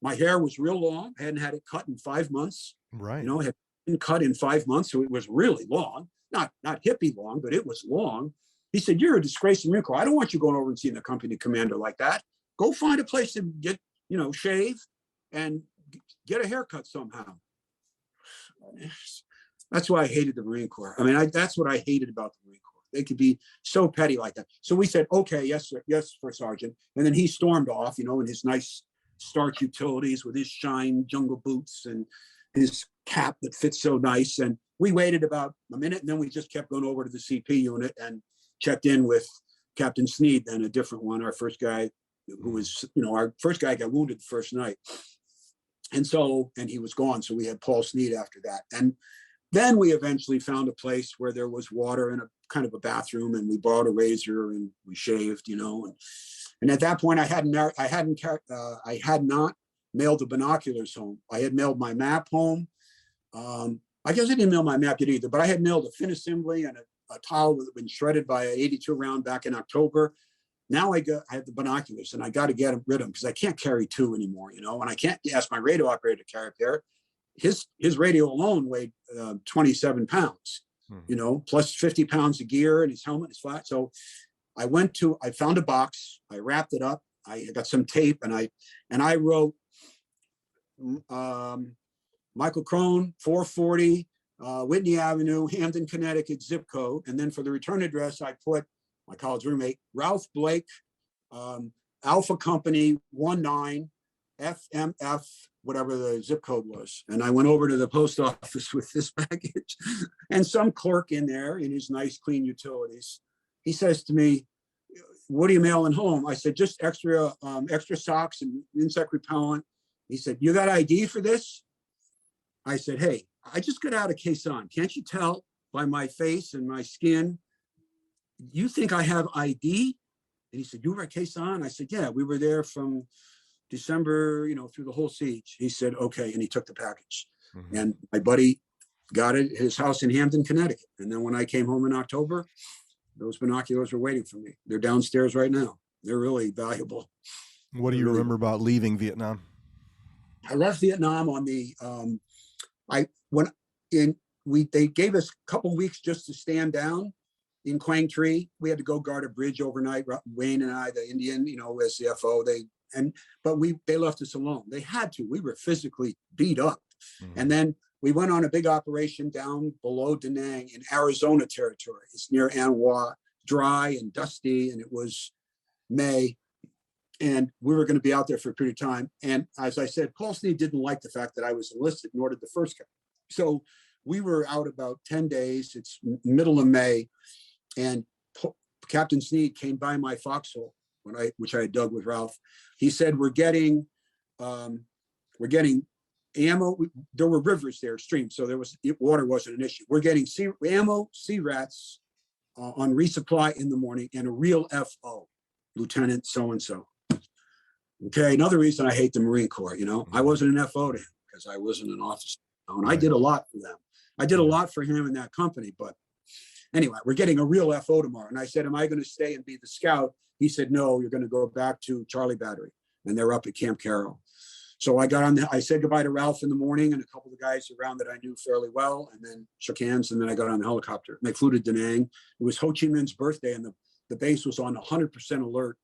[SPEAKER 3] My hair was real long. I hadn't had it cut in 5 months. Right. You know, it had been cut in 5 months. So it was really long, not hippie long, but it was long. He said, you're a disgrace to the Marine Corps. I don't want you going over and seeing the company commander like that. Go find a place to get, you know, shave and get a haircut somehow. That's why I hated the Marine Corps. I mean, that's what I hated about the Marine Corps. They could be so petty like that. So we said, okay, yes, sir, yes, First Sergeant. And then he stormed off, in his nice starch utilities with his shine jungle boots and his cap that fits so nice. And we waited about a minute, and then we just kept going over to the CP unit and checked in with Captain Sneed, then a different one, our first guy who was, our first guy got wounded the first night. And he was gone. So we had Paul Sneed after that. And then we eventually found a place where there was water and a kind of a bathroom, and we borrowed a razor and we shaved, and at that point I had not mailed the binoculars home. I had mailed my map home. I guess I didn't mail my map yet either, but I had mailed a fin assembly and a towel that had been shredded by an 82 round back in October. Now I have the binoculars, and I got to get rid of them because I can't carry two anymore, and I can't ask my radio operator to carry a pair. His radio alone weighed 27 pounds, plus 50 pounds of gear, and his helmet is flat. So I found a box, I wrapped it up, I got some tape, and I wrote Michael Crone, 440 Whitney Avenue, Hampton, Connecticut, zip code. And then for the return address, I put my college roommate, Ralph Blake, Alpha Company 19 FMF, whatever the zip code was. And I went over to the post office with this package, and some clerk in there in his nice clean utilities. He says to me, "What are you mailing home?" I said, "Just extra socks and insect repellent." He said, "You got ID for this?" I said, "Hey, I just got out of Khe Sanh. Can't you tell by my face and my skin? You think I have ID?" And he said, "You were at Khe Sanh?" I said, "Yeah, we were there from December, through the whole siege." He said, "Okay." And he took the package. Mm-hmm. And my buddy got it at his house in Hampton, Connecticut. And then when I came home in October, those binoculars were waiting for me. They're downstairs right now. They're really valuable.
[SPEAKER 1] What do you remember about leaving Vietnam?
[SPEAKER 3] I left Vietnam on the, they gave us a couple weeks just to stand down in Quang Tri. We had to go guard a bridge overnight. Wayne and I, the Indian, as the FO, but they left us alone. They had to. We were physically beat up. Mm-hmm. And then we went on a big operation down below Da Nang in Arizona territory. It's near Anhua, dry and dusty, and it was May. And we were going to be out there for a period of time. And as I said, Paul Sneed didn't like the fact that I was enlisted, nor did the first guy. So we were out about 10 days. It's middle of May. And Captain Sneed came by my foxhole, which I had dug with Ralph. He said, we're getting ammo. There were rivers there, streams, so water wasn't an issue. We're getting ammo, sea rats on resupply in the morning, and a real FO, Lieutenant so-and-so. Okay, another reason I hate the Marine Corps, I wasn't an FO to him because I wasn't an officer. And I did a lot for them. I did a lot for him in that company, but anyway, we're getting a real FO tomorrow. And I said, am I going to stay and be the scout? He said, no, you're going to go back to Charlie Battery. And they're up at Camp Carroll. So I said goodbye to Ralph in the morning and a couple of guys around that I knew fairly well, and then shook hands. And then I got on the helicopter and they flew to Da Nang. It was Ho Chi Minh's birthday, and the base was on 100% alert.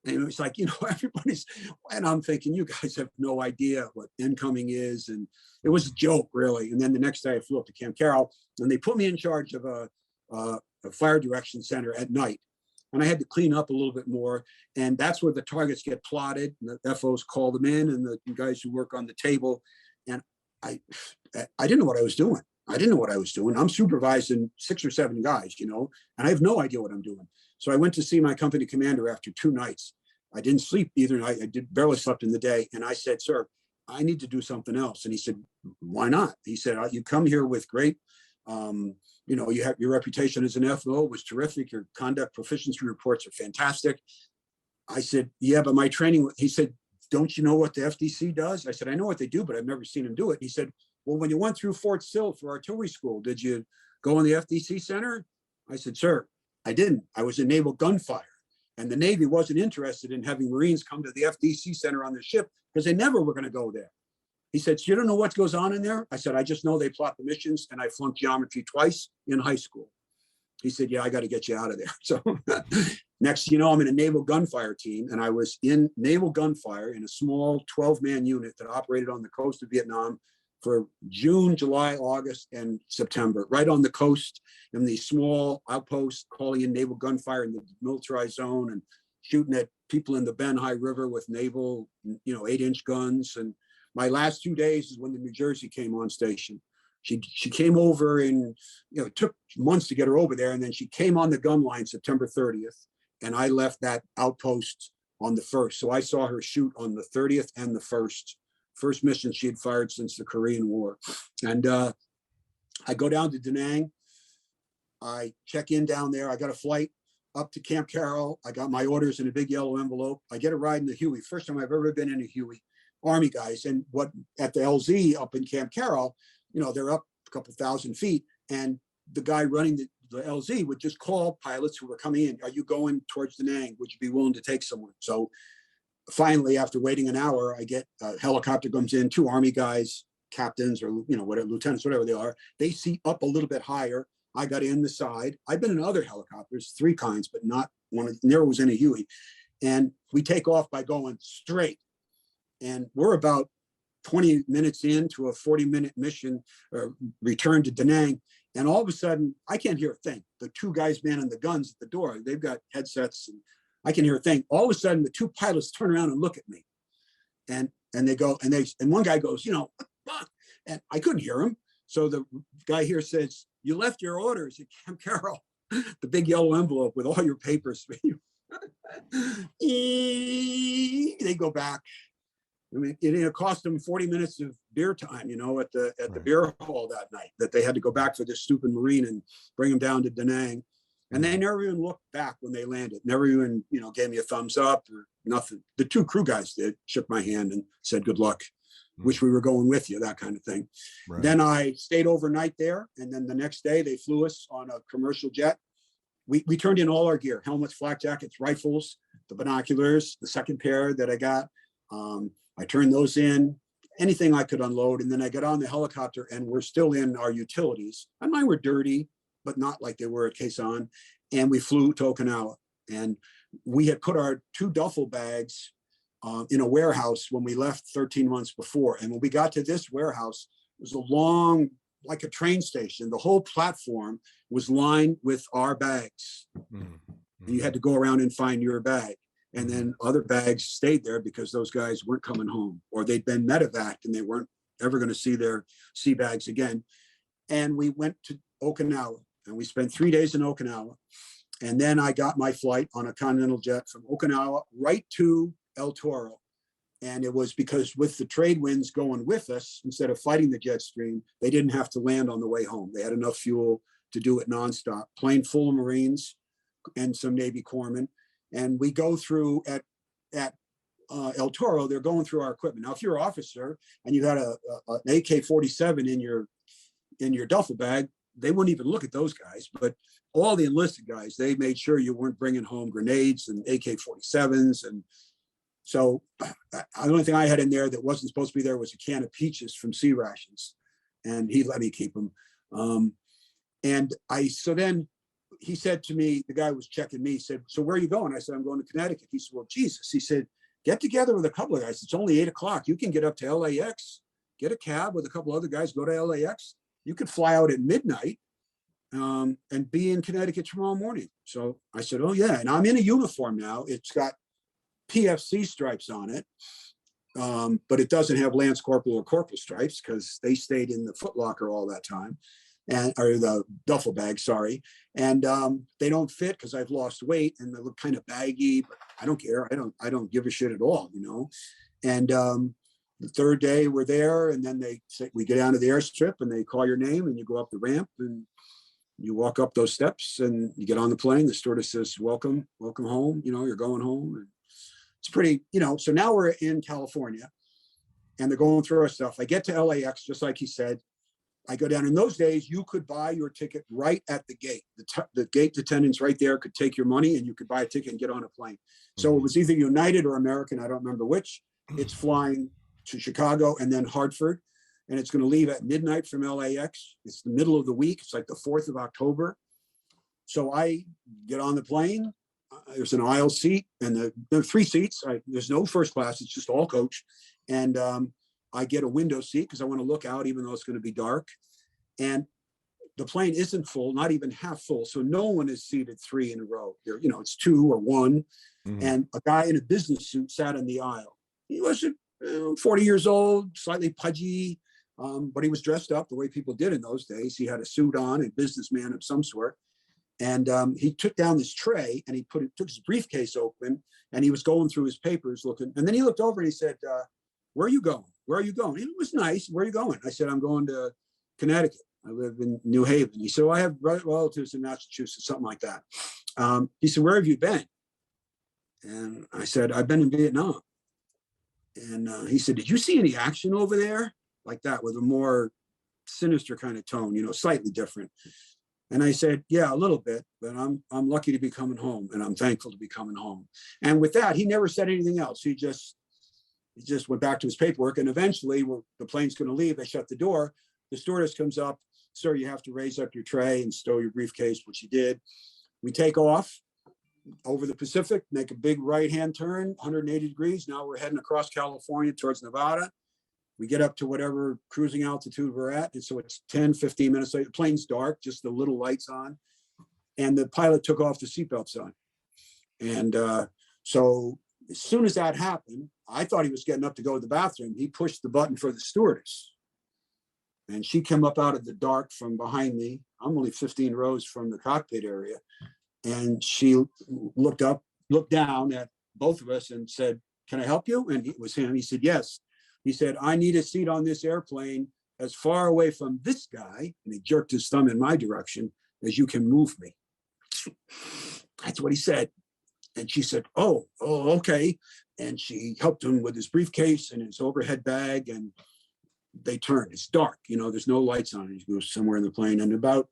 [SPEAKER 3] And it was like, everybody's, and I'm thinking, you guys have no idea what incoming is. And it was a joke, really. And then the next day I flew up to Camp Carroll, and they put me in charge of a fire direction center at night. And I had to clean up a little bit more. And that's where the targets get plotted, and the FOs call them in, and the guys who work on the table. And I didn't know what I was doing. I'm supervising 6 or 7 guys, and I have no idea what I'm doing. So I went to see my company commander after 2 nights. I didn't sleep either night. I barely slept in the day. And I said, sir, I need to do something else. And he said, why not? He said, you come here with great, you have your reputation as an FO was terrific. Your conduct proficiency reports are fantastic. I said, yeah, but my training, he said, don't you know what the FDC does? I said, I know what they do, but I've never seen them do it. He said, well, when you went through Fort Sill for artillery school, did you go in the FDC center? I said, sir, I didn't. I was in naval gunfire, and the Navy wasn't interested in having Marines come to the FDC center on their ship because they never were going to go there. He said, so you don't know what goes on in there? I said, I just know they plot the missions, and I flunked geometry twice in high school. He said, yeah, I got to get you out of there. So Next, you know, I'm in a naval gunfire team, and I was in naval gunfire in a small 12-man unit that operated on the coast of Vietnam for June, July, August, and September, right on the coast in these small outposts, calling in naval gunfire in the militarized zone and shooting at people in the Ben Hai River with naval, 8-inch guns. And my last 2 days is when the New Jersey came on station. She came over and, it took months to get her over there. And then she came on the gun line September 30th. And I left that outpost on the 1st. So I saw her shoot on the 30th and the 1st. First mission she had fired since the Korean War. And I go down to Da Nang. I check in down there. I got a flight up to Camp Carroll. I got my orders in a big yellow envelope. I get a ride in the Huey. First time I've ever been in a Huey. Army guys. And what at the LZ up in Camp Carroll, they're up a couple thousand feet. And the guy running the LZ would just call pilots who were coming in. Are you going towards Da Nang? Would you be willing to take someone? So finally, after waiting an hour, I get a helicopter comes in, 2 Army guys, captains or, whatever, lieutenants, whatever they are. They seat up a little bit higher. I got in the side. I've been in other helicopters, 3 kinds, but not one. Never was in a Huey. And we take off by going straight. And we're about 20 minutes into a 40-minute mission or return to Da Nang. And all of a sudden, I can't hear a thing. The 2 guys manning the guns at the door, they've got headsets and I can hear a thing. All of a sudden, the 2 pilots turn around and look at me, and they go, and one guy goes, and I couldn't hear him. So the guy here says, "You left your orders at Camp Carroll, the big yellow envelope with all your papers." They go back. I mean, it cost them 40 minutes of beer time, at the beer hall that night. That they had to go back for this stupid Marine and bring him down to Da Nang. And they never even looked back when they landed. Never even, gave me a thumbs up or nothing. The 2 crew guys did, shook my hand and said, "Good luck. Wish we were going with you," that kind of thing. Right. Then I stayed overnight there. And then the next day they flew us on a commercial jet. We turned in all our gear, helmets, flak jackets, rifles, the binoculars, the second pair that I got. I turned those in, anything I could unload. And then I got on the helicopter and we're still in our utilities. And mine were dirty, but not like they were at Khe Sanh. And we flew to Okinawa. And we had put our 2 duffel bags in a warehouse when we left 13 months before. And when we got to this warehouse, it was a long, like a train station. The whole platform was lined with our bags. Mm-hmm. And you had to go around and find your bag. And then other bags stayed there because those guys weren't coming home, or they'd been medevaced and they weren't ever going to see their sea bags again. And we went to Okinawa. And we spent 3 days in Okinawa. And then I got my flight on a Continental jet from Okinawa right to El Toro. And it was because with the trade winds going with us, instead of fighting the jet stream, they didn't have to land on the way home. They had enough fuel to do it nonstop. Plane full of Marines and some Navy corpsmen. And we go through at El Toro, they're going through our equipment. Now, if you're an officer and you had an AK-47 in your duffel bag, they wouldn't even look at those guys, but all the enlisted guys, they made sure you weren't bringing home grenades and AK-47s. And so the only thing I had in there that wasn't supposed to be there was a can of peaches from sea rations. And he let me keep them. So then he said to me, the guy was checking me, he said, "So where are you going?" I said, "I'm going to Connecticut." He said, "Well, Jesus," he said, "get together with a couple of guys. It's only 8 o'clock. You can get up to LAX, get a cab with a couple other guys, go to LAX. You could fly out at midnight and be in Connecticut tomorrow morning." So I said, "Oh yeah." And I'm in a uniform now. It's got PFC stripes on it, but it doesn't have Lance Corporal or Corporal stripes because they stayed in the Foot Locker all that time, or the duffel bag, sorry. And they don't fit because I've lost weight and they look kind of baggy, but I don't care. I don't give a shit at all, And the 3rd day we're there, and then we get down to the airstrip and they call your name and you go up the ramp and you walk up those steps and you get on the plane. The stewardess says, welcome home. You're going home. And it's pretty, so now we're in California and they're going through our stuff. I get to LAX, just like he said. I go down. In those days, you could buy your ticket right at the gate. The gate attendants right there could take your money and you could buy a ticket and get on a plane. So it was either United or American. I don't remember which. It's flying to Chicago and then Hartford. And it's going to leave at midnight from LAX. It's the middle of the week. It's like the 4th of October. So I get on the plane. there's an aisle seat, and there are 3 seats. There's no first class, it's just all coach. And I get a window seat because I want to look out, even though it's going to be dark. And the plane isn't full, not even half full. So no one is seated 3 in a row. It's 2 or 1. And a guy in a business suit sat in the aisle. He was 40 years old, slightly pudgy, but he was dressed up the way people did in those days. He had a suit on, a businessman of some sort. And he took down this tray and he took his briefcase open, and he was going through his papers looking. And then he looked over and he said, where are you going? Where are you going? It was nice. Where are you going? I said, I'm going to Connecticut. I live in New Haven. He said, well, I have relatives in Massachusetts, something like that. He said, where have you been? And I said, I've been in Vietnam. And he said, did you see any action over there? Like that, with a more sinister kind of tone, slightly different. And I said, yeah, a little bit, but I'm lucky to be coming home, and I'm thankful to be coming home. And with that, he never said anything else. He just went back to his paperwork. And eventually, the plane's going to leave. They shut the door. The stewardess comes up. Sir, you have to raise up your tray and stow your briefcase, which he did. We take off over the Pacific, make a big right-hand turn, 180 degrees. Now we're heading across California towards Nevada. We get up to whatever cruising altitude we're at. And so it's 10, 15 minutes later. The plane's dark, just the little lights on. And the pilot took off the seatbelts on. And so as soon as that happened, I thought he was getting up to go to the bathroom. He pushed the button for the stewardess. And she came up out of the dark from behind me. I'm only 15 rows from the cockpit area. And she looked down at both of us and said, can I help you? And it was him. He said, yes. He said, I need a seat on this airplane as far away from this guy, and he jerked his thumb in my direction, as you can move me. That's what he said. And she said, oh, okay. And she helped him with his briefcase and his overhead bag, and they turned. It's dark, there's no lights on. He goes somewhere in the plane. And about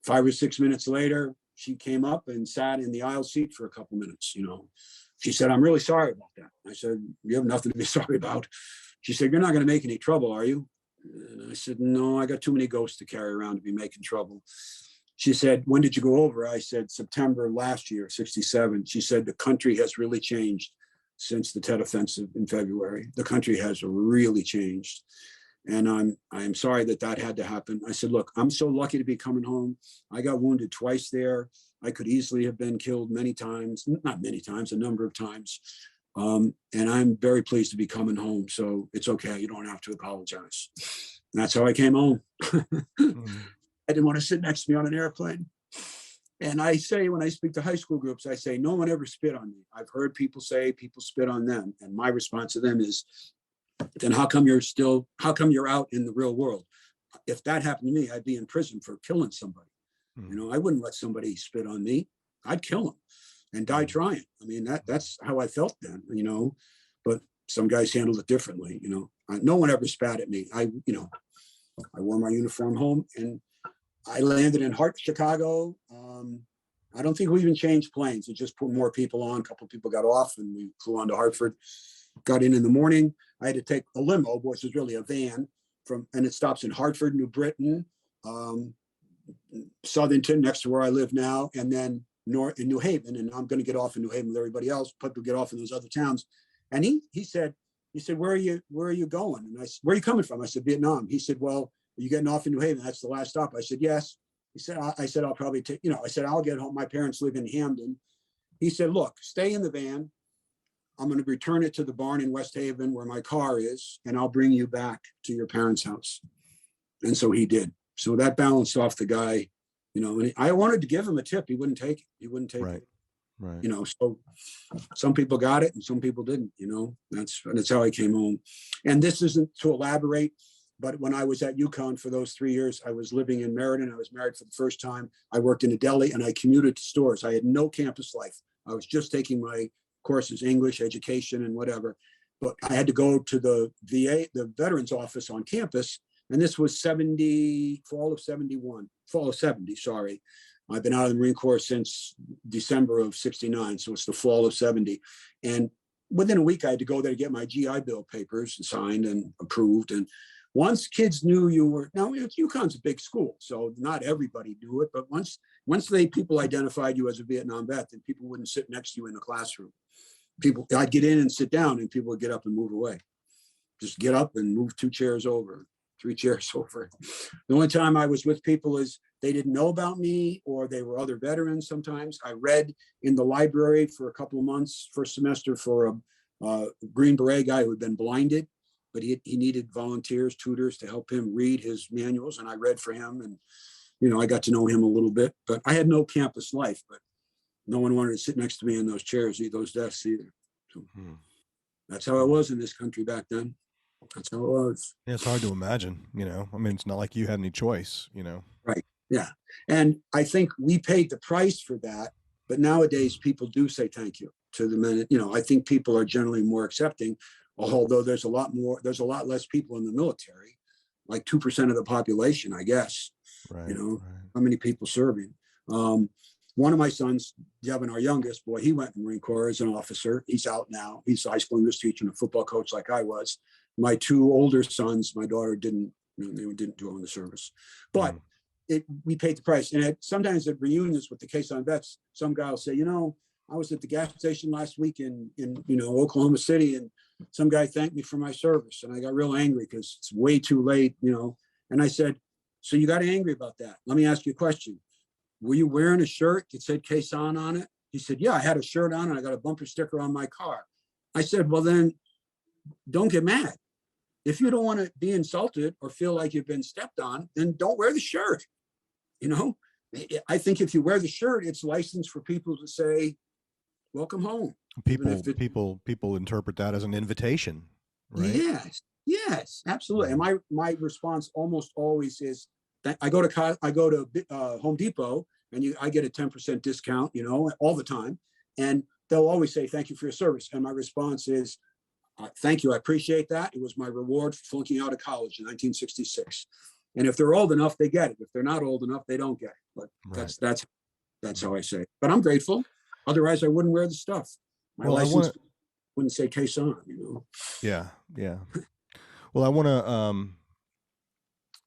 [SPEAKER 3] 5 or 6 minutes later, she came up and sat in the aisle seat for a couple minutes. She said, I'm really sorry about that. I said, you have nothing to be sorry about. She said, you're not going to make any trouble, are you? And I said, no, I got too many ghosts to carry around to be making trouble. She said, when did you go over? I said, September last year, 67. She said, the country has really changed since the Tet Offensive in February. The country has really changed. And I'm sorry that had to happen. I said, look, I'm so lucky to be coming home. I got wounded twice there. I could easily have been killed many times, not many times, a number of times. And I'm very pleased to be coming home. So it's okay. You don't have to apologize. And that's how I came home. I didn't want to sit next to me on an airplane. And I say, when I speak to high school groups, I say, no one ever spit on me. I've heard people say people spit on them. And my response to them is, then how come you're out in the real world? If that happened to me, I'd be in prison for killing somebody. I wouldn't let somebody spit on me. I'd kill them and die trying. I mean, that's how I felt then, but some guys handled it differently. No one ever spat at me. I wore my uniform home, and I landed in Chicago. I don't think we even changed planes. It just put more people on. A couple of people got off, and we flew on to Hartford. Got in the morning. I had to take a limo, which is really a van, and it stops in Hartford, New Britain, Southington, next to where I live now, and then north in New Haven. And I'm going to get off in New Haven with everybody else. People get off in those other towns. And he said, where are you going? And I said, where are you coming from? I said, Vietnam. He said, well, are you getting off in New Haven? That's the last stop. I said, yes. He said, I said, I'll probably take, I said, I'll get home. My parents live in Hamden. He said, look, stay in the van. I'm going to return it to the barn in West Haven where my car is, and I'll bring you back to your parents' house. And so he did. So that balanced off the guy, and I wanted to give him a tip. He wouldn't take it. He wouldn't take it.
[SPEAKER 1] Right.
[SPEAKER 3] So some people got it and some people didn't, that's how I came home. And this isn't to elaborate, but when I was at UConn for those 3 years, I was living in Meriden. I was married for the first time. I worked in a deli and I commuted to stores. I had no campus life. I was just taking my courses, English, education, and whatever. But I had to go to the VA, the veterans office on campus. And this was fall of 70, sorry. I've been out of the Marine Corps since December of 69. So it's the fall of 70. And within a week, I had to go there to get my GI Bill papers signed and approved. And once kids knew you were, now UConn's a big school, so not everybody knew it, but once once people identified you as a Vietnam vet, then people wouldn't sit next to you in the classroom. I'd get in and sit down, and people would get up and move away. Just get up and move 2 chairs over, 3 chairs over. The only time I was with people is they didn't know about me, or they were other veterans. Sometimes I read in the library for a couple of months, first semester, for a Green Beret guy who had been blinded, but he needed volunteers, tutors to help him read his manuals. And I read for him, and, you know, I got to know him a little bit, but I had no campus life, but no one wanted to sit next to me in those chairs, those desks either. So that's how it was in this country back then. That's how it was.
[SPEAKER 1] Yeah, it's hard to imagine, you know. I mean, it's not like you had any choice, you know.
[SPEAKER 3] Right. Yeah. And I think we paid the price for that. But nowadays, people do say thank you to the men. You know, I think people are generally more accepting, although there's a lot less people in the military, like 2% of the population, I guess.
[SPEAKER 1] Right.
[SPEAKER 3] You know,
[SPEAKER 1] right.
[SPEAKER 3] how many people serving? One of my sons, Devin, our youngest boy, he went in the Marine Corps as an officer. He's out now. He's a high school English teacher and a football coach like I was. My 2 older sons, my daughter didn't, you know, they didn't do in the service. But we paid the price. And sometimes at reunions with the Khe Sanh vets, some guy will say, you know, I was at the gas station last week in you know, Oklahoma City, and some guy thanked me for my service. And I got real angry because it's way too late, you know. And I said, so you got angry about that? Let me ask you a question. Were you wearing a shirt that said Khe Sanh on it? He said, yeah, I had a shirt on and I got a bumper sticker on my car. I said, well, then don't get mad. If you don't want to be insulted or feel like you've been stepped on, then don't wear the shirt. You know, I think if you wear the shirt, it's licensed for people to say, welcome home.
[SPEAKER 1] People interpret that as an invitation, right?
[SPEAKER 3] Yes, absolutely. And my response almost always is, I go to Home Depot, and I get a 10% discount, you know, all the time. And they'll always say, thank you for your service. And my response is, thank you. I appreciate that. It was my reward for flunking out of college in 1966. And if they're old enough, they get it. If they're not old enough, they don't get it. But that's how I say it. But I'm grateful. Otherwise, I wouldn't wear the stuff. My license wouldn't say Khe Sanh, you know.
[SPEAKER 1] Yeah. Well, I want to,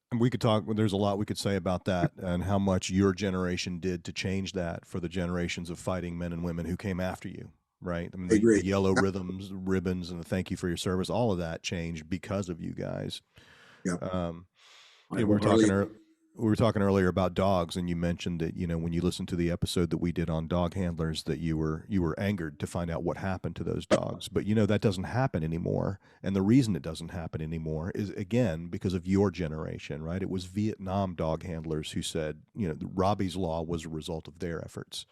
[SPEAKER 1] and we could talk, there's a lot we could say about that and how much your generation did to change that for the generations of fighting men and women who came after you, right? I mean, the yellow ribbons and the thank you for your service, all of that changed because of you guys.
[SPEAKER 3] Yeah.
[SPEAKER 1] We were talking earlier about dogs, and you mentioned that, you know, when you listened to the episode that we did on dog handlers, that you were angered to find out what happened to those dogs. But, you know, that doesn't happen anymore. And the reason it doesn't happen anymore is, again, because of your generation, right? It was Vietnam dog handlers who said, you know, Robbie's Law was a result of their efforts.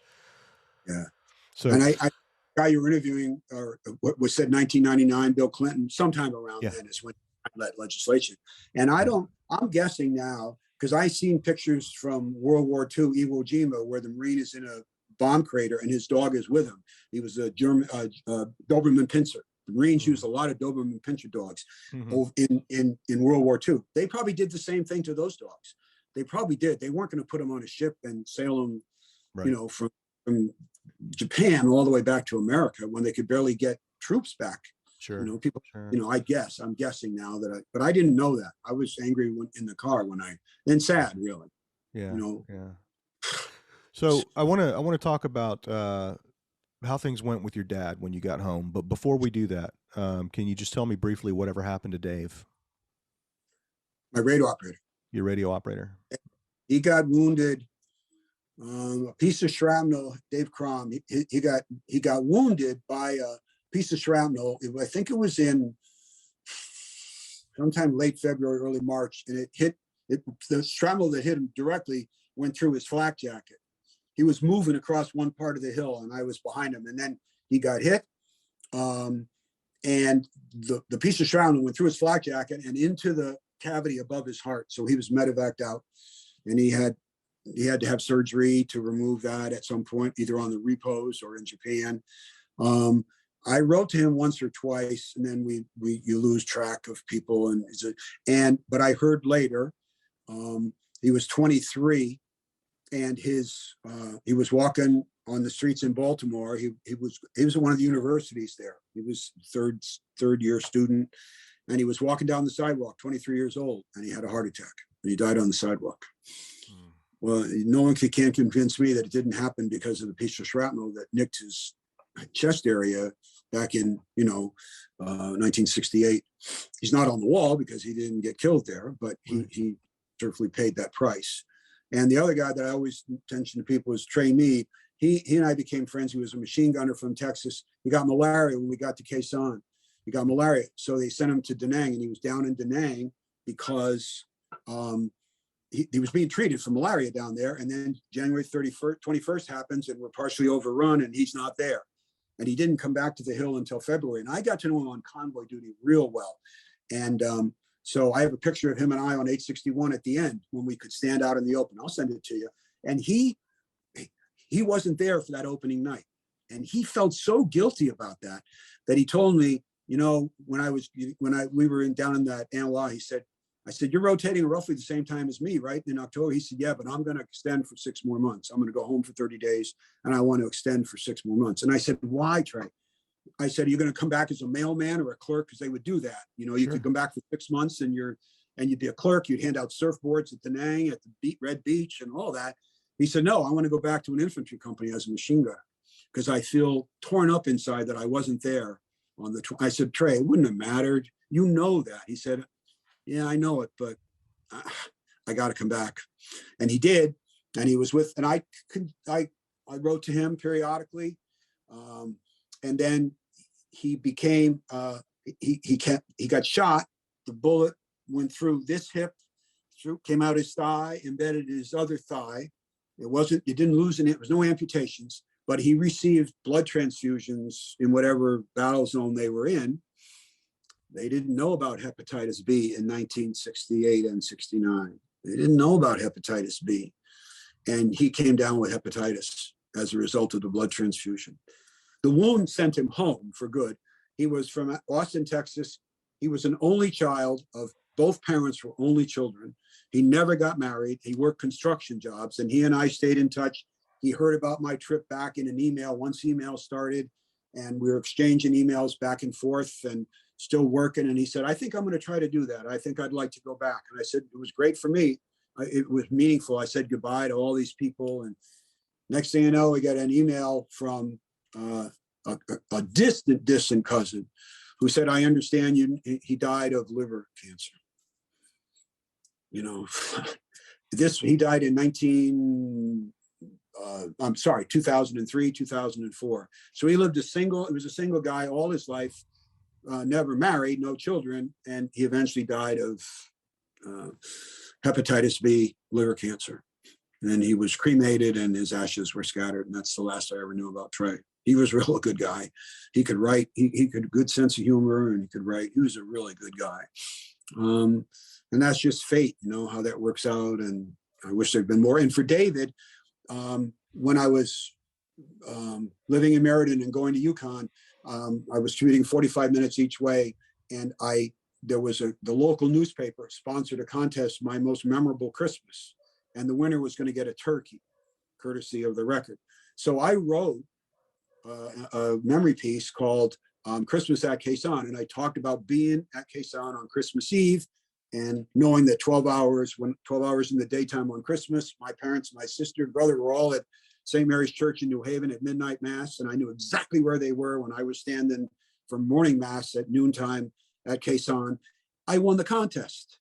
[SPEAKER 3] Yeah.
[SPEAKER 1] So,
[SPEAKER 3] and I guy you were interviewing, or what was said 1999, Bill Clinton, sometime around then is when I led legislation. And I'm guessing now, because I seen pictures from World War II, Iwo Jima, where the Marine is in a bomb crater and his dog is with him. He was a German Doberman Pinscher. The Marines used a lot of Doberman Pinscher dogs in World War II. They probably did the same thing to those dogs. They probably did. They weren't going to put them on a ship and sail them, you know, from Japan all the way back to America when they could barely get troops back.
[SPEAKER 1] Sure.
[SPEAKER 3] You know, people, you know, I'm guessing now but I didn't know that. I was angry in the car and sad, really.
[SPEAKER 1] Yeah.
[SPEAKER 3] You know?
[SPEAKER 1] Yeah. So I want to talk about how things went with your dad when you got home. But before we do that, can you just tell me briefly whatever happened to Dave?
[SPEAKER 3] My radio operator.
[SPEAKER 1] Your radio operator.
[SPEAKER 3] He got wounded. A piece of shrapnel. Dave Crom. He got wounded by a piece of shrapnel. I think it was in sometime late February, early March, and it hit the shrapnel that hit him directly went through his flak jacket. He was moving across one part of the hill, and I was behind him, and then he got hit. And the piece of shrapnel went through his flak jacket and into the cavity above his heart. So he was medevaced out, and he had to have surgery to remove that at some point, either on the repos or in Japan. I wrote to him once or twice, and then you lose track of people. But I heard later, he was 23, and he was walking on the streets in Baltimore. He was at one of the universities there. He was third year student, and he was walking down the sidewalk, 23 years old, and he had a heart attack, and he died on the sidewalk. Well, no one can't convince me that it didn't happen because of the piece of shrapnel that nicked his chest area back in, 1968. He's not on the wall because he didn't get killed there, but he certainly paid that price. And the other guy that I always mention to people is Trey Meade. He and I became friends. He was a machine gunner from Texas. He got malaria when we got to Khe Sanh. He got malaria. So they sent him to Da Nang, and he was down in Da Nang because he was being treated for malaria down there. And then January 21st happens, and we're partially overrun, and he's not there. And he didn't come back to the Hill until February. And I got to know him on convoy duty real well. And so I have a picture of him and I on 861 at the end when we could stand out in the open. I'll send it to you. And he wasn't there for that opening night. And he felt so guilty about that he told me, when we were down in that Anwa, I said, you're rotating roughly the same time as me, right? In October. He said, yeah, but I'm going to extend for 6 more months. I'm going to go home for 30 days and I want to extend for 6 more months. And I said, why, Trey? I said, are you going to come back as a mailman or a clerk? Because they would do that. You could come back for 6 months and you'd be a clerk. You'd hand out surfboards at Da Nang, at the Red Beach and all that. He said, no, I want to go back to an infantry company as a machine gunner because I feel torn up inside that I wasn't there on the. I said, Trey, it wouldn't have mattered. You know that. He said, yeah, I know it, but I got to come back. And he did. And he was and I wrote to him periodically. And then he became, he got shot. The bullet went through this hip, came out his thigh, embedded his other thigh. It didn't lose any, it was no amputations, but he received blood transfusions in whatever battle zone they were in. They didn't know about hepatitis B in 1968 and 69. They didn't know about hepatitis B. And he came down with hepatitis as a result of the blood transfusion. The wound sent him home for good. He was from Austin, Texas. He was an only child of both parents were only children. He never got married. He worked construction jobs and he and I stayed in touch. He heard about my trip back in an email. Once email started and we were exchanging emails back and forth and still working. And he said, I think I'm going to try to do that. I think I'd like to go back. And I said, it was great for me. It was meaningful. I said goodbye to all these people. And next thing you know, we got an email from a distant cousin who said, I understand he died of liver cancer. He died in 2003, 2004. So he was a single guy all his life, never married, no children. And he eventually died of hepatitis B, liver cancer. And he was cremated and his ashes were scattered. And that's the last I ever knew about Trey. He was a real good guy. He could write, he could good sense of humor and he could write. He was a really good guy. And that's just fate, how that works out. And I wish there'd been more. And for David, when I was living in Meriden and going to Yukon, I was commuting 45 minutes each way. And the local newspaper sponsored a contest, my most memorable Christmas. And the winner was going to get a turkey, courtesy of the Record. So I wrote a memory piece called Christmas at Khe Sanh. And I talked about being at Khe Sanh on Christmas Eve and knowing that 12 hours in the daytime on Christmas, my parents, my sister and brother were all at St. Mary's Church in New Haven at midnight mass. And I knew exactly where they were when I was standing for morning mass at noontime at Khe Sanh. I won the contest.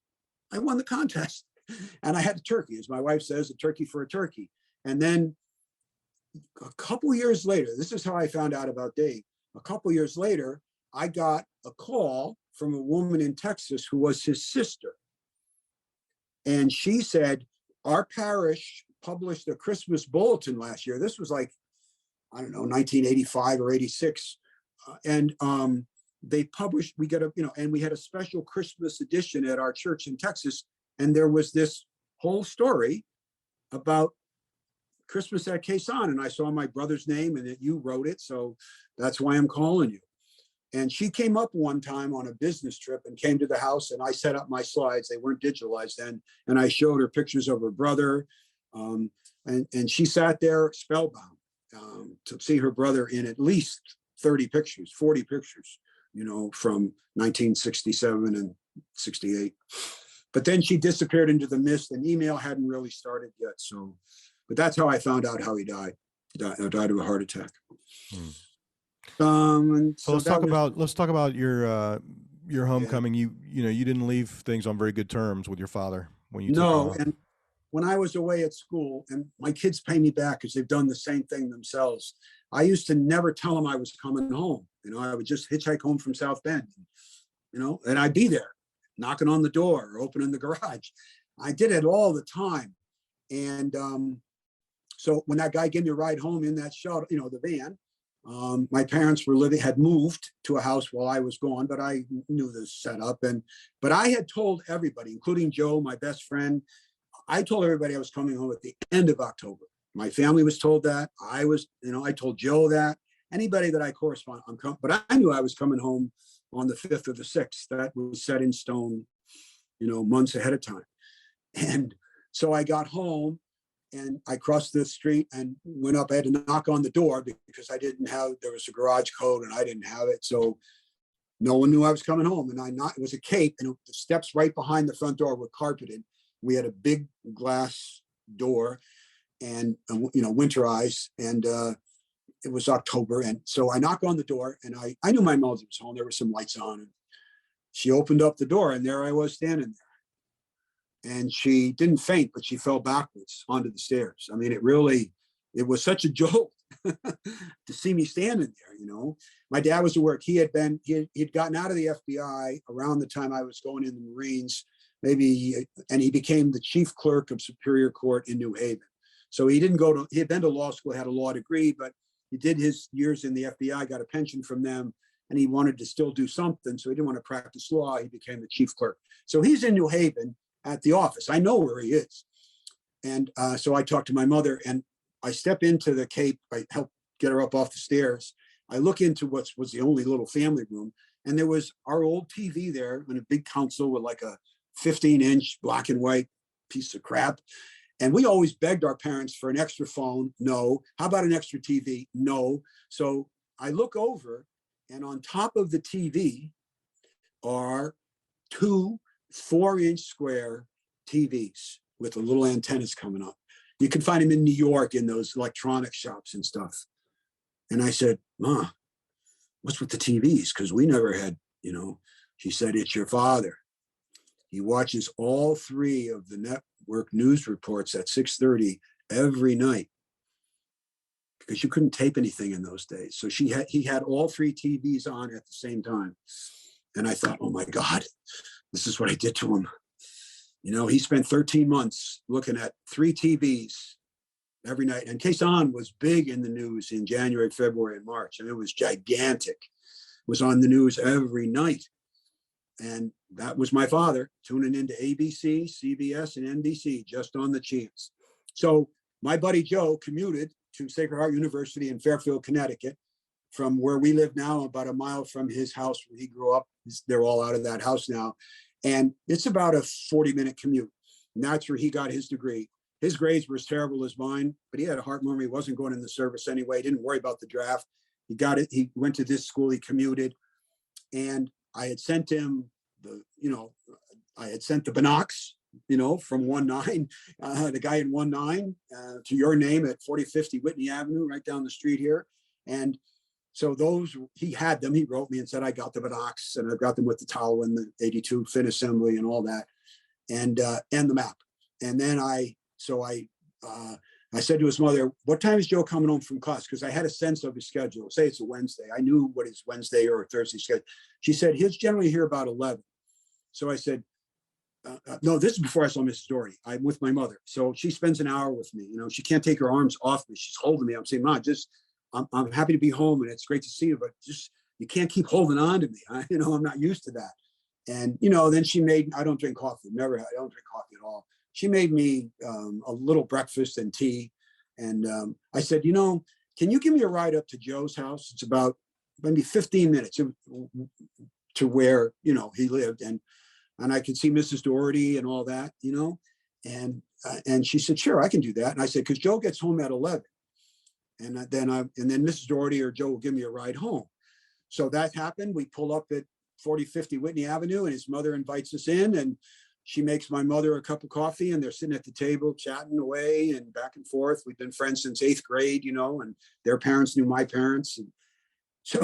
[SPEAKER 3] And I had a turkey, as my wife says, a turkey for a turkey. And then a couple years later, this is how I found out about Dave. A couple years later, I got a call from a woman in Texas who was his sister. And she said, our parish published a Christmas bulletin last year. This was like, 1985 or 86. They published, and we had a special Christmas edition at our church in Texas. And there was this whole story about Christmas at Khe Sanh. And I saw my brother's name and that you wrote it. So that's why I'm calling you. And she came up one time on a business trip and came to the house and I set up my slides. They weren't digitalized then. And I showed her pictures of her brother. And she sat there spellbound to see her brother in at least 40 pictures, from 1967 and 68. but then she disappeared into the mist and email hadn't really started yet. So, but that's how I found out how he died. He died of a heart attack. And
[SPEAKER 1] so let's talk about your homecoming. You know, you didn't leave things on very good terms with your father when you took off.
[SPEAKER 3] And when I was away at school, and my kids pay me back because they've done the same thing themselves, I used to never tell them I was coming home. You know, I would just hitchhike home from South Bend, you know, and I'd be there knocking on the door or opening the garage. I did it all the time. And so when that guy gave me a ride home in that shuttle, you know, the van, my parents had moved to a house while I was gone, but I knew the setup. But I had told everybody, including Joe, my best friend, I told everybody I was coming home at the end of October. My family was told that. I told Joe that. Anybody that I correspond, but I knew I was coming home on the 5th or the 6th. That was set in stone, you know, months ahead of time. And so I got home and I crossed the street and went up. I had to knock on the door because there was a garage code and I didn't have it. So no one knew I was coming home. And it was a Cape, and the steps right behind the front door were carpeted. We had a big glass door and, you know, winterized, and it was October. And so I knocked on the door, and I knew my mother was home. There were some lights on, and she opened up the door, and there I was standing there. And she didn't faint, but she fell backwards onto the stairs. I mean, it was such a jolt to see me standing there, you know. My dad was at work. He'd gotten out of the FBI around the time I was going in the Marines, and he became the chief clerk of Superior Court in New Haven. So he had been to law school, had a law degree, but he did his years in the FBI, got a pension from them, and he wanted to still do something. So he didn't want to practice law. He became the chief clerk. So he's in New Haven at the office. I know where he is. And so I talked to my mother, and I step into the Cape. I help get her up off the stairs. I look into what was the only little family room, and there was our old TV there in a big console with like a 15-inch black and white piece of crap. And we always begged our parents for an extra phone. No. How about an extra TV? No. So I look over, and on top of the TV are 2 4-inch square TVs with the little antennas coming up. You can find them in New York in those electronic shops and stuff. And I said, Ma, what's with the TVs? Because we never had, you know. She said, it's your father. He watches all 3 of the network news reports at 6:30 every night, because you couldn't tape anything in those days. So he had all 3 TVs on at the same time. And I thought, oh my God, this is what I did to him. You know, he spent 13 months looking at 3 TVs every night. And Khe Sanh was big in the news in January, February, and March. And it was gigantic. It was on the news every night. And that was my father tuning into ABC, CBS, and NBC just on the chance. So my buddy Joe commuted to Sacred Heart University in Fairfield, Connecticut, from where we live now, about a mile from his house where he grew up. They're all out of that house now. And it's about a 40-minute commute. And that's where he got his degree. His grades were as terrible as mine, but he had a heart murmur. He wasn't going in the service anyway. He didn't worry about the draft. He got it. He went to this school. He commuted. And I had sent him the Binocs, you know, from 19, the guy in 19 to your name at 4050 Whitney Avenue, right down the street here. And so he had them. He wrote me and said, I got the Binocs, and I got them with the towel and the 82 fin assembly and all that, and the map. And then I said to his mother, what time is Joe coming home from class? Because I had a sense of his schedule. Say it's a Wednesday. I knew what his Wednesday or Thursday schedule. She said, he's generally here about 11. So I said, no, this is before I saw Mrs. Doherty. I'm with my mother. So she spends an hour with me. You know, she can't take her arms off me. She's holding me. I'm saying, Mom, I'm happy to be home, and it's great to see you, but just, you can't keep holding on to me. I'm not used to that. And, you know, then I don't drink coffee. I don't drink coffee at all. She made me a little breakfast and tea. And I said, you know, can you give me a ride up to Joe's house? It's about maybe 15 minutes to where, you know, he lived. And I could see Mrs. Doherty and all that, you know. And she said, sure, I can do that. And I said, because Joe gets home at 11. And then Mrs. Doherty or Joe will give me a ride home. So that happened. We pull up at 4050 Whitney Avenue, and his mother invites us in, and she makes my mother a cup of coffee, and they're sitting at the table chatting away and back and forth. We've been friends since 8th grade, you know, and their parents knew my parents. And so,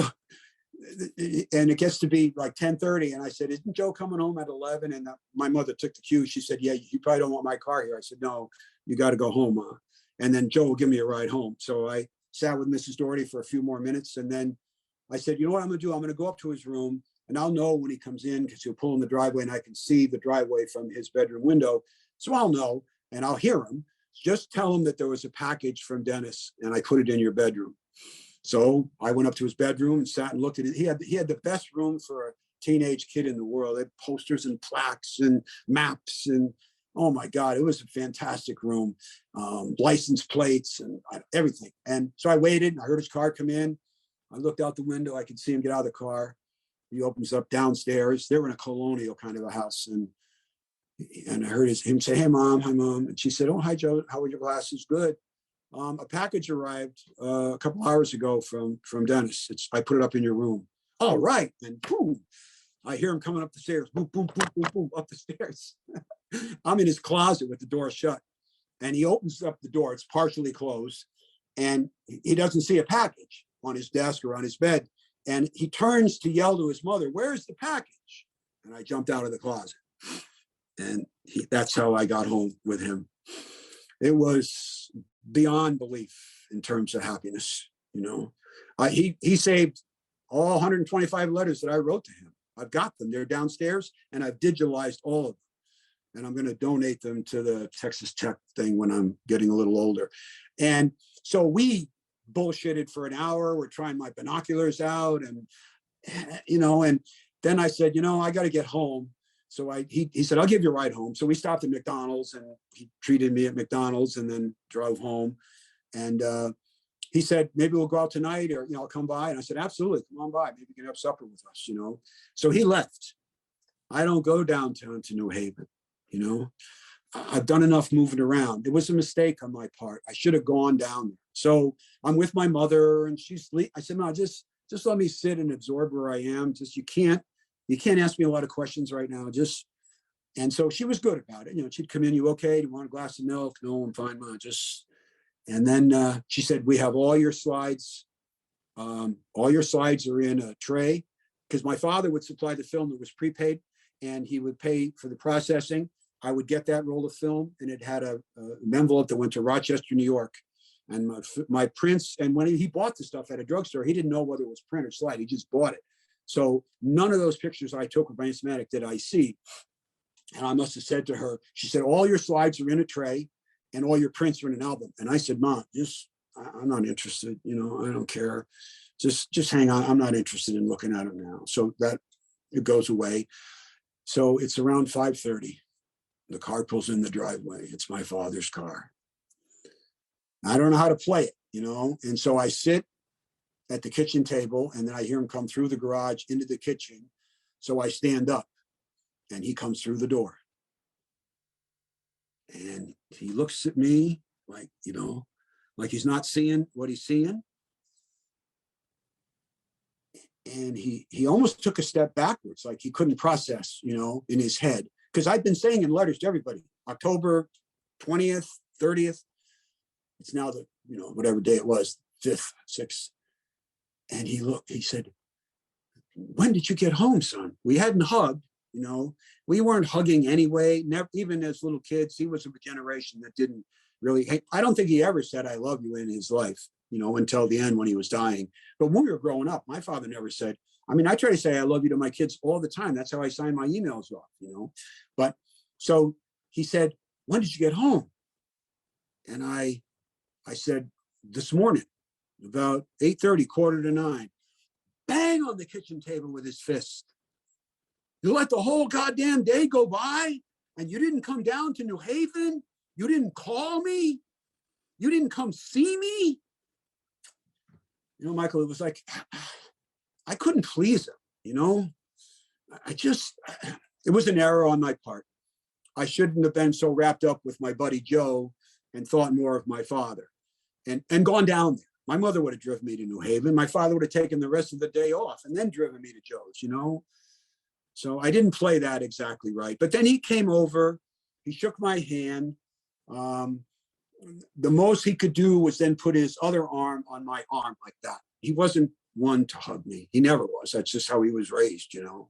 [SPEAKER 3] and it gets to be like 10:30, and I said, isn't Joe coming home at 11? And my mother took the cue. She said, yeah, you probably don't want my car here. I said, no, you got to go home, Ma. And then Joe will give me a ride home. So I sat with Mrs. Doherty for a few more minutes, and then I said, you know what I'm going to do? I'm going to go up to his room, and I'll know when he comes in because he'll pull in the driveway, and I can see the driveway from his bedroom window. So I'll know, and I'll hear him. Just tell him that there was a package from Dennis, and I put it in your bedroom. So I went up to his bedroom and sat and looked at it. He had the best room for a teenage kid in the world. They had posters and plaques and maps, and oh my God, it was a fantastic room. License plates and everything. And so I waited, and I heard his car come in. I looked out the window. I could see him get out of the car. He opens up downstairs. They were in a colonial kind of a house. And I heard him say, hey, Mom, hi, Mom. And she said, oh, hi, Joe. How are your glasses? Good. A package arrived a couple hours ago from Dennis. I put it up in your room. All right. And boom, I hear him coming up the stairs. Boom, boom, boom, boom, boom, up the stairs. I'm in his closet with the door shut. And he opens up the door. It's partially closed. And he doesn't see a package on his desk or on his bed. And he turns to yell to his mother, where's the package? And I jumped out of the closet. And that's how I got home with him. It was beyond belief in terms of happiness. You know, he saved all 125 letters that I wrote to him. I've got them. They're downstairs, and I've digitalized all of them. And I'm going to donate them to the Texas Tech thing when I'm getting a little older. And so we bullshitted for an hour. We're trying my binoculars out, and you know, and then I said, you know, I got to get home. So he said, I'll give you a ride home. So we stopped at McDonald's, and he treated me at McDonald's and then drove home. And he said, maybe we'll go out tonight, or, you know, I'll come by. And I said, absolutely, come on by. Maybe you can have supper with us, you know. So he left. I don't go downtown to New Haven, you know. I've done enough moving around. It was a mistake on my part. I should have gone down there. So I'm with my mother, and I said, no, just let me sit and absorb where I am. Just, you can't ask me a lot of questions right now. And so she was good about it. You know, she'd come in, you okay? Do you want a glass of milk? No, I'm fine, Mom. And then she said, we have all your slides. All your slides are in a tray, because my father would supply the film that was prepaid, and he would pay for the processing. I would get that roll of film, and it had an envelope that went to Rochester, New York. And my prints, and when he bought the stuff at a drugstore, he didn't know whether it was print or slide. He just bought it. So none of those pictures I took with my Instamatic did I see. And I must have said to her, she said, all your slides are in a tray, and all your prints are in an album. And I said, Mom, I'm not interested. You know, I don't care. Just hang on. I'm not interested in looking at them now. So that it goes away. So it's around 5:30. The car pulls in the driveway. It's my father's car. I don't know how to play it, you know? And so I sit at the kitchen table, and then I hear him come through the garage into the kitchen. So I stand up, and he comes through the door. And he looks at me like, you know, like he's not seeing what he's seeing. And he almost took a step backwards, like he couldn't process, you know, in his head. Because I've been saying in letters to everybody, October 20th, 30th. It's now the, you know, whatever day it was, 5th, 6th. And he said, when did you get home, son? We hadn't hugged, you know, we weren't hugging anyway. Never, even as little kids. He was of a generation that didn't really, I don't think he ever said, I love you in his life, you know, until the end when he was dying. But when we were growing up, my father never said, I mean, I try to say I love you to my kids all the time. That's how I sign my emails off, you know. But so he said, when did you get home? And I said, this morning, about 8:30, 8:45, bang on the kitchen table with his fist. You let the whole goddamn day go by, and you didn't come down to New Haven? You didn't call me? You didn't come see me? You know, Michael, it was like, I couldn't please him, you know? It was an error on my part. I shouldn't have been so wrapped up with my buddy Joe and thought more of my father and gone down there. My mother would have driven me to New Haven. My father would have taken the rest of the day off and then driven me to Joe's, you know? So I didn't play that exactly right. But then he came over, he shook my hand. The most he could do was then put his other arm on my arm like that. He wasn't one to hug me. He never was. That's just how he was raised, you know.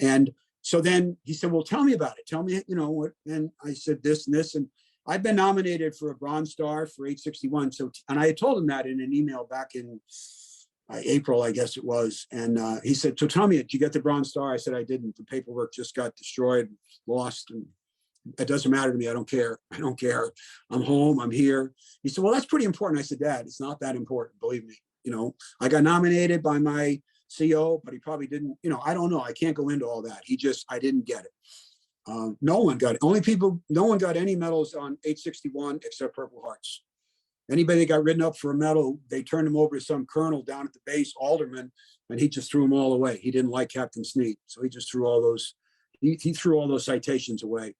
[SPEAKER 3] And so then he said, well, tell me about it. Tell me, you know, what. And I said this and this. And I've been nominated for a Bronze Star for 861. So, and I had told him that in an email back in April, I guess it was. And he said, so tell me, did you get the Bronze Star? I said, I didn't. The paperwork just got destroyed, lost. And it doesn't matter to me. I don't care. I don't care. I'm home. I'm here. He said, well, that's pretty important. I said, Dad, it's not that important. Believe me. You know, I got nominated by my CO, but he probably didn't, you know, I don't know. I can't go into all that. I didn't get it. No one got it. No one got any medals on 861 except Purple Hearts. Anybody that got written up for a medal, they turned him over to some colonel down at the base, alderman, and he just threw them all away. He didn't like Captain Sneed. So he just threw all those, he threw all those citations away.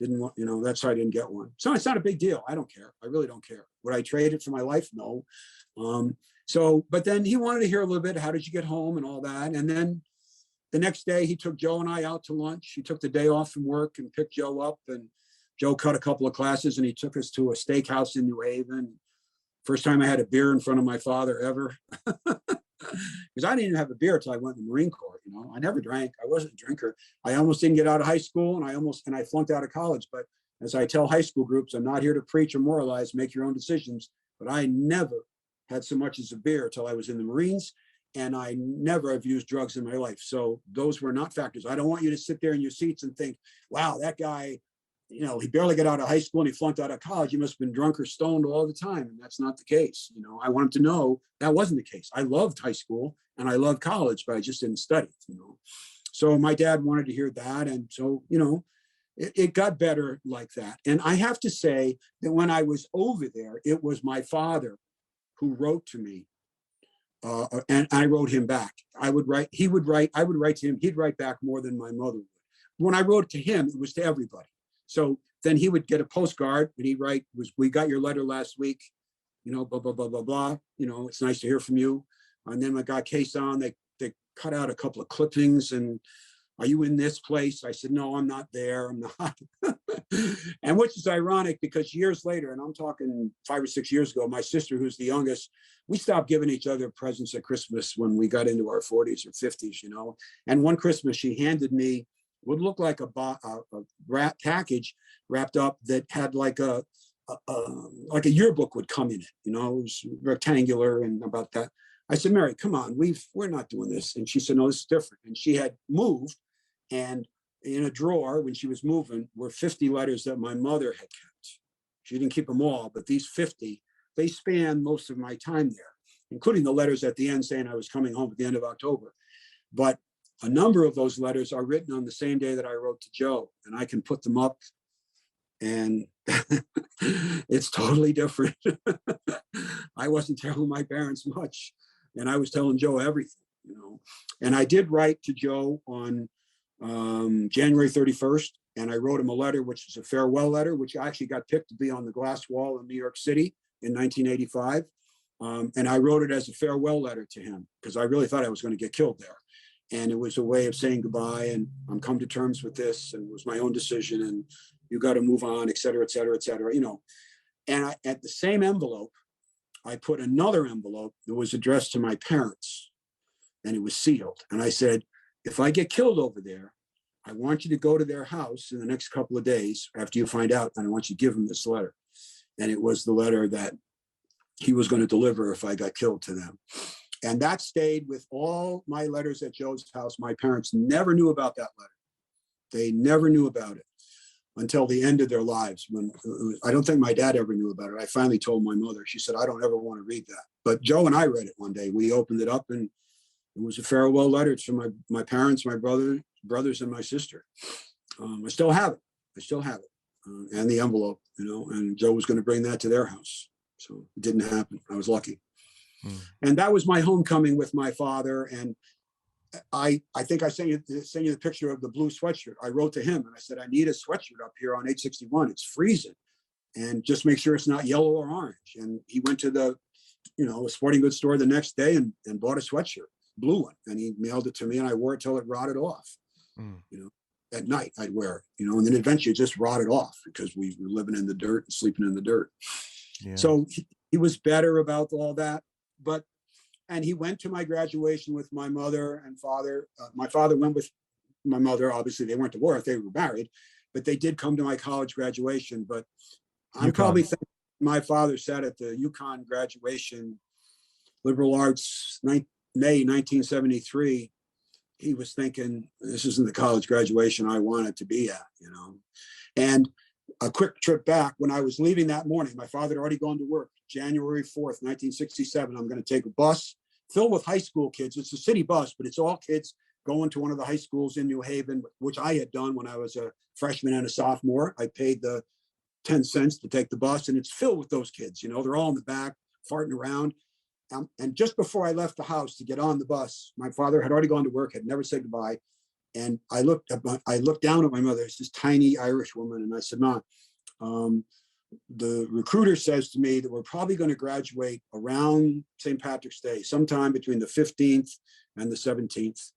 [SPEAKER 3] Didn't want, you know, that's why I didn't get one. So it's not a big deal. I don't care. I really don't care. Would I trade it for my life? No. So, but then he wanted to hear a little bit, how did you get home and all that? And then the next day he took Joe and I out to lunch. He took the day off from work and picked Joe up, and Joe cut a couple of classes and he took us to a steakhouse in New Haven. First time I had a beer in front of my father ever. Because I didn't even have a beer until I went in the Marine Corps. You know, I never drank. I wasn't a drinker. I almost didn't get out of high school, and I flunked out of college. But as I tell high school groups, I'm not here to preach or moralize, make your own decisions. But I never had so much as a beer until I was in the Marines, and I never have used drugs in my life. So those were not factors. I don't want you to sit there in your seats and think, wow, that guy, you know, he barely got out of high school and he flunked out of college. He must have been drunk or stoned all the time. And that's not the case. You know, I want him to know that wasn't the case. I loved high school and I loved college, but I just didn't study, you know. So my dad wanted to hear that. And so, you know, it got better like that. And I have to say that when I was over there, it was my father who wrote to me. And I wrote him back. I would write, he would write, I would write to him. He'd write back more than my mother would. When I wrote to him, it was to everybody. So then he would get a postcard and he'd write, we got your letter last week, you know, blah, blah, blah, blah, blah. You know, it's nice to hear from you. And then I got Khe Sanh, they cut out a couple of clippings and, are you in this place? I said, no, I'm not there. I'm not. And which is ironic because years later, and I'm talking 5 or 6 years ago, my sister, who's the youngest, we stopped giving each other presents at Christmas when we got into our 40s or 50s, you know. And one Christmas, she handed me what looked like a package wrapped up that had like a yearbook would come in it, you know, it was rectangular and about that. I said, Mary, come on, we're not doing this. And she said, no, this is different. And she had moved, and in a drawer when she was moving were 50 letters that my mother had kept. She didn't keep them all, but these 50, they span most of my time there, including the letters at the end saying I was coming home at the end of October. But a number of those letters are written on the same day that I wrote to Joe, and I can put them up and it's totally different. I wasn't telling my parents much, and I was telling Joe everything, you know. And I did write to Joe on January 31st, and I wrote him a letter, which was a farewell letter, which actually got picked to be on the glass wall in New York City in 1985. And I wrote it as a farewell letter to him because I really thought I was going to get killed there. And it was a way of saying goodbye, and I'm come to terms with this, and it was my own decision, and you got to move on, et cetera, et cetera, et cetera, you know. And at the same envelope, I put another envelope that was addressed to my parents, and it was sealed. And I said, if I get killed over there, I want you to go to their house in the next couple of days after you find out, and I want you to give them this letter. And it was the letter that he was going to deliver if I got killed to them. And that stayed with all my letters at Joe's house. My parents never knew about that letter. They never knew about it until the end of their lives. When I don't think my dad ever knew about it. I finally told my mother. She said, I don't ever want to read that. But Joe and I read it one day. We opened it up, and it was a farewell letter to my parents, my brothers, and my sister. I still have it. I still have it, and the envelope, you know. And Joe was going to bring that to their house, so it didn't happen. I was lucky. And that was my homecoming with my father. And I think I sent you the picture of the blue sweatshirt. I wrote to him and I said, I need a sweatshirt up here on 861. It's freezing. And just make sure it's not yellow or orange. And he went to the, you know, a sporting goods store the next day and bought a sweatshirt, blue one. And he mailed it to me, and I wore it till it rotted off. you know, at night I'd wear it, you know, and then eventually it just rotted off because we were living in the dirt and sleeping in the dirt.
[SPEAKER 1] Yeah.
[SPEAKER 3] So he was better about all that, and he went to my graduation with my mother and father. My father went with my mother. Obviously, they weren't divorced; they were married, but they did come to my college graduation. But I'm probably thinking my father sat at the UConn graduation, liberal arts, May 1973. He was thinking, this isn't the college graduation I wanted to be at, you know. And a quick trip back, when I was leaving that morning, my father had already gone to work. January 4th, 1967, I'm going to take a bus filled with high school kids. It's a city bus, but it's all kids going to one of the high schools in New Haven, which I had done when I was a freshman and a sophomore. I paid the 10 cents to take the bus, and it's filled with those kids. You know, they're all in the back, farting around. And just before I left the house to get on the bus, my father had already gone to work, had never said goodbye. And I looked down at my mother. It's this tiny Irish woman. And I said, "Ma, the recruiter says to me that we're probably going to graduate around St. Patrick's Day, sometime between the 15th and the 17th.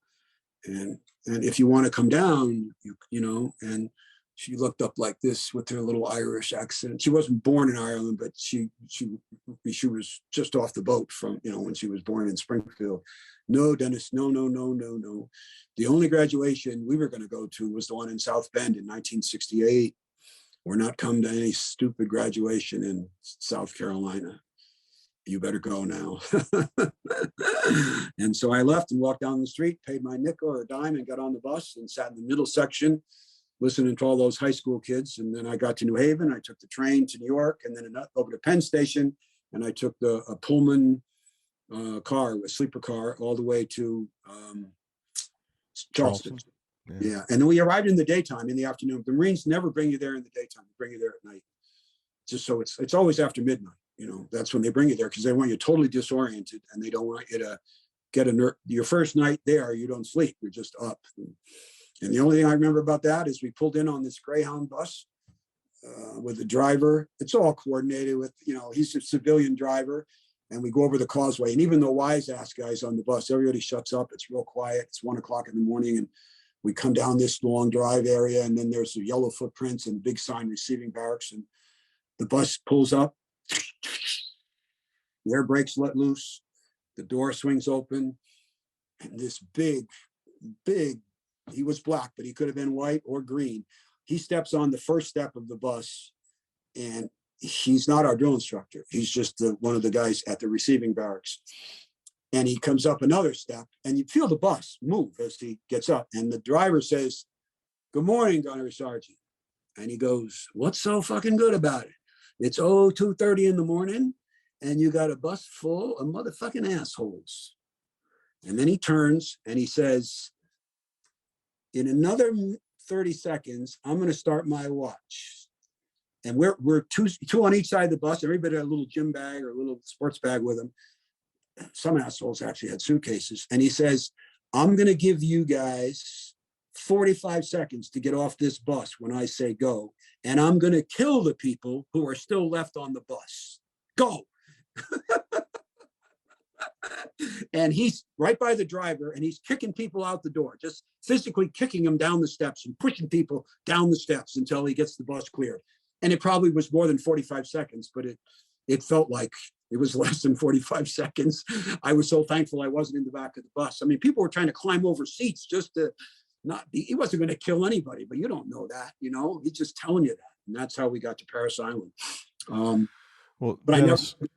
[SPEAKER 3] And if you want to come down, you know," and she looked up like this with her little Irish accent. She wasn't born in Ireland, but she was just off the boat from, you know, when she was born in Springfield. "No, Dennis, no. The only graduation we were going to go to was the one in South Bend in 1968. We're not coming to any stupid graduation in South Carolina. You better go now." And so I left and walked down the street, paid my nickel or a dime, and got on the bus and sat in the middle section, listening to all those high school kids. And then I got to New Haven. I took the train to New York, and then over to Penn Station, and I took a Pullman car, a sleeper car, all the way to Charleston. Yeah. And then we arrived in the daytime, in the afternoon. The Marines never bring you there in the daytime; they bring you there at night. Just so it's always after midnight. You know, that's when they bring you there, because they want you totally disoriented, and they don't want you to get your first night there. You don't sleep; you're just up. And the only thing I remember about that is we pulled in on this Greyhound bus with the driver. It's all coordinated with, you know, he's a civilian driver, and we go over the causeway. And even the wise ass guys on the bus, everybody shuts up. It's real quiet. It's 1 o'clock in the morning, and we come down this long drive area, and then there's the yellow footprints and big sign receiving barracks, and the bus pulls up. The air brakes let loose. The door swings open, and this big, he was black, but he could have been white or green. He steps on the first step of the bus, and he's not our drill instructor. He's just one of the guys at the receiving barracks. And he comes up another step, and you feel the bus move as he gets up. And the driver says, "Good morning, Gunnery Sergeant." And he goes, "What's so fucking good about it? It's 2:30 in the morning, and you got a bus full of motherfucking assholes." And then he turns and he says, "In another 30 seconds, I'm going to start my watch." And we're two on each side of the bus. Everybody had a little gym bag or a little sports bag with them. Some assholes actually had suitcases. And he says, "I'm going to give you guys 45 seconds to get off this bus when I say go. And I'm going to kill the people who are still left on the bus. Go." And he's right by the driver, and he's kicking people out the door, just physically kicking them down the steps and pushing people down the steps until he gets the bus cleared. And it probably was more than 45 seconds, but it felt like it was less than 45 seconds. I was so thankful I wasn't in the back of the bus. I mean, people were trying to climb over seats just to not be, he wasn't going to kill anybody, but you don't know that, you know, he's just telling you that. And that's how we got to Parris Island.
[SPEAKER 1] Well,
[SPEAKER 3] but
[SPEAKER 1] Dennis,
[SPEAKER 3] I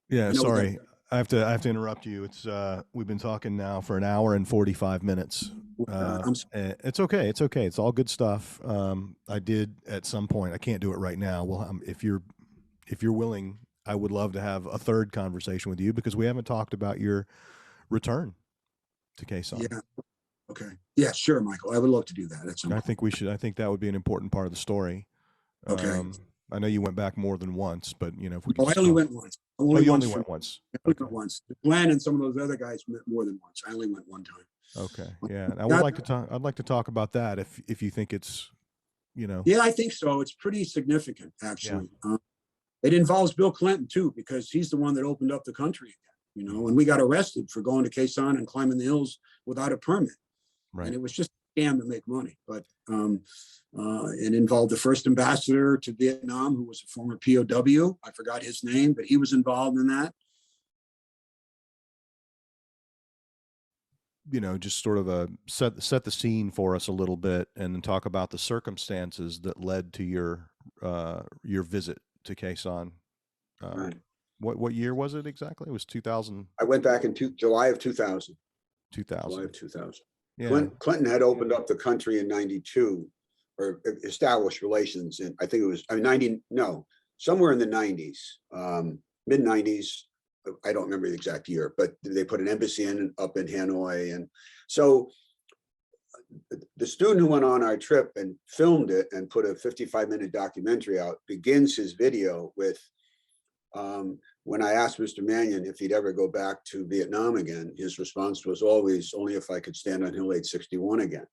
[SPEAKER 3] never,
[SPEAKER 1] sorry. I have to interrupt you. It's we've been talking now for an hour and 45 minutes. It's okay. It's okay. It's all good stuff. I did at some point. I can't do it right now. Well, if you're willing, I would love to have a third conversation with you, because we haven't talked about your return to Khe Sanh.
[SPEAKER 3] Yeah. Okay. Yeah, sure, Michael. I would love to do that at some point.
[SPEAKER 1] I think we should. I think that would be an important part of the story.
[SPEAKER 3] Okay.
[SPEAKER 1] I know you went back more than once, but you know, if we could.
[SPEAKER 3] I only went once.
[SPEAKER 1] You only went once.
[SPEAKER 3] I only went once. Glenn and some of those other guys went more than once. I only went one time.
[SPEAKER 1] Okay. Yeah. And I would like to talk. I'd like to talk about that if you think it's, you know.
[SPEAKER 3] Yeah, I think so. It's pretty significant, actually. Yeah. It involves Bill Clinton too, because he's the one that opened up the country again. You know, and we got arrested for going to Khe Sanh and climbing the hills without a permit. Right. And it was just scam to make money. But it involved the first ambassador to Vietnam, who was a former POW. I forgot his name, but he was involved in that.
[SPEAKER 1] You know, just sort of a set the scene for us a little bit, and then talk about the circumstances that led to your visit to Khe Sanh.
[SPEAKER 3] Right.
[SPEAKER 1] What year was it exactly? It was 2000.
[SPEAKER 3] I went back in July of 2000.
[SPEAKER 1] 2000.
[SPEAKER 3] July of 2000.
[SPEAKER 1] Yeah.
[SPEAKER 3] Clinton had opened up the country in 92, or established relations in, I think it was, I mean, 90, no, somewhere in the 90s, mid 90s. I don't remember the exact year, but they put an embassy up in Hanoi. And so the student who went on our trip and filmed it and put a 55-minute documentary out begins his video with, when I asked Mr. Mannion if he'd ever go back to Vietnam again, his response was always, only if I could stand on Hill 861 again.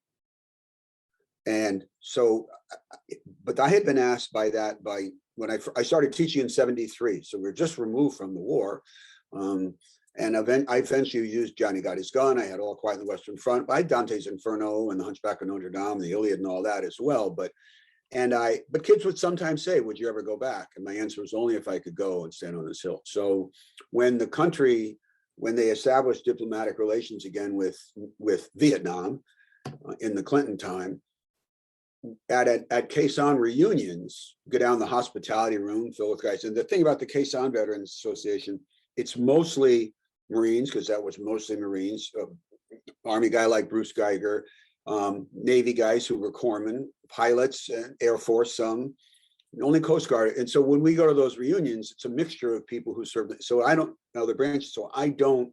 [SPEAKER 3] And so, but I had been asked by when I started teaching in 73, so we're just removed from the war. And I eventually used Johnny Got His Gun. I had All Quiet on the Western Front. I had Dante's Inferno and The Hunchback of Notre Dame, the Iliad and all that as well. But kids would sometimes say, would you ever go back? And my answer was only if I could go and stand on this hill. So when they established diplomatic relations again with Vietnam in the Clinton time, at Khe Sanh reunions, go down the hospitality room, fill with guys. And the thing about the Khe Sanh Veterans Association, it's mostly Marines, because that was mostly Marines, Army guy like Bruce Geiger, Navy guys who were corpsmen, pilots, Air Force, some, only Coast Guard. And so when we go to those reunions, it's a mixture of people who served. So I don't know the branches. So I don't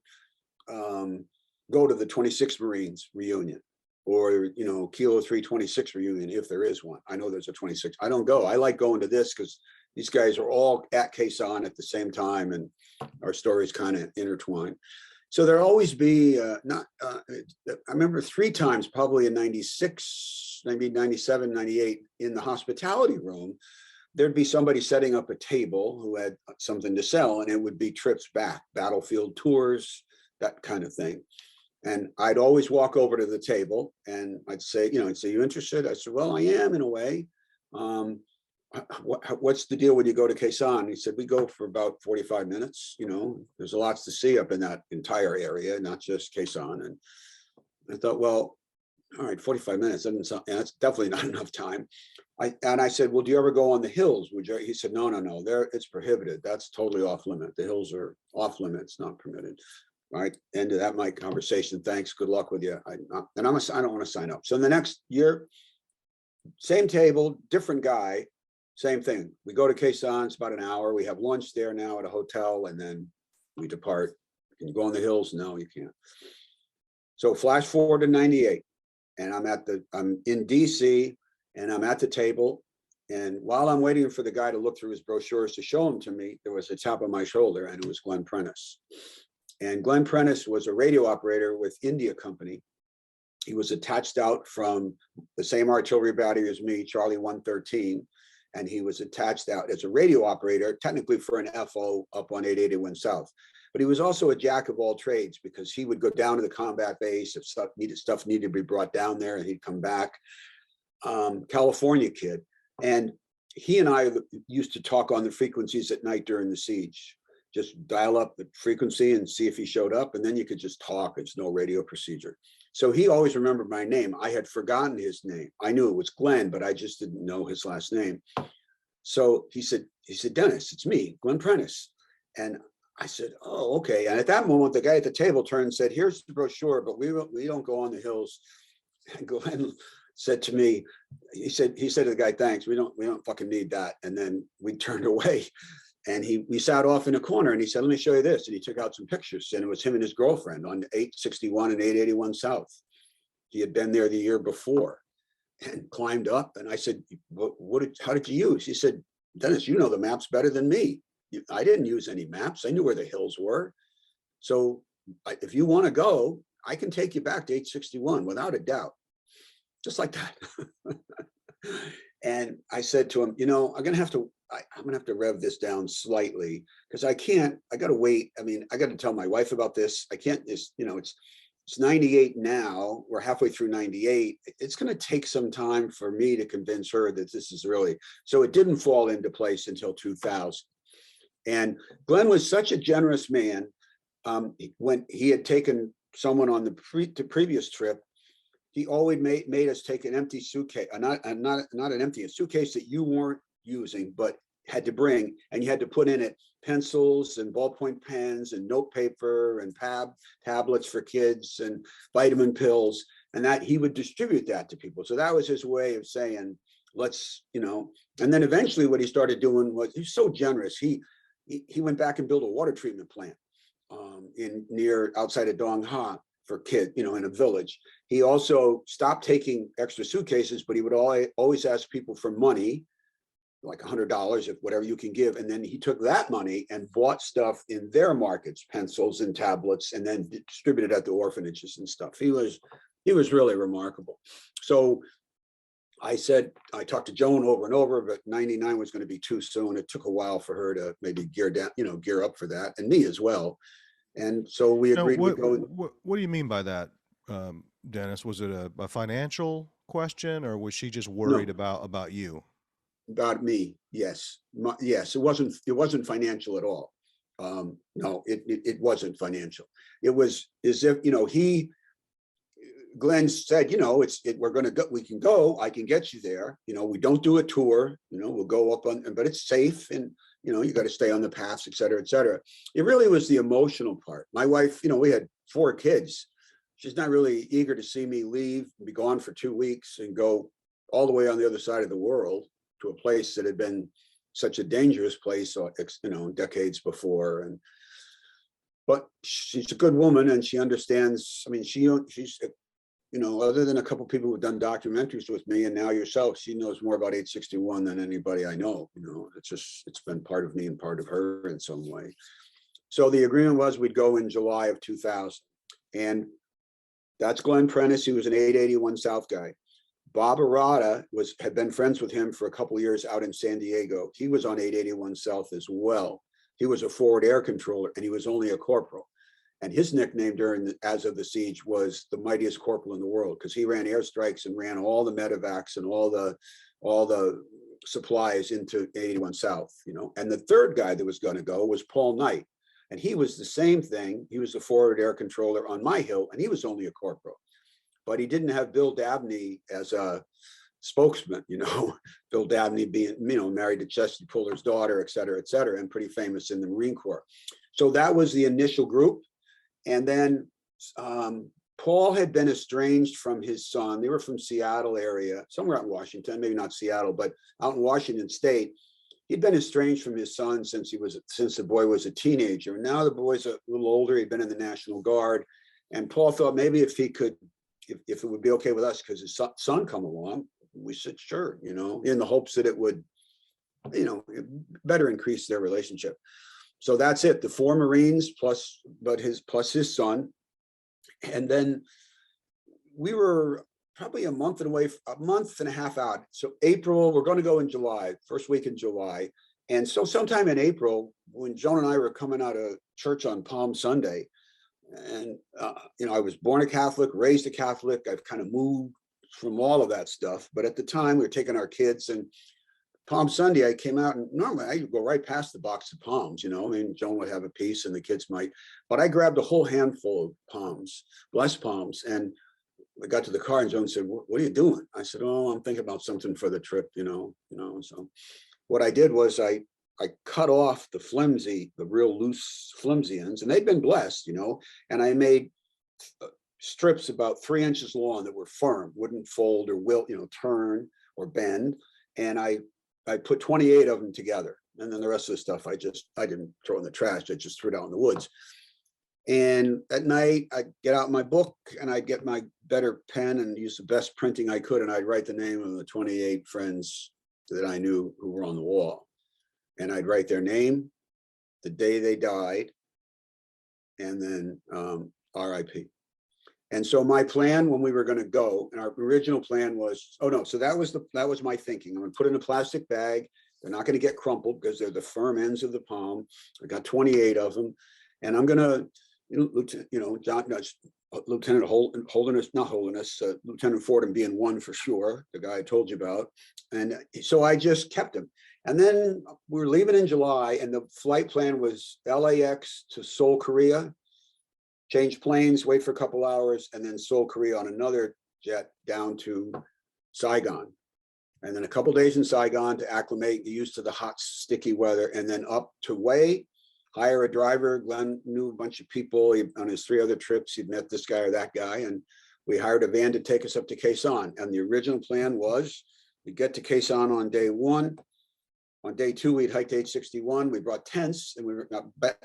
[SPEAKER 3] go to the 26th Marines reunion, or, you know, Kilo 326 reunion, if there is one. I know there's a 26. I don't go. I like going to this because these guys are all at Khe Sanh at the same time, and our stories kind of intertwine. So there'll always be I remember 3 times, probably in 96, maybe 97, 98, in the hospitality room, there'd be somebody setting up a table who had something to sell, and it would be trips back, battlefield tours, that kind of thing. And I'd always walk over to the table and I'd say, you you interested? I said, well, I am in a way. What's the deal when you go to Khe Sanh? He said, we go for about 45 minutes. You know, there's lots to see up in that entire area, not just Khe Sanh. And I thought, well, all right, 45 minutes. That's definitely not enough time. I said, well, do you ever go on the hills? Would you? He said, no, there, it's prohibited. That's totally off limit. The hills are off limits, not permitted. All right, end of that, my conversation. Thanks. Good luck with you. I don't want to sign up. So in the next year, same table, different guy, same thing. We go to Khe Sanh, it's about an hour. We have lunch there now at a hotel, and then we depart. Can you go on the hills? No, you can't. So flash forward to 98, and I'm in DC, and I'm at the table. And while I'm waiting for the guy to look through his brochures to show them to me, there was a tap on my shoulder, and it was Glenn Prentice. And Glenn Prentice was a radio operator with India Company. He was attached out from the same artillery battery as me, Charlie 113. And he was attached out as a radio operator, technically for an FO up on 881 South. But he was also a jack of all trades, because he would go down to the combat base if stuff needed to be brought down there, and he'd come back. California kid. And he and I used to talk on the frequencies at night during the siege. Just dial up the frequency and see if he showed up, and then you could just talk. It's no radio procedure. So he always remembered my name. I had forgotten his name. I knew it was Glenn, but I just didn't know his last name. So he said, Dennis, it's me, Glenn Prentice. And I said, oh, okay. And at that moment, the guy at the table turned and said, here's the brochure, but we don't go on the hills. And Glenn said to me, he said to the guy, thanks, we don't fucking need that. And then we turned away. And we sat off in a corner, and he said, let me show you this. And he took out some pictures, and it was him and his girlfriend on 861 and 881 South. He had been there the year before and climbed up. And I said, how did you use? He said, Dennis, you know the maps better than me. I didn't use any maps. I knew where the hills were. So if you want to go, I can take you back to 861 without a doubt. Just like that. And I said to him, I'm gonna have to rev this down slightly, because I got to wait. I mean, I got to tell my wife about this. I can't just, It's 98 now. We're halfway through 98. It's going to take some time for me to convince her that this is really, so it didn't fall into place until 2000. And Glenn was such a generous man. When he had taken someone on the previous trip, he always made us take an empty suitcase, not an empty, a suitcase that you weren't using, but had to bring, and you had to put in it pencils and ballpoint pens and note paper and tablets for kids and vitamin pills, and that he would distribute that to people. So that was his way of saying, let's, you know, and then eventually what he started doing was, he's so generous. He went back and built a water treatment plant outside of Dong Ha for kids, you know, in a village. He also stopped taking extra suitcases, but he would always ask people for money, like $100, if whatever you can give. And then he took that money and bought stuff in their markets, pencils and tablets, and then distributed at the orphanages and stuff. He was really remarkable. So I talked to Joan over and over, but 99 was going to be too soon. It took a while for her to maybe gear up for that, and me as well. And so we agreed to go.
[SPEAKER 1] What do you mean by that, Dennis? Was it a financial question, or was she just worried about you?
[SPEAKER 3] About me, yes. Yes, it wasn't financial at all. No, it wasn't financial. It was as if, you know, Glenn said, you know, we're going to go, we can go, I can get you there. You know, we don't do a tour, you know, we'll go up but it's safe, and, you know, you got to stay on the paths, et cetera, et cetera. It really was the emotional part. My wife, you know, we had 4 kids. She's not really eager to see me leave, be gone for 2 weeks and go all the way on the other side of the world to a place that had been such a dangerous place, you know, decades before. But she's a good woman, and she understands. I mean, she's, you know, other than a couple of people who've done documentaries with me, and now yourself, she knows more about 861 than anybody I know. You know, it's been part of me and part of her in some way. So the agreement was we'd go in July of 2000, and that's Glenn Prentice. He was an 881 South guy. Bob Arata had been friends with him for a couple of years out in San Diego. He was on 881 South as well. He was a forward air controller, and he was only a corporal. And his nickname as of the siege was the mightiest corporal in the world, because he ran airstrikes and ran all the medevacs and all the supplies into 881 South, you know. And the third guy that was going to go was Paul Knight. And he was the same thing. He was a forward air controller on my hill, and he was only a corporal. But he didn't have Bill Dabney as a spokesman, you know, Bill Dabney being, you know, married to Chesty Puller's daughter, et cetera, and pretty famous in the Marine Corps. So that was the initial group. And then Paul had been estranged from his son. They were from Seattle area, somewhere out in Washington, maybe not Seattle, but out in Washington State. He'd been estranged from his son since the boy was a teenager. And now the boy's a little older. He'd been in the National Guard. And Paul thought maybe if he could, if it would be okay with us, because his son come along, we said, sure, you know, in the hopes that it would, you know, better increase their relationship. So that's it. The 4 Marines plus his son. And then we were probably a month and a half out. So April, we're going to go in July, first week in July. And so sometime in April, when Joan and I were coming out of church on Palm Sunday, and, you know, I was born a Catholic, raised a Catholic. I've kind of moved from all of that stuff. But at the time, we were taking our kids, and Palm Sunday, I came out, and normally I would go right past the box of palms, you know. I mean, Joan would have a piece and the kids might, but I grabbed a whole handful of palms, blessed palms. And I got to the car, and Joan said, what are you doing? I said, oh, I'm thinking about something for the trip, you know. So what I did was I cut off the real loose flimsy ends, and they'd been blessed, you know, and I made strips about 3 inches long that were firm, wouldn't fold or wilt, you know, turn or bend. And I put 28 of them together. And then the rest of the stuff, I didn't throw in the trash. I just threw it out in the woods. And at night, I'd get out my book, and I'd get my better pen and use the best printing I could. And I'd write the name of the 28 friends that I knew who were on the wall. And I'd write their name, the day they died, and then RIP. And so my plan when we were going to go, and our original plan was, so that was my thinking. I'm going to put it in a plastic bag. They're not going to get crumpled because they're the firm ends of the palm. I got 28 of them, and I'm going to, you know, John, Lieutenant Holderness, not Holderness, Lieutenant Fordham being one for sure, the guy I told you about. And so I just kept him. And then we were leaving in July, and the flight plan was LAX to Seoul, Korea, change planes, wait for a couple hours, and then Seoul, Korea on another jet down to Saigon. And then a couple days in Saigon to acclimate, get used to the hot, sticky weather, and then up to Hue, hire a driver. Glenn knew a bunch of people. On his 3 other trips, he'd met this guy or that guy, and we hired a van to take us up to Khe Sanh. And the original plan was we'd get to Khe Sanh on day 1. On day 2, we'd hiked 861. We brought tents, and we were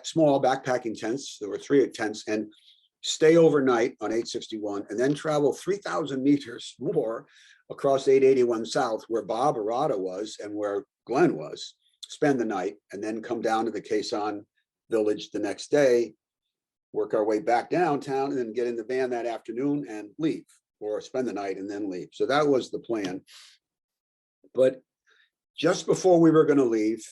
[SPEAKER 3] small backpacking tents. There were 3 tents, and stay overnight on 861, and then travel 3,000 meters more across 881 South, where Bob Arata was and where Glenn was, spend the night, and then come down to the Khe Sanh village the next day, work our way back downtown, and then get in the van that afternoon and leave, or spend the night and then leave. So that was the plan. But just before we were going to leave,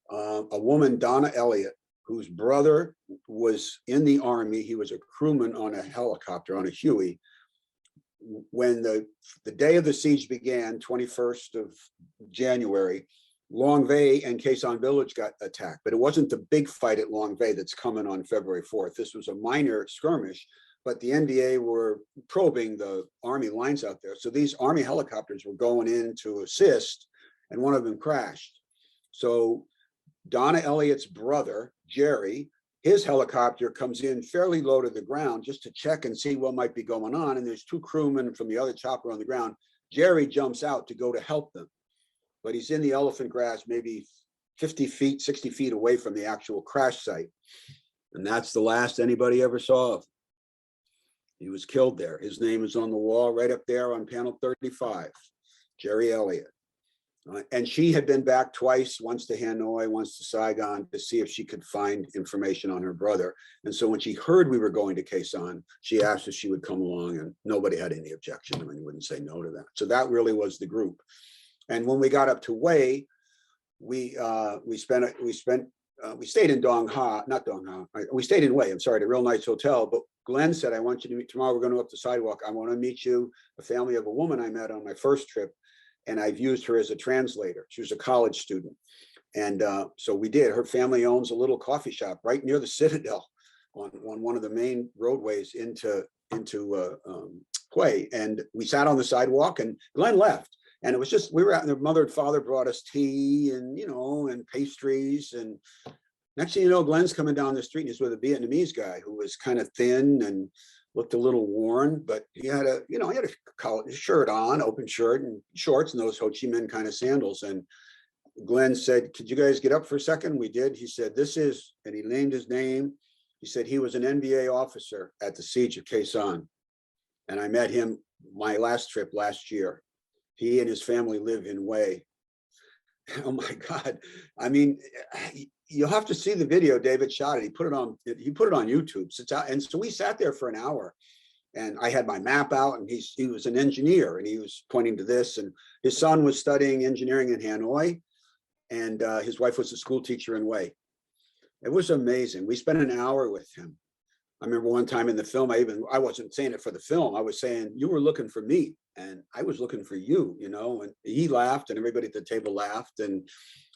[SPEAKER 3] a woman, Donna Elliott, whose brother was in the Army, he was a crewman on a helicopter, on a Huey. When the day of the siege began, 21st of January, Longvay and Khe Sanh village got attacked, but it wasn't the big fight at Longvay that's coming on February 4th. This was a minor skirmish, but the NVA were probing the Army lines out there. So these Army helicopters were going in to assist, and one of them crashed. So Donna Elliott's brother, Jerry, his helicopter comes in fairly low to the ground just to check and see what might be going on. And there's 2 crewmen from the other chopper on the ground. Jerry jumps out to go to help them, but he's in the elephant grass, maybe 50 feet, 60 feet away from the actual crash site. And that's the last anybody ever saw of him. He was killed there. His name is on the wall right up there on panel 35, Jerry Elliott. And she had been back twice, once to Hanoi, once to Saigon, to see if she could find information on her brother. And so when she heard we were going to Khe Sanh, she asked if she would come along, and nobody had any objection. I mean, you wouldn't say no to that. So that really was the group. And when we got up to Hue, we stayed in Dong Ha, not Dong Ha. We stayed in Hue. I'm sorry, the real nice hotel. But Glenn said, "I want you to meet tomorrow. We're going to go up the sidewalk. I want to meet you, the family of a woman I met on my first trip. And I've used her as a translator. She was a college student." And so we did. Her family owns a little coffee shop right near the Citadel on one of the main roadways into Hue. And we sat on the sidewalk, and Glenn left. And it was just, we were out, and their mother and father brought us tea and, and pastries. And next thing you know, Glenn's coming down the street, and he's with a Vietnamese guy who was kind of thin and looked a little worn, but he had a collar shirt on, open shirt and shorts, and those Ho Chi Minh kind of sandals. And Glenn said, "Could you guys get up for a second?" We did. He said, "This is," and he named his name. He said he was an NVA officer at the siege of Khe Sanh. And I met him my last trip last year. He and his family live in Hue. Oh my God. I mean, you'll have to see the video. David shot it. He put it on YouTube. So it's out. And so we sat there for an hour, and I had my map out, and he was an engineer, and he was pointing to this, and his son was studying engineering in Hanoi, and his wife was a school teacher in Hue. It was amazing. We spent an hour with him. I remember one time in the film, I wasn't saying it for the film. I was saying, "You were looking for me, and I was looking for you," and he laughed, and everybody at the table laughed. And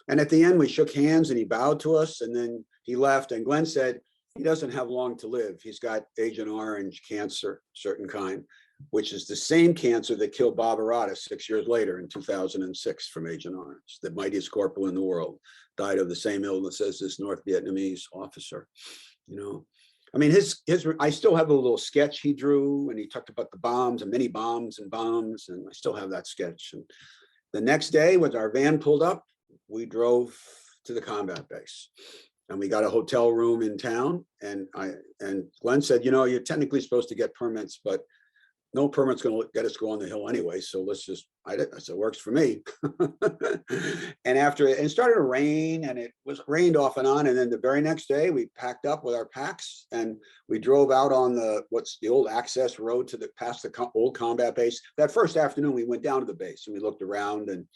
[SPEAKER 3] at the end, we shook hands, and he bowed to us, and then he left. And Glenn said he doesn't have long to live. He's got Agent Orange cancer, certain kind, which is the same cancer that killed Bob Arata 6 years later in 2006 from Agent Orange. The mightiest corporal in the world died of the same illness as this North Vietnamese officer. I mean, I still have a little sketch he drew, and he talked about the bombs and many bombs, and I still have that sketch. And the next day, when our van pulled up, we drove to the combat base, and we got a hotel room in town. And Glenn said, "You're technically supposed to get permits, but no permit's going to get us go on the hill anyway. So let's just," I said, "Works for me." And after it started to rain, and it rained off and on. And then the very next day, we packed up with our packs, and we drove out on what's the old access road past the old combat base. That first afternoon, we went down to the base, and we looked around, and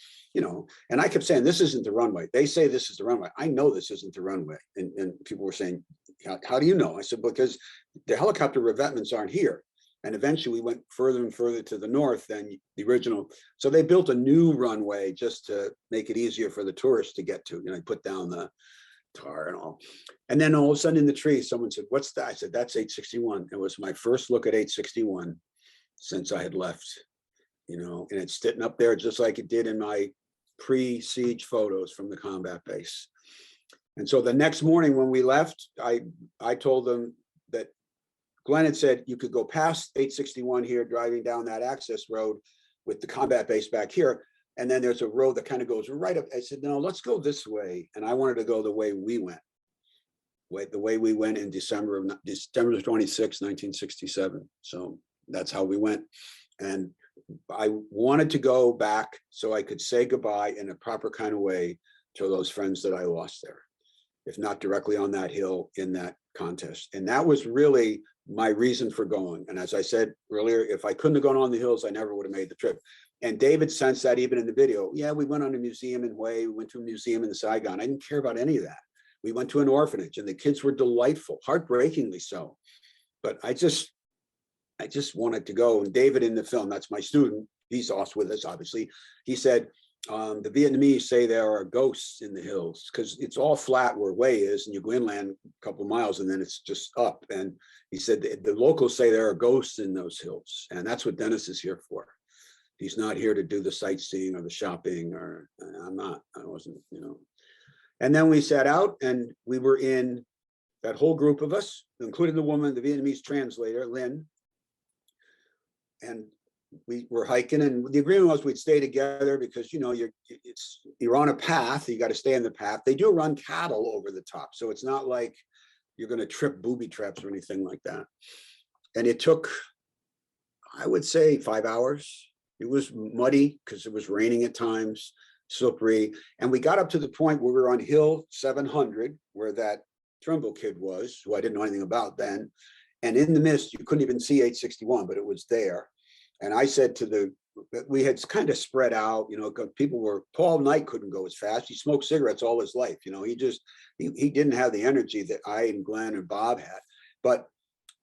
[SPEAKER 3] and I kept saying, "This isn't the runway." They say this is the runway. I know this isn't the runway. And people were saying, "How do you know?" I said, "Because the helicopter revetments aren't here. And eventually we went further and further to the north than the original. So they built a new runway just to make it easier for the tourists to get to, put down the tar and all. And then all of a sudden in the tree, someone said, what's that? I said, that's 861. It was my first look at 861 since I had left, and it's sitting up there just like it did in my pre-siege photos from the combat base. And so the next morning when we left, I told them that Glenn had said you could go past 861 here, driving down that access road with the combat base back here. And then there's a road that kind of goes right up. I said, no, let's go this way. And I wanted to go the way we went. The way we went in December 26, 1967. So that's how we went. And I wanted to go back so I could say goodbye in a proper kind of way to those friends that I lost there, if not directly on that hill in that contest. And that was really my reason for going. And as I said earlier, if I couldn't have gone on the hills, I never would have made the trip. And David sensed that even in the video. Yeah, we went on a museum in Hue, we went to a museum in Saigon. I didn't care about any of that. We went to an orphanage and the kids were delightful, heartbreakingly so. But I just wanted to go. And David in the film, that's my student, he's also with us, obviously. He said, the Vietnamese say there are ghosts in the hills because it's all flat where Hue is, and you go inland a couple of miles and then it's just up. And he said the locals say there are ghosts in those hills, and that's what Dennis is here for. He's not here to do the sightseeing or the shopping, or I wasn't. And then we sat out and we were in that whole group of us, including the woman, the Vietnamese translator, Lynn. And we were hiking, and the agreement was we'd stay together because you're on a path, you got to stay in the path. They do run cattle over the top, so it's not like you're going to trip booby traps or anything like that. And it took, I would say, 5 hours. It was muddy because it was raining at times, slippery, and we got up to the point where we were on hill 700, where that Trimble kid was, who I didn't know anything about then. And in the mist, you couldn't even see 861, but it was there. And I said we had kind of spread out, because Paul Knight couldn't go as fast. He smoked cigarettes all his life. He didn't have the energy that I and Glenn and Bob had. But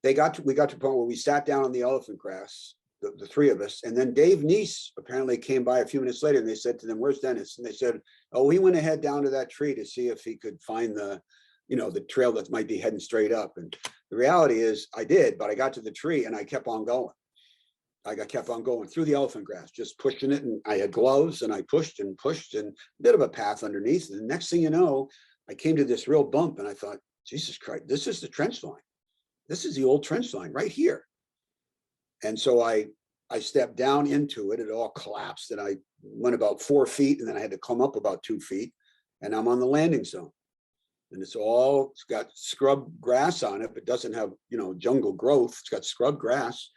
[SPEAKER 3] we got to the point where we sat down on the elephant grass, the three of us. And then Dave Neese apparently came by a few minutes later, and they said to them, where's Dennis? And they said, oh, he went ahead down to that tree to see if he could find the trail that might be heading straight up. And the reality is I did, but I got to the tree and I kept on going. I kept on going through the elephant grass, just pushing it. And I had gloves and I pushed and a bit of a path underneath. And the next thing you know, I came to this real bump and I thought, Jesus Christ, this is the trench line. This is the old trench line right here. And so I stepped down into it. It all collapsed and I went about 4 feet, and then I had to come up about 2 feet, and I'm on the landing zone. And it's got scrub grass on it, but doesn't have, jungle growth. It's got scrub grass.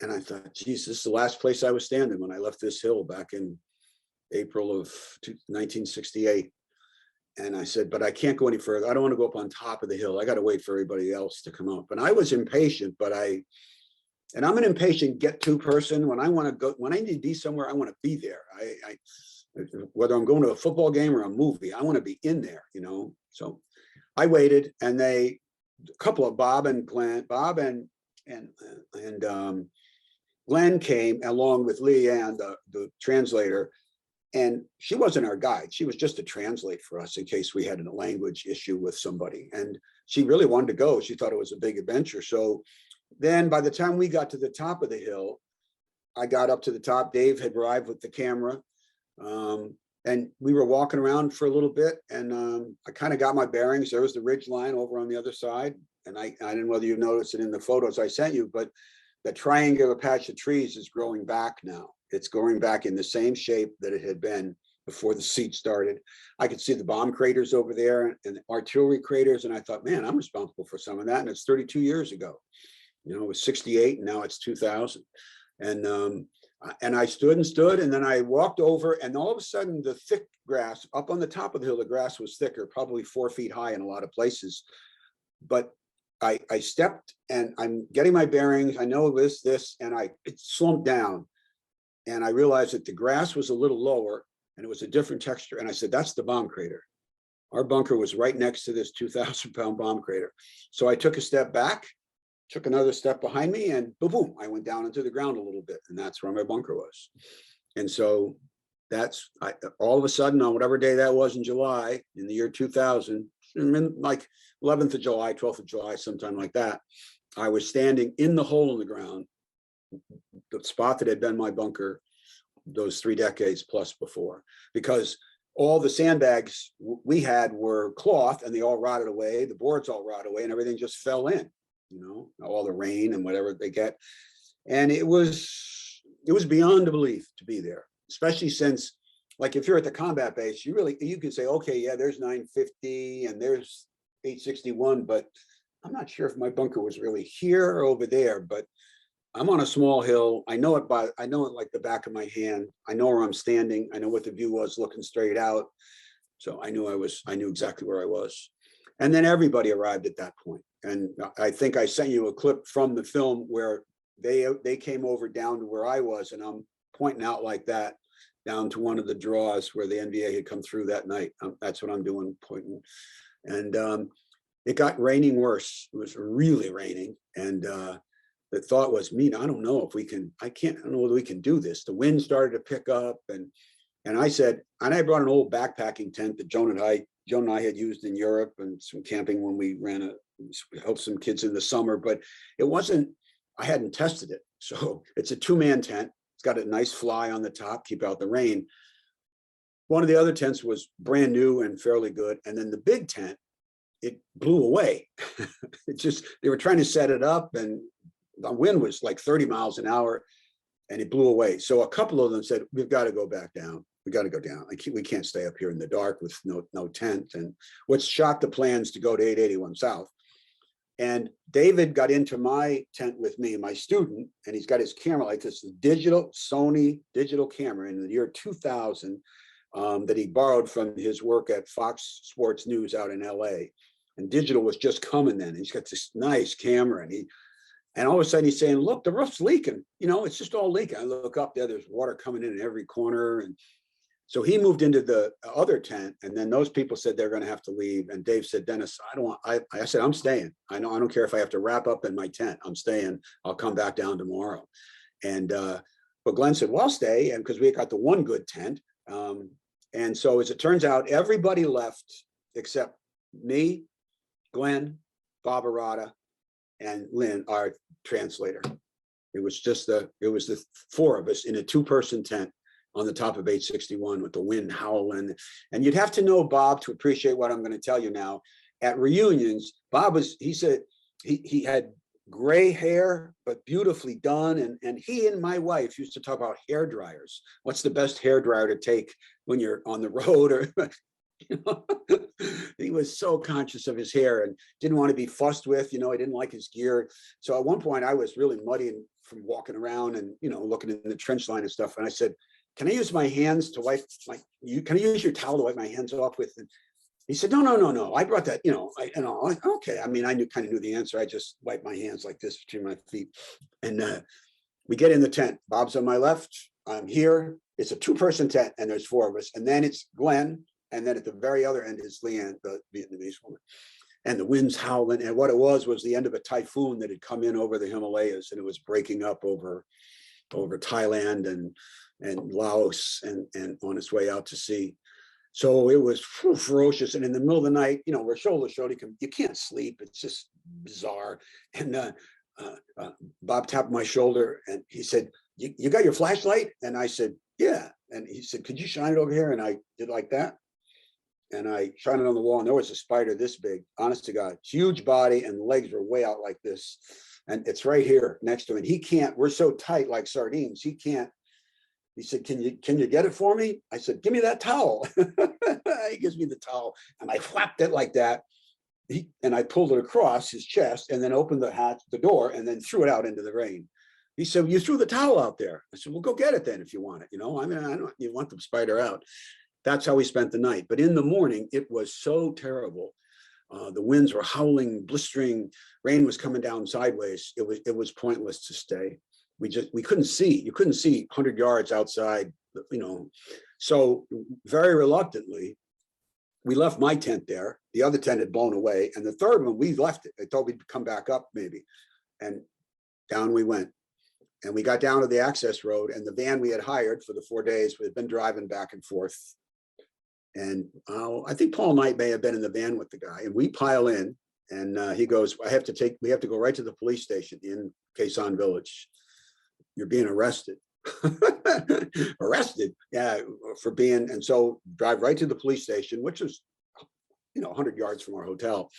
[SPEAKER 3] And I thought, geez, this is the last place I was standing when I left this hill back in April of 1968. And I said, but I can't go any further. I don't want to go up on top of the hill. I got to wait for everybody else to come up. And I was impatient, and I'm an impatient get-to person. When I need to be somewhere, I want to be there. Whether I'm going to a football game or a movie, I want to be in there, So I waited, and a couple of Bob and Glenn came along with Leanne, the translator, and she wasn't our guide. She was just to translate for us in case we had a language issue with somebody. And she really wanted to go. She thought it was a big adventure. So then by the time we got to the top of the hill, I got up to the top. Dave had arrived with the camera. And we were walking around for a little bit, and I kind of got my bearings. There was the ridge line over on the other side. And I didn't know whether you noticed it in the photos I sent you, but the triangular patch of trees is growing back now. It's going back in the same shape that it had been before the siege started. I could see the bomb craters over there and the artillery craters. And I thought, man, I'm responsible for some of that. And it's 32 years ago. It was 68 and now it's 2000. And I stood, and then I walked over, and all of a sudden the thick grass up on the top of the hill, the grass was thicker, probably 4 feet high in a lot of places. But I stepped, and I'm getting my bearings. I know this, and it slumped down, and I realized that the grass was a little lower and it was a different texture. And I said, that's the bomb crater. Our bunker was right next to this 2,000-pound bomb crater. So I took a step back, took another step behind me, and boom, boom, I went down into the ground a little bit, and that's where my bunker was. And so that's all of a sudden, on whatever day that was in July, in the year 2000, like 11th of July, 12th of July, sometime like that, I was standing in the hole in the ground, the spot that had been my bunker those 3 decades plus before, because all the sandbags we had were cloth and they all rotted away, the boards all rotted away, and everything just fell in, you know, all the rain and whatever they get. And it was beyond a belief to be there, especially since, like, if you're at the combat base, you can say, okay, yeah, there's 950 and there's 861, but I'm not sure if my bunker was really here or over there. But I'm on a small hill. I know it like the back of my hand. I know where I'm standing. I know what the view was looking straight out. So I knew exactly where I was. And then everybody arrived at that point. And I think I sent you a clip from the film where they came over down to where I was, and I'm pointing out like that down to one of the draws where the NVA had come through that night. That's what I'm doing, pointing. And it got raining worse. It was really raining. And the thought was, I don't know if we can, I don't know whether we can do this. The wind started to pick up, and I said, and I brought an old backpacking tent that Joan and I had used in Europe and some camping when we helped some kids in the summer, but it wasn't, I hadn't tested it. So it's a 2-man tent. It's got a nice fly on the top, keep out the rain. One of the other tents was brand new and fairly good. And then the big tent, it blew away. They were trying to set it up, and the wind was like 30 miles an hour, and it blew away. So a couple of them said, we've got to go back down. We got to go down. We can't stay up here in the dark with no tent. And what shocked the plans to go to 881 South. And David got into my tent with me, my student, and he's got his camera like this, Sony digital camera in the year 2000 that he borrowed from his work at Fox Sports News out in LA. And digital was just coming then. He's got this nice camera, and all of a sudden he's saying, look, the roof's leaking. You know, it's just all leaking. I look up there, there's water coming in every corner. And so he moved into the other tent, and then those people said they're going to have to leave. And Dave said, Dennis, I said, I'm staying. I don't care if I have to wrap up in my tent. I'm staying. I'll come back down tomorrow. And but Glenn said, well, I'll stay, and because we got the one good tent. And so as it turns out, everybody left except me, Glenn, Bob Arata, and Lynn, our translator. It was the 4 of us in a 2-person tent on the top of 861 with the wind howling. And you'd have to know Bob to appreciate what I'm going to tell you now. At reunions, he said he had gray hair, but beautifully done. And he and my wife used to talk about hair dryers. What's the best hair dryer to take when you're on the road? Or he was so conscious of his hair and didn't want to be fussed with, he didn't like his gear. So at one point I was really muddy from walking around and, looking in the trench line and stuff. And I said, can I use my hands to wipe can I use your towel to wipe my hands off with? And he said, no. I brought that, okay. I mean, kind of knew the answer. I just wiped my hands like this between my feet. And we get in the tent. Bob's on my left. I'm here. It's a 2-person tent, and there's 4 of us. And then it's Glenn. And then at the very other end is Leanne, the Vietnamese woman. And the wind's howling. And what it was the end of a typhoon that had come in over the Himalayas, and it was breaking up over Thailand and Laos and on its way out to sea. So it was ferocious. And in the middle of the night, we're shoulder to shoulder, you can't sleep. It's just bizarre. And Bob tapped my shoulder and he said, you got your flashlight? And I said, yeah. And he said, could you shine it over here? And I did like that. And I shined it on the wall, and there was a spider this big, honest to God, huge body, and the legs were way out like this. And it's right here next to him. And he can't, we're so tight like sardines. He can't. He said, can you get it for me? I said, give me that towel. He gives me the towel, and I flapped it like that. And I pulled it across his chest and then opened the door, and then threw it out into the rain. He said, you threw the towel out there. I said, well, go get it then if you want it. I mean, I don't, you want the spider out. That's how we spent the night. But in the morning, it was so terrible. The winds were howling, blistering, rain was coming down sideways. It was pointless to stay. We couldn't see. You couldn't see 100 yards outside, So very reluctantly, we left my tent there. The other tent had blown away. And the third one, we left it. I thought we'd come back up maybe. and down we went. And we got down to the access road, and the van we had hired for the 4 days, we had been driving back and forth. And I think Paul Knight may have been in the van with the guy, and we pile in, and he goes, we have to go right to the police station in Khe Sanh village. You're being arrested. Arrested, yeah, for being, and so drive right to the police station, which was, 100 yards from our hotel.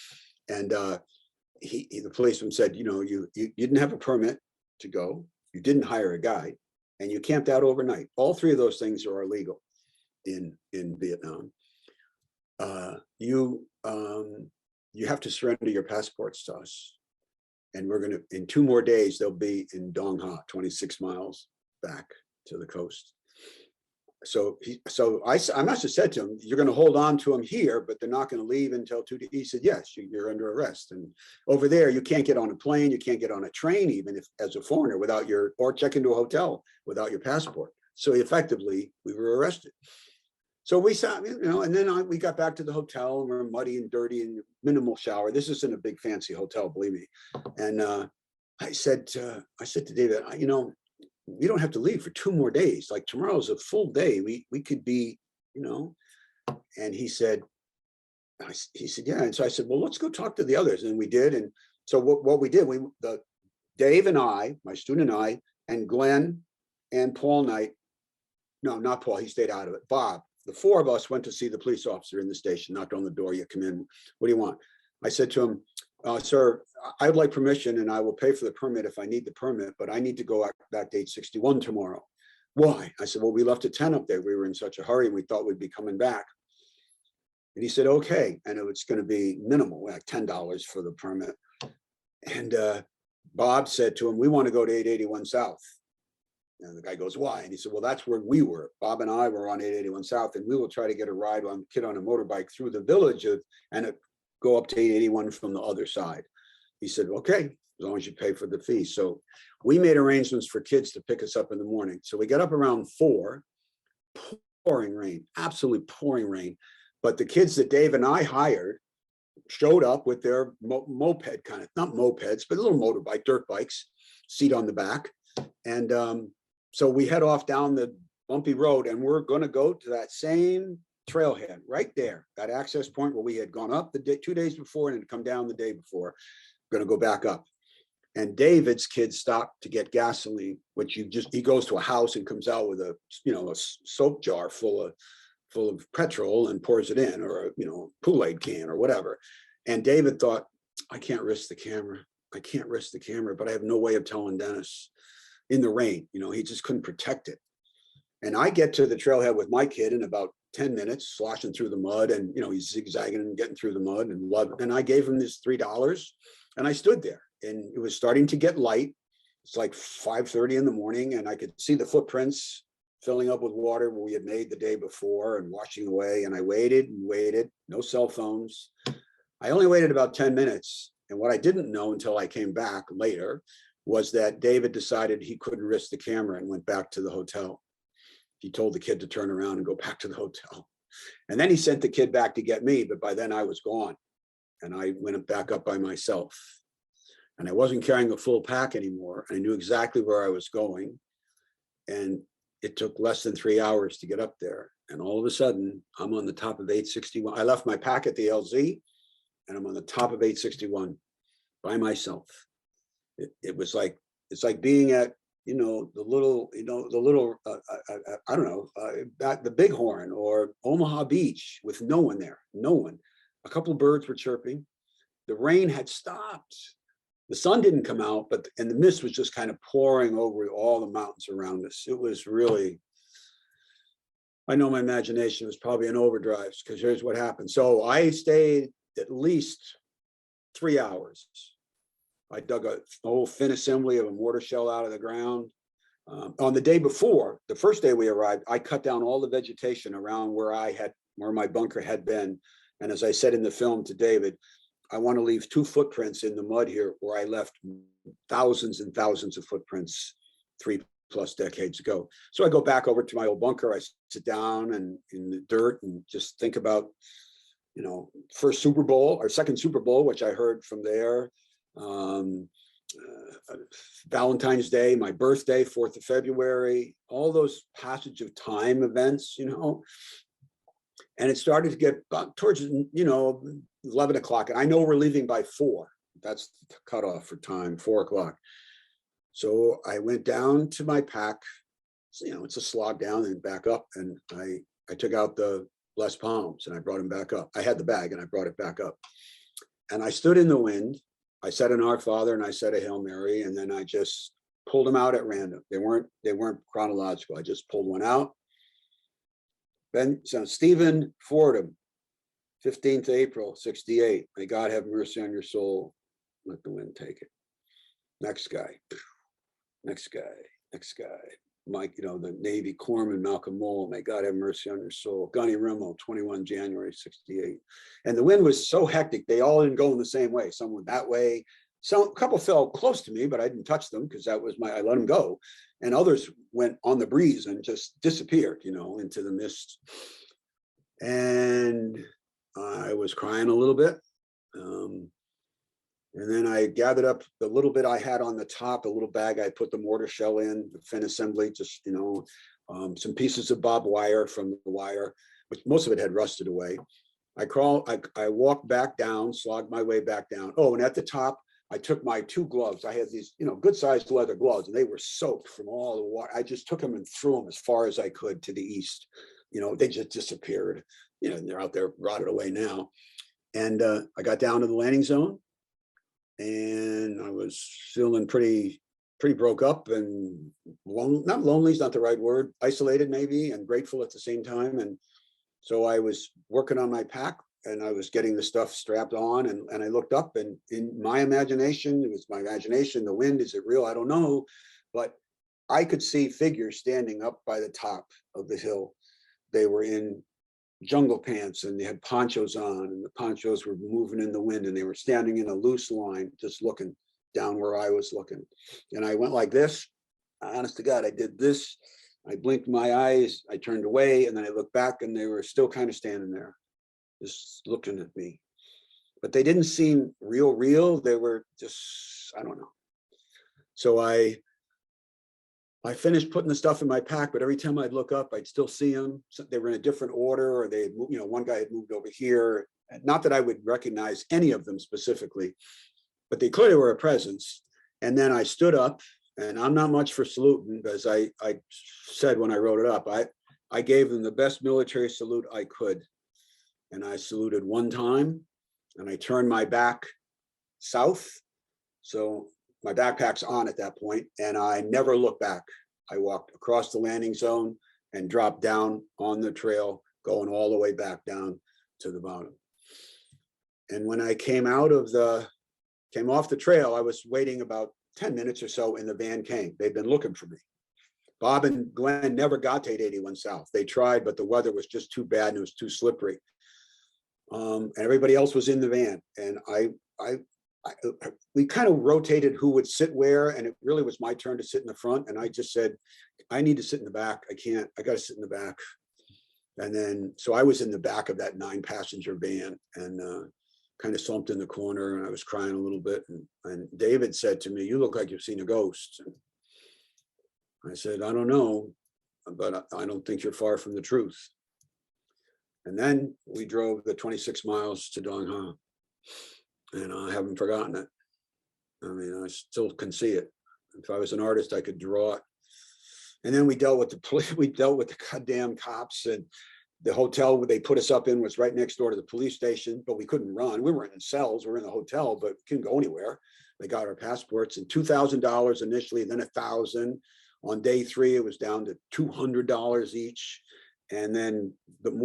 [SPEAKER 3] And the policeman said, you didn't have a permit to go, you didn't hire a guide, and you camped out overnight. All three of those things are illegal in Vietnam. You have to surrender your passports to us, and we're gonna, in 2 more days, they'll be in Dong Ha, 26 miles back to the coast. So I must have said to him, you're going to hold on to him here, but they're not going to leave until 2 days. He said, yes, you're under arrest. And over there, you can't get on a plane, you can't get on a train, even if as a foreigner, or check into a hotel without your passport. So effectively, we were arrested. So we sat, and then we got back to the hotel, and we're muddy and dirty and minimal shower. This isn't a big fancy hotel, believe me. And I said to David, we don't have to leave for 2 more days. Like, tomorrow's a full day. We could be, and he said, yeah. And so I said, well, let's go talk to the others. And we did. And so what we did, Dave and I, my student and I, and Glenn and Paul Knight, no, not Paul, he stayed out of it, Bob, the 4 of us went to see the police officer in the station, knocked on the door, you come in, what do you want? I said to him, sir, I would like permission, and I will pay for the permit if I need the permit, but I need to go back to 861 tomorrow. Why? I said, well, we left a tent up there. We were in such a hurry, and we thought we'd be coming back. And he said, okay. And it was going to be minimal, like $10 for the permit. And Bob said to him, we want to go to 881 South. And the guy goes, why? And he said, well, that's where we were. Bob and I were on 881 South, and we will try to get a ride on kid on a motorbike through the village and go up to 881 from the other side. He said, okay, as long as you pay for the fee. So we made arrangements for kids to pick us up in the morning. So we got up around 4, pouring rain, absolutely pouring rain. But the kids that Dave and I hired showed up with their moped kind of, not mopeds, but little motorbike, dirt bikes, seat on the back. And so we head off down the bumpy road, and we're going to go to that same trailhead right there, that access point where we had gone up 2 days before and had come down the day before. Going to go back up. And David's kids stopped to get gasoline, which he goes to a house and comes out with a soap jar full of petrol and pours it in, or a Kool-Aid can or whatever. And David thought, I can't risk the camera. But I have no way of telling Dennis in the rain. He just couldn't protect it. And I get to the trailhead with my kid in about 10 minutes, sloshing through the mud, and he's zigzagging and getting through the mud, and I gave him this $3, and I stood there, and it was starting to get light. It's like 5:30 in the morning, and I could see the footprints filling up with water where we had made the day before and washing away. And I waited and waited, no cell phones. I only waited about 10 minutes. And what I didn't know until I came back later was that David decided he couldn't risk the camera and went back to the hotel. He told the kid to turn around and go back to the hotel. And then he sent the kid back to get me, but by then I was gone. And I went back up by myself. And I wasn't carrying a full pack anymore. I knew exactly where I was going. And it took less than 3 hours to get up there. And all of a sudden, I'm on the top of 861. I left my pack at the LZ, and I'm on the top of 861 by myself. It's like being at, the little, I don't know, at the Bighorn or Omaha Beach with no one there, no one. A couple of birds were chirping. The rain had stopped. The sun didn't come out, and the mist was just kind of pouring over all the mountains around us. It was really, I know my imagination was probably in overdrive, because here's what happened. So I stayed at least 3 hours. I dug a whole thin assembly of a mortar shell out of the ground. On the day before, the first day we arrived, I cut down all the vegetation around where my bunker had been. And as I said in the film to David, I want to leave 2 footprints in the mud here where I left thousands and thousands of footprints 3+ decades ago. So I go back over to my old bunker. I sit down and in the dirt and just think about, first Super Bowl or second Super Bowl, which I heard from there. Valentine's Day, my birthday, 4th of February, all those passage of time events, you know. And it started to get towards, you know, 11 o'clock. And I know we're leaving by 4. That's the cutoff for time, 4 o'clock. So I went down to my pack. So, you know, it's a slog down and back up. And I took out the Les Palms and I brought them back up. I had the bag and I brought it back up. And I stood in the wind. I said an Our Father and I said a Hail Mary, and then I just pulled them out at random. They weren't chronological. I just pulled one out. Then so Stephen Fordham, 15th April, 68. May God have mercy on your soul. Let the wind take it. Next guy, next guy, next guy. Mike, you know, the Navy corpsman, Malcolm Mole, may God have mercy on your soul. Gunny Rimmel, 21 January, 68. And the wind was so hectic, they all didn't go in the same way. Some went that way. A couple fell close to me, but I didn't touch them because that was I let them go. And others went on the breeze and just disappeared, you know, into the mist. And I was crying a little bit. And then I gathered up the little bit I had on the top, a little bag I put the mortar shell in, the fin assembly, just, you know, some pieces of barbed wire from the wire, which most of it had rusted away. I walked back down, slogged my way back down. Oh, and at the top, I took my 2 gloves. I had these, you know, good sized leather gloves, and they were soaked from all the water. I just took them and threw them as far as I could to the east. You know, they just disappeared. You know, they're out there rotted away now. And I got down to the landing zone. And I was feeling pretty broke up and not lonely is not the right word, isolated maybe, and grateful at the same time. And so I was working on my pack and I was getting the stuff strapped on, and I looked up, and in my imagination, it was my imagination, the wind, is it real? I don't know, but I could see figures standing up by the top of the hill. They were in jungle pants and they had ponchos on, and the ponchos were moving in the wind, and they were standing in a loose line, just looking down where I was looking. And I went like this, honest to God, I did this. I blinked my eyes, I turned away, and then I looked back and they were still kind of standing there, just looking at me. But they didn't seem real. They were just, I don't know. So I finished putting the stuff in my pack, but every time I'd look up, I'd still see them. So they were in a different order, or they, you know, one guy had moved over here. Not that I would recognize any of them specifically, but they clearly were a presence. And then I stood up, and I'm not much for saluting, because I said when I wrote it up, I gave them the best military salute I could. And I saluted one time, and I turned my back south. So my backpack's on at that point, and I never looked back. I walked across the landing zone and dropped down on the trail, going all the way back down to the bottom. And when I came off the trail, I was waiting about 10 minutes or so, and the van came. They'd been looking for me. Bob and Glenn never got to 881 South. They tried, but the weather was just too bad and it was too slippery. And everybody else was in the van. And we kind of rotated who would sit where, and it really was my turn to sit in the front. And I just said, I need to sit in the back. I got to sit in the back. And then, so I was in the back of that 9-passenger van, and kind of slumped in the corner, and I was crying a little bit. And David said to me, "You look like you've seen a ghost." And I said, "I don't know, but I don't think you're far from the truth." And then we drove the 26 miles to Dong Ha. And I haven't forgotten it. I mean, I still can see it. If I was an artist, I could draw it. And then we dealt with the police. We dealt with the goddamn cops, and the hotel where they put us up in was right next door to the police station, but we couldn't run. We weren't in cells. We were in the hotel, but couldn't go anywhere. They got our passports, and $2,000 initially, then $1,000. On day 3, it was down to $200 each. And then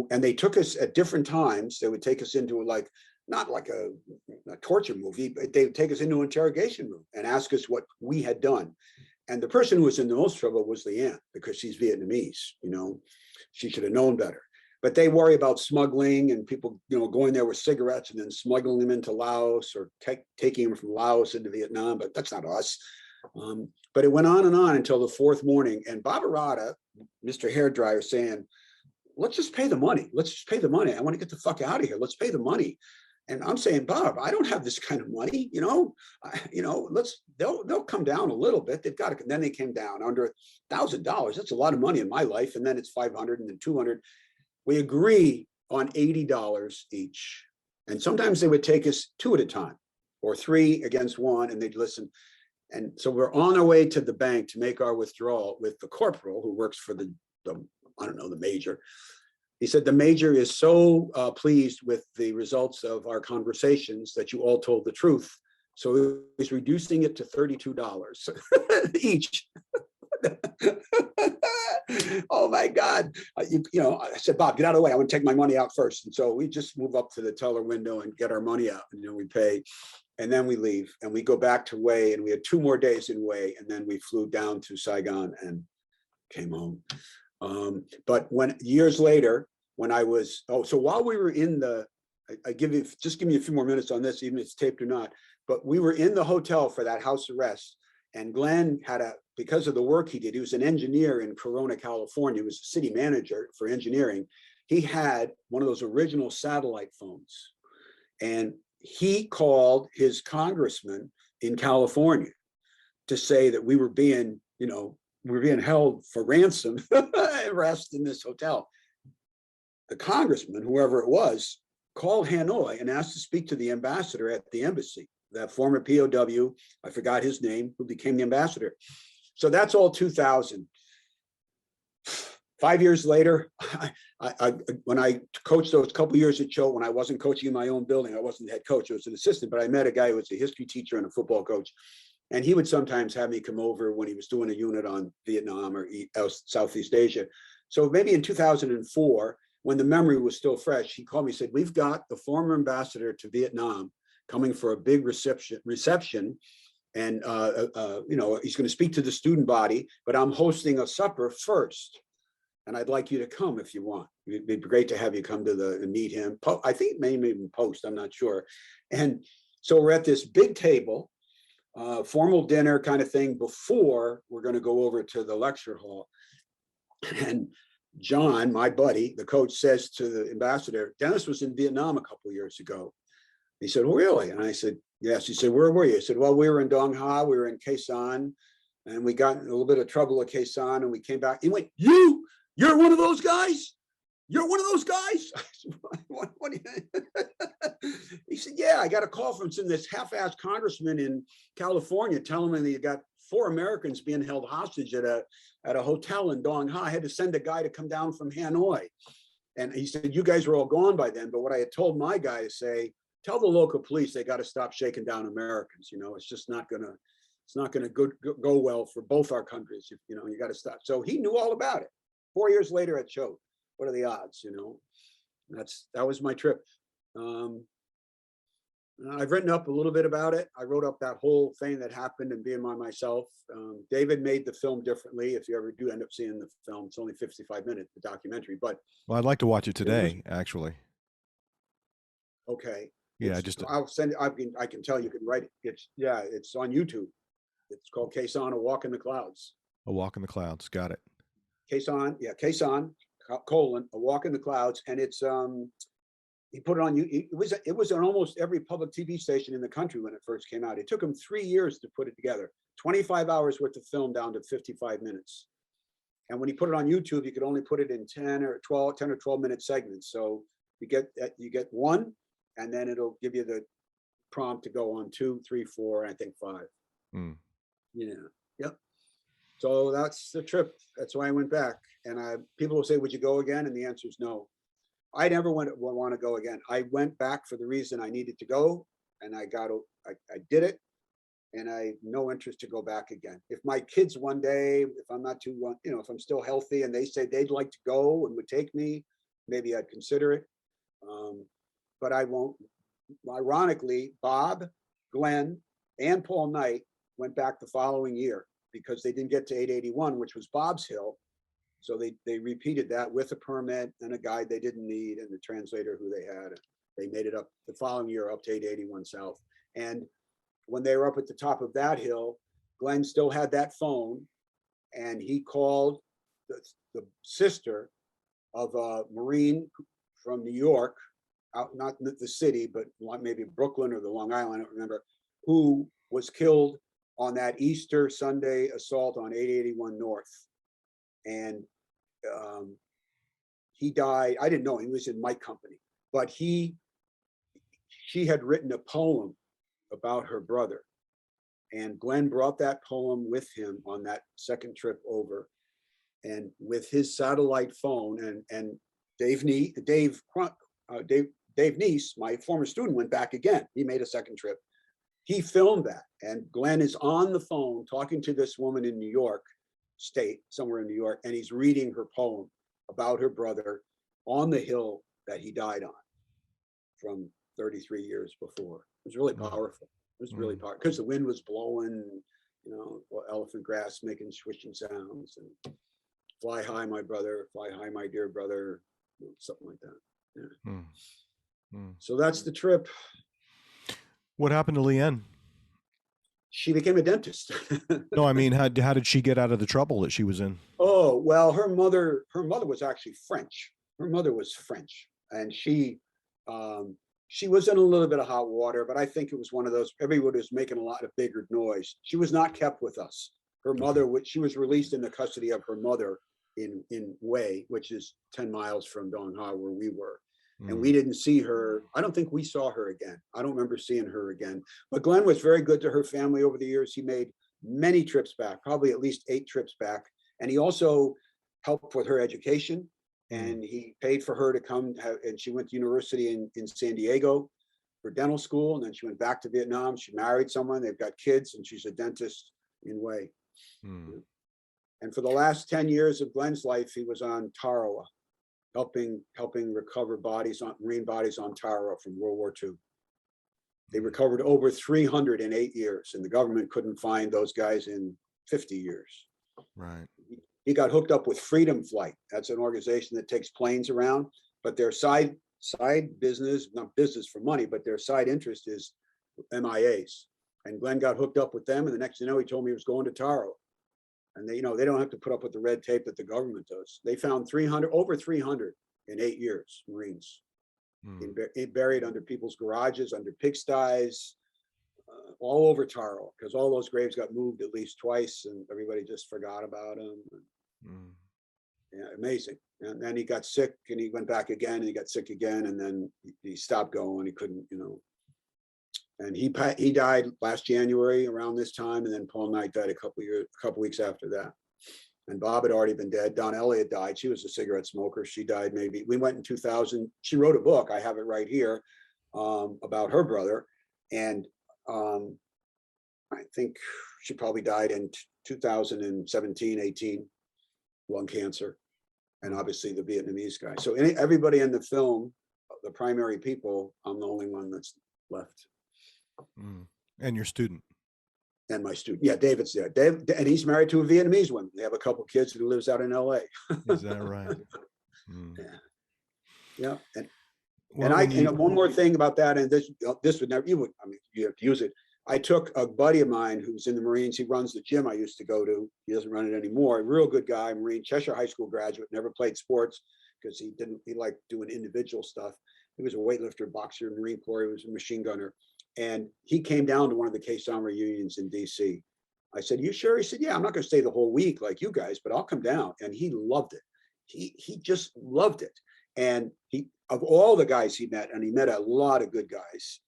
[SPEAKER 3] they took us at different times. They would take us into not like a torture movie, but they would take us into an interrogation room and ask us what we had done. And the person who was in the most trouble was the aunt, because she's Vietnamese, you know, she should have known better. But they worry about smuggling and people, you know, going there with cigarettes and then smuggling them into Laos, or taking them from Laos into Vietnam, but that's not us. But it went on and on until the 4th morning, and Barbarata, Mr. Hairdryer, saying, "Let's just pay the money. Let's just pay the money. I want to get the fuck out of here. Let's pay the money." And I'm saying, Bob, I don't have this kind of money, they'll come down a little bit. They've got to, then they came down under $1,000. That's a lot of money in my life. And then it's 500 and then 200. We agree on $80 each. And sometimes they would take us 2 at a time or 3 against 1, and they'd listen. And so we're on our way to the bank to make our withdrawal with the corporal who works for the I don't know, the major. He said, the major is so pleased with the results of our conversations that you all told the truth. So he's reducing it to $32 each. Oh my God. I said, Bob, get out of the way. I want to take my money out first. And so we just move up to the teller window and get our money out. And we pay. And then we leave and we go back to Hue, and we had 2 more days in Hue. And then we flew down to Saigon and came home. But when years later, when I was, so while we were in give me a few more minutes on this, even if it's taped or not, but we were in the hotel for that house arrest, and Glenn had because of the work he did, he was an engineer in Corona, California. He was a city manager for engineering. He had one of those original satellite phones, and he called his congressman in California to say that we were being held for ransom arrest in this hotel. The congressman, whoever it was, called Hanoi and asked to speak to the ambassador at the embassy, that former POW, I forgot his name, who became the ambassador. So that's all 2000. 5 years later, when I coached those couple years at Choate, when I wasn't coaching in my own building, I wasn't the head coach, I was an assistant, but I met a guy who was a history teacher and a football coach. And he would sometimes have me come over when he was doing a unit on Vietnam or Southeast Asia. So maybe in 2004, when the memory was still fresh, he called me and said, we've got the former ambassador to Vietnam coming for a big reception. And, he's going to speak to the student body, but I'm hosting a supper first. And I'd like you to come if you want. It'd be great to have you come to meet him. I think maybe even post, I'm not sure. And so we're at this big table, formal dinner kind of thing before we're going to go over to the lecture hall. And John, my buddy, the coach, says to the ambassador, Dennis was in Vietnam a couple of years ago. He said, oh, really? And I said, yes. He said, where were you? I said, well, we were in Dong Ha, we were in Khe Sanh, and we got in a little bit of trouble at Khe Sanh, and we came back. He went, you're one of those guys? You're one of those guys? I said, what do you He said, yeah, I got a call from this half-assed congressman in California telling me that you got 4 Americans being held hostage at a hotel in Dong Ha. I had to send a guy to come down from Hanoi. And he said, you guys were all gone by then. But what I had told my guy to say, tell the local police they got to stop shaking down Americans. It's just not going to go well for both our countries. You got to stop. So he knew all about it. 4 years later at Choate. What are the odds? That was my trip. I've written up a little bit about it. I wrote up that whole thing that happened and being by myself. David made the film differently. If you ever do end up seeing the film, it's only 55 minutes, the documentary. But
[SPEAKER 1] I'd like to watch it today, actually.
[SPEAKER 3] Okay.
[SPEAKER 1] Yeah,
[SPEAKER 3] I'll send it. I can tell you can write it. It's on YouTube. It's called Khe Sanh, A Walk in the Clouds.
[SPEAKER 1] A Walk in the Clouds. Got it.
[SPEAKER 3] Khe Sanh, A Walk in the Clouds. And it's he put it on you. It was on almost every public TV station in the country when it first came out. It took him 3 years to put it together. 25 hours worth of film down to 55 minutes. And when he put it on YouTube, you could only put it in 10 or 12 minute segments. So you get one, and then it'll give you the prompt to go on 2, 3, 4, and I think 5. Yep. So that's the trip. That's why I went back. And people will say, would you go again? And the answer is no. I never want to go again. I went back for the reason I needed to go, and I did it, and I have no interest to go back again. If my kids one day, if I'm not too, if I'm still healthy and they say they'd like to go and would take me, maybe I'd consider it. But I won't. Ironically, Bob, Glenn, and Paul Knight went back the following year because they didn't get to 881, which was Bob's Hill. So they repeated that with a permit and a guide they didn't need and the translator who they had. They made it up the following year up to 881 South. And when they were up at the top of that hill, Glenn still had that phone, and he called the sister of a Marine from New York out, not the city, but maybe Brooklyn or the Long Island, I don't remember, who was killed on that Easter Sunday assault on 881 North. And he died. I didn't know, he was in my company, but she had written a poem about her brother. And Glenn brought that poem with him on that second trip over. And with his satellite phone, and Dave Neese, my former student, went back again. He made a second trip. He filmed that. And Glenn is on the phone talking to this woman in New York State, somewhere in New York, and he's reading her poem about her brother on the hill that he died on from 33 years before. It was really powerful. It was really powerful because the wind was blowing, you know, elephant grass making swishing sounds, and fly high, my brother, fly high, my dear brother, you know, something like that. Yeah. So that's the trip.
[SPEAKER 1] What happened to Leanne?
[SPEAKER 3] She became a dentist.
[SPEAKER 1] No, I mean, how did she get out of the trouble that she was in?
[SPEAKER 3] Oh, well, her mother was actually French. Her mother was French, and she was in a little bit of hot water, but I think it was one of those, everyone was making a lot of bigger noise. She was not kept with us. Her mother, she was released in the custody of her mother in Hue, which is 10 miles from Dong Ha, where we were. And we didn't see her. I don't think we saw her again. I don't remember seeing her again. But Glenn was very good to her family over the years. He made many trips back, probably at least 8 trips back. And he also helped with her education. And he paid for her to come, and she went to university in San Diego for dental school. And then she went back to Vietnam. She married someone. They've got kids, and she's a dentist in Hue. And for the last 10 years of Glenn's life, he was on Tarawa, helping recover marine bodies on Tarawa from World War II. They recovered over 300 in 8 years, and the government couldn't find those guys in 50 years.
[SPEAKER 1] Right.
[SPEAKER 3] He got hooked up with Freedom Flight. That's an organization that takes planes around, but their side business, not business for money, but their side interest is MIAs. And Glenn got hooked up with them, and the next thing you know, he told me he was going to Tarawa. And they don't have to put up with the red tape that the government does. They found over 300 in 8 years, Marines, buried under people's garages, under pigsties, all over Tarawa, because all those graves got moved at least twice, and everybody just forgot about them. Yeah, amazing. And then he got sick, and he went back again, and he got sick again, and then he stopped going. He couldn't, And he died last January around this time, and then Paul Knight died a couple weeks after that. And Bob had already been dead. Don Elliott died. She was a cigarette smoker. She died maybe. We went in 2000. She wrote a book. I have it right here about her brother, and I think she probably died in 2017, 18, lung cancer, and obviously the Vietnamese guy. So everybody in the film, the primary people, I'm the only one that's left.
[SPEAKER 1] And your student.
[SPEAKER 3] And my student. Yeah, David's there. Dave, and he's married to a Vietnamese woman. They have a couple kids who lives out in LA.
[SPEAKER 1] Is that right?
[SPEAKER 3] Yeah. And one more thing about that, and this would never, you have to use it. I took a buddy of mine who's in the Marines. He runs the gym I used to go to. He doesn't run it anymore. A real good guy, Marine, Cheshire High School graduate, never played sports because he liked doing individual stuff. He was a weightlifter, boxer, Marine Corps. He was a machine gunner. And he came down to one of the Khe Sanh reunions in DC. I said, "You sure?" He said, "Yeah, I'm not going to stay the whole week like you guys, but I'll come down." And he loved it. He just loved it. And of all the guys he met, and he met a lot of good guys,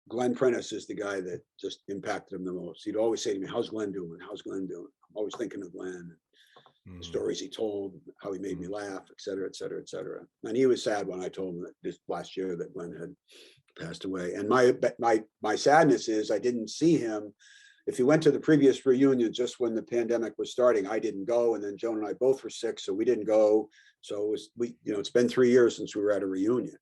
[SPEAKER 3] Glenn Prentice is the guy that just impacted him the most. He'd always say to me, "How's Glenn doing? How's Glenn doing?" I'm always thinking of Glenn, and the stories he told, how he made me laugh, et cetera, et cetera, et cetera. And he was sad when I told him that this last year that Glenn had passed away. And my sadness is I didn't see him. If he went to the previous reunion just when the pandemic was starting, I didn't go. And then Joan and I both were sick, so we didn't go. So it's been 3 years since we were at a reunion.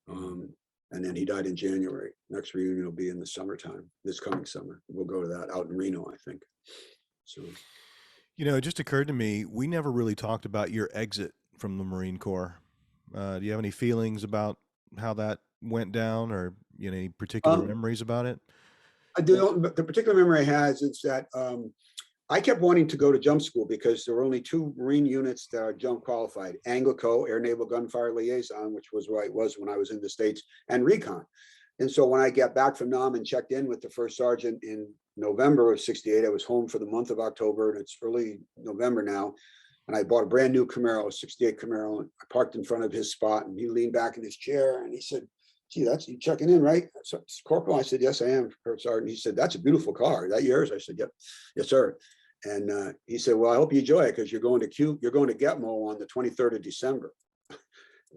[SPEAKER 3] And then he died in January. Next reunion will be in the summertime, this coming summer. We'll go to that out in Reno, I think. So,
[SPEAKER 1] it just occurred to me, we never really talked about your exit from the Marine Corps. Do you have any feelings about how that went down, or any particular memories about it?
[SPEAKER 3] I do. The particular memory I have is that I kept wanting to go to jump school because there were only 2 Marine units that are jump qualified: Anglico, Air Naval Gunfire Liaison, which was where I was when I was in the States, and Recon. And so when I got back from Nam and checked in with the first sergeant in November of '68, I was home for the month of October, and it's early November now. And I bought a brand new Camaro, a '68 Camaro, and I parked in front of his spot, and he leaned back in his chair and he said, "Gee, that's you checking in, right?" So, Corporal, I said, "Yes, I am, First Sergeant." He said, "That's a beautiful car. Is that yours?" I said, "Yep, yes, sir." And he said, "Well, I hope you enjoy it because you're going to Gitmo on the 23rd of December.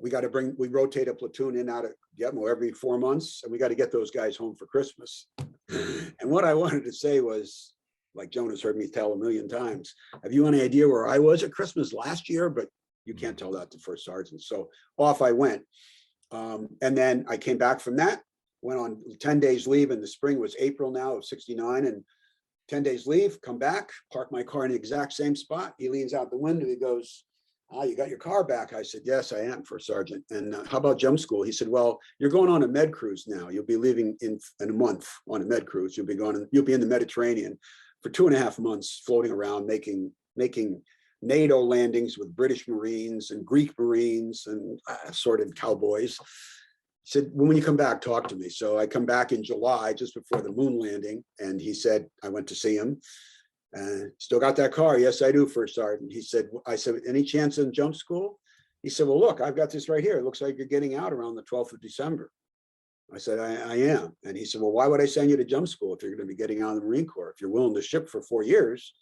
[SPEAKER 3] We rotate a platoon in out of Gitmo every 4 months, and we got to get those guys home for Christmas." And what I wanted to say was, like Jonas heard me tell a million times, have you any idea where I was at Christmas last year? But you can't tell that to first sergeants. So off I went. And then I came back from that, went on 10 days leave in the spring, was April now of '69, and 10 days leave, come back, park my car in the exact same spot. He leans out the window, he goes, "Ah, you got your car back?" I said, "Yes, I am, First Sergeant." "And how about jump school?" He said, "Well, you're going on a med cruise now. You'll be leaving in a month on a med cruise. You'll be in the Mediterranean for 2.5 months, floating around, making NATO landings with British Marines and Greek Marines and assorted cowboys." He said, "Well, when you come back, talk to me." So I come back in July, just before the moon landing, and he said, I went to see him. "Still got that car?" "Yes, I do, First Sergeant." I said, "Any chance in jump school?" He said, "Well, look, I've got this right here. It looks like you're getting out around the 12th of December. I said, I am. And he said, "Well, why would I send you to jump school if you're going to be getting out of the Marine Corps? If you're willing to ship for 4 years,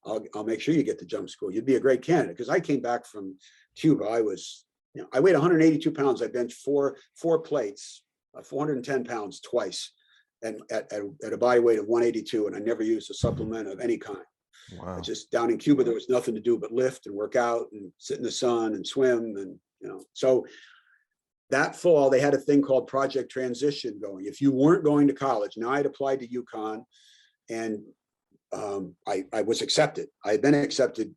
[SPEAKER 3] I'll make sure you get to jump school. You'd be a great candidate." Because I came back from Cuba. I weighed 182 pounds. I benched four plates, 410 pounds twice, and at a body weight of 182. And I never used a supplement of any kind.
[SPEAKER 1] Wow.
[SPEAKER 3] Just down in Cuba, there was nothing to do but lift and work out and sit in the sun and swim. And, so that fall, they had a thing called Project Transition going. If you weren't going to college, now I'd applied to UConn, and I was accepted. I had been accepted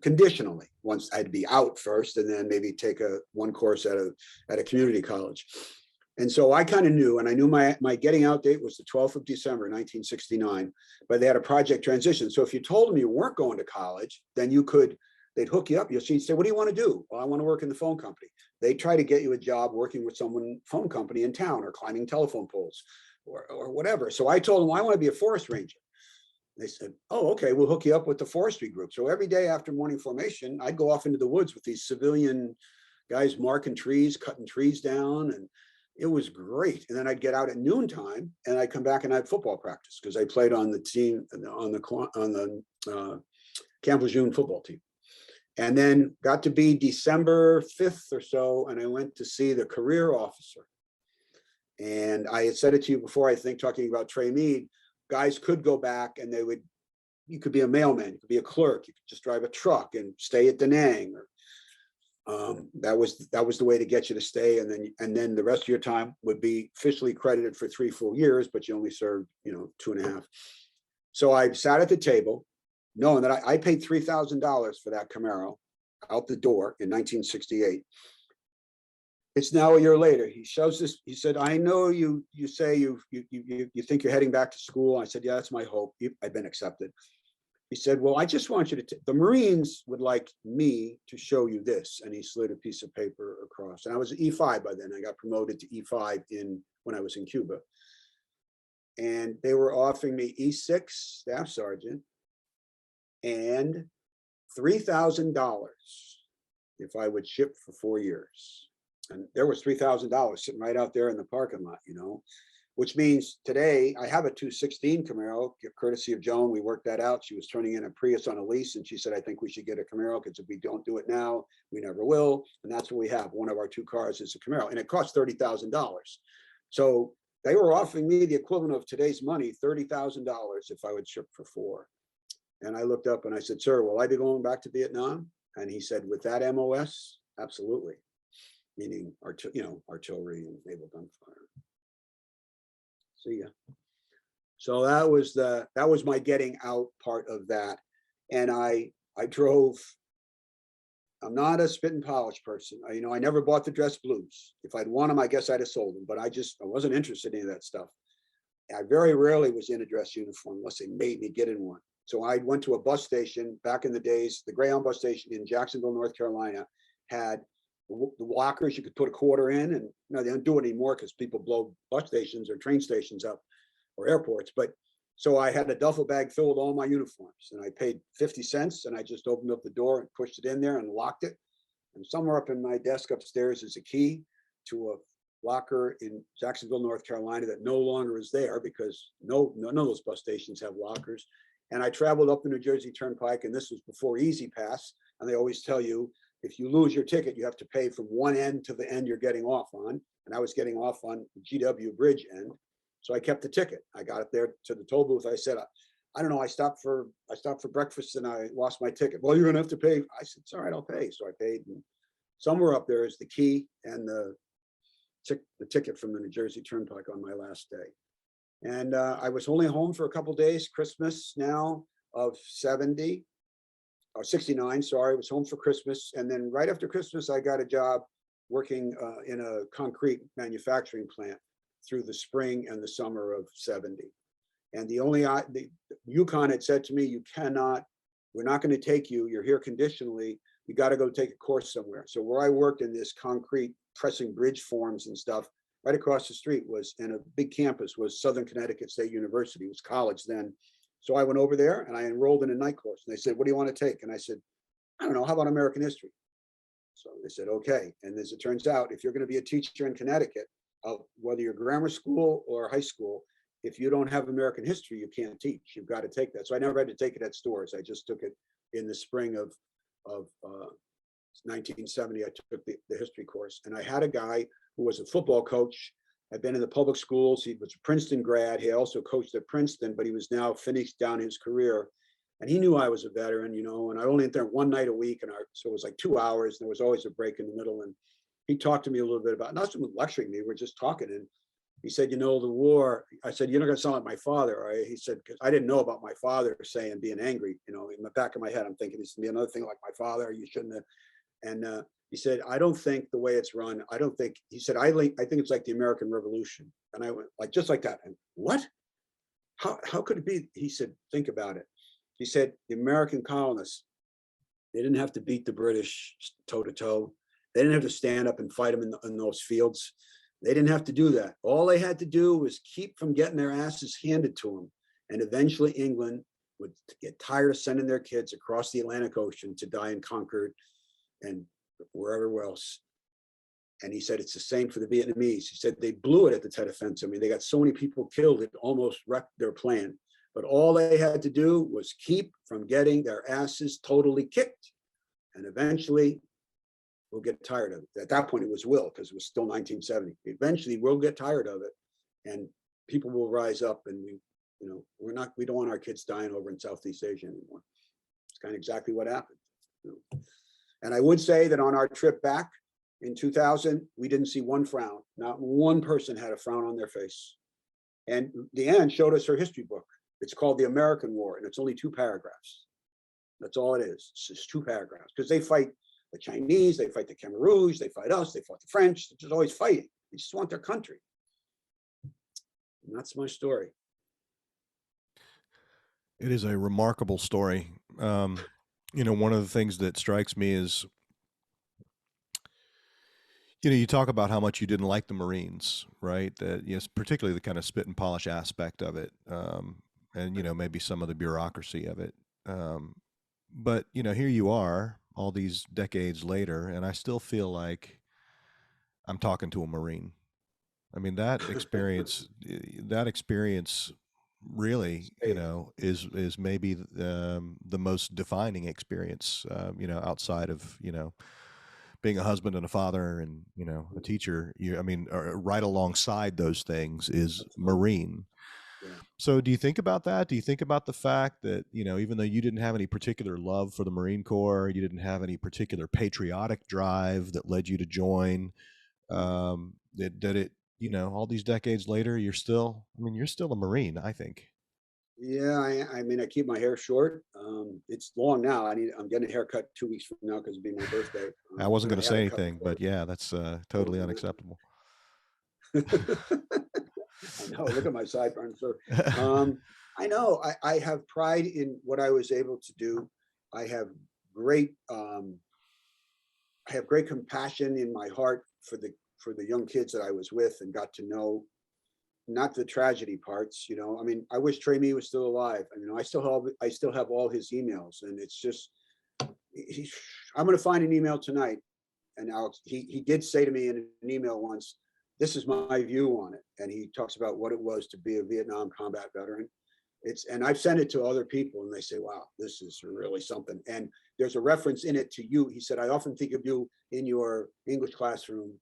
[SPEAKER 3] conditionally. Once I had to be out first, and then maybe take one course at a community college. And so I kind of knew, and I knew my getting out date was the 12th of December, 1969, but they had a Project Transition. So if you told them you weren't going to college, then they'd hook you up. You'd say, "What do you want to do?" "Well, I want to work in the phone company." They try to get you a job working with phone company in town, or climbing telephone poles, or whatever. So I told them, "Well, I want to be a forest ranger." They said, "Oh, okay, we'll hook you up with the forestry group." So every day after morning formation, I'd go off into the woods with these civilian guys marking trees, cutting trees down, and it was great. And then I'd get out at noontime, and I'd come back and I had football practice because I played on the team on the Camp Lejeune football team. And then got to be December 5th or so, and I went to see the career officer. And I had said it to you before, I think, talking about Trey Mead. Guys could go back, and you could be a mailman, you could be a clerk, you could just drive a truck and stay at Da Nang. That was the way to get you to stay, and then the rest of your time would be officially credited for 3 full years, but you only served 2.5. So I sat at the table, knowing that I paid $3,000 for that Camaro out the door in 1968. It's now a year later. He shows this. He said, "I know you say you think you're heading back to school." I said, "Yeah, that's my hope. I've been accepted." He said, "Well, I just want you to, the Marines would like me to show you this." And he slid a piece of paper across. And I was at E5 by then. I got promoted to E5 when I was in Cuba. And they were offering me E6 staff sergeant and $3,000 if I would ship for 4 years. And there was $3,000 sitting right out there in the parking lot, which means today I have a 216 Camaro, courtesy of Joan. We worked that out. She was turning in a Prius on a lease, and she said, "I think we should get a Camaro, because if we don't do it now, we never will." And that's what we have. One of our 2 cars is a Camaro, and it costs $30,000. So they were offering me the equivalent of today's money, $30,000, if I would ship for 4. And I looked up and I said, "Sir, will I be going back to Vietnam?" And he said, "With that MOS, absolutely." Meaning artillery and naval gunfire. See ya. So that was my getting out part of that. And I drove. I'm not a spit and polish person. I never bought the dress blues. If I'd won them, I guess I'd have sold them. But I wasn't interested in any of that stuff. I very rarely was in a dress uniform unless they made me get in one. So I went to a bus station back in the days. The Greyhound bus station in Jacksonville, North Carolina, had the lockers you could put a quarter in, and they don't do it anymore because people blow bus stations or train stations up or airports. But so I had a duffel bag filled with all my uniforms, and I paid 50 cents, and I just opened up the door and pushed it in there and locked it. And somewhere up in my desk upstairs is a key to a locker in Jacksonville, North Carolina that no longer is there because none of those bus stations have lockers. And I traveled up the New Jersey Turnpike, and this was before Easy Pass. And they always tell you, if you lose your ticket, you have to pay from one end to the end you're getting off on. And I was getting off on the GW Bridge end. So I kept the ticket. I got it there to the toll booth. I said, I don't know, I stopped for breakfast and I lost my ticket. Well, you're gonna have to pay. I said, it's all right, I'll pay. So I paid. And somewhere up there is the key and the ticket from the New Jersey Turnpike on my last day. And I was only home for a couple of days, Christmas now of 70 or 69, sorry, I was home for Christmas. And then right after Christmas, I got a job working in a concrete manufacturing plant through the spring and the summer of 70. And the Yukon had said to me, we're not going to take you, you're here conditionally, you got to go take a course somewhere. So where I worked in this concrete pressing bridge forms and stuff, right across the street was, in a big campus, was Southern Connecticut State University. It was college then. So I went over there and I enrolled in a night course. And they said, what do you want to take? And I said, I don't know, how about American history? So they said, okay. And as it turns out, if you're going to be a teacher in Connecticut, whether you're grammar school or high school, if you don't have American history, you can't teach. You've got to take that. So I never had to take it at stores. I just took it in the spring of 1970. I took the history course, and I had a guy who was a football coach, had been in the public schools. He was a Princeton grad. He also coached at Princeton, but he was now finished down his career. And he knew I was a veteran, and I only went there one night a week. And so it was like 2 hours, and there was always a break in the middle. And he talked to me a little bit about, not someone lecturing me, we're just talking. And he said, the war, I said, you're not going to sound like my father, right? He said, because I didn't know about my father saying being angry, in the back of my head, I'm thinking this would be another thing like my father, you shouldn't have. And he said, I don't think the way it's run, he said, I think it's like the American Revolution. And I went like, just like that. And what? How could it be? He said, think about it. He said, the American colonists, they didn't have to beat the British toe to toe. They didn't have to stand up and fight them in those fields. They didn't have to do that. All they had to do was keep from getting their asses handed to them. And eventually England would get tired of sending their kids across the Atlantic Ocean to die in Concord and wherever else. And he said, it's the same for the Vietnamese. He said, they blew it at the Tet Offensive. I mean, they got so many people killed, it almost wrecked their plan. But all they had to do was keep from getting their asses totally kicked. And eventually we'll get tired of it. At that point, it was because it was still 1970. Eventually we'll get tired of it and people will rise up, and we don't want our kids dying over in Southeast Asia anymore. It's kind of exactly what happened. And I would say that on our trip back in 2000, we didn't see one frown. Not one person had a frown on their face. And Deanne showed us her history book. It's called The American War, and it's only 2 paragraphs. That's all it is. It's just 2 paragraphs, because they fight the Chinese, they fight the Khmer Rouge, they fight us, they fought the French. They're just always fighting. They just want their country. And that's my story.
[SPEAKER 1] It is a remarkable story. One of the things that strikes me is, you talk about how much you didn't like the Marines, right? That, yes, particularly the kind of spit and polish aspect of it, and maybe some of the bureaucracy of it. But here you are, all these decades later, and I still feel like I'm talking to a Marine. I mean, that experience really, is maybe the most defining experience, outside of, being a husband and a father and, a teacher. Right alongside those things is Marine.
[SPEAKER 3] Yeah.
[SPEAKER 1] So do you think about that? Do you think about the fact that, even though you didn't have any particular love for the Marine Corps, you didn't have any particular patriotic drive that led you to join, that it, all these decades later, you're still a Marine, I think.
[SPEAKER 3] Yeah, I keep my hair short. It's long now. I'm getting a haircut 2 weeks from now because it'll be my birthday.
[SPEAKER 1] I wasn't going to say anything, but yeah, that's totally unacceptable.
[SPEAKER 3] I know. Look at my sideburns, sir. I know I have pride in what I was able to do. I have great, I have great compassion in my heart for the young kids that I was with and got to know, not the tragedy parts, you know. I mean, I wish Trey Mee was still alive. I mean, I still have all his emails, and it's just, I'm going to find an email tonight. And Alex, he did say to me in an email once, this is my view on it. And he talks about what it was to be a Vietnam combat veteran. And I've sent it to other people and they say, wow, this is really something. And there's a reference in it to you. He said, I often think of you in your English classroom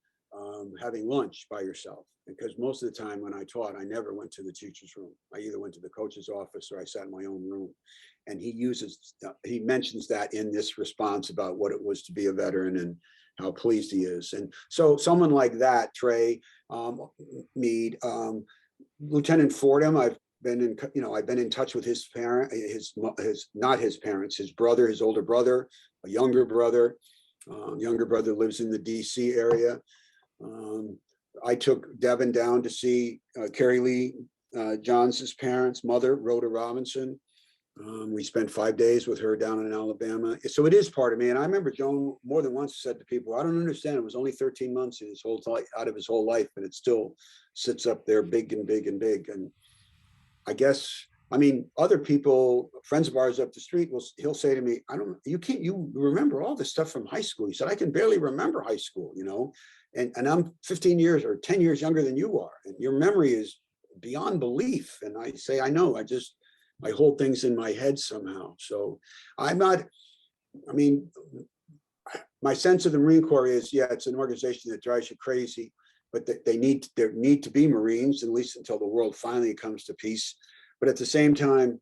[SPEAKER 3] having lunch by yourself. Because most of the time when I taught, I never went to the teacher's room. I either went to the coach's office or I sat in my own room. And he mentions that in this response about what it was to be a veteran and how pleased he is. And so someone like that, Trey, Meade, Lieutenant Fordham, I've been in touch with his parent, not his parents, his brother, his older brother, a younger brother. Younger brother lives in the DC area. I took Devin down to see Carrie Lee Johns' parents, mother, Rhoda Robinson. We spent 5 days with her down in Alabama. So it is part of me. And I remember Joan more than once said to people, I don't understand. It was only 13 months in his whole out of his whole life, and it still sits up there big and big and big. And I guess, I mean, other people, friends of ours up the street, he'll say to me, you remember all this stuff from high school. He said, I can barely remember high school, you know, and I'm 15 years or 10 years younger than you are. And your memory is beyond belief. And I say, I know, I hold things in my head somehow. So my sense of the Marine Corps is, yeah, it's an organization that drives you crazy, but there need to be Marines, at least until the world finally comes to peace. But at the same time,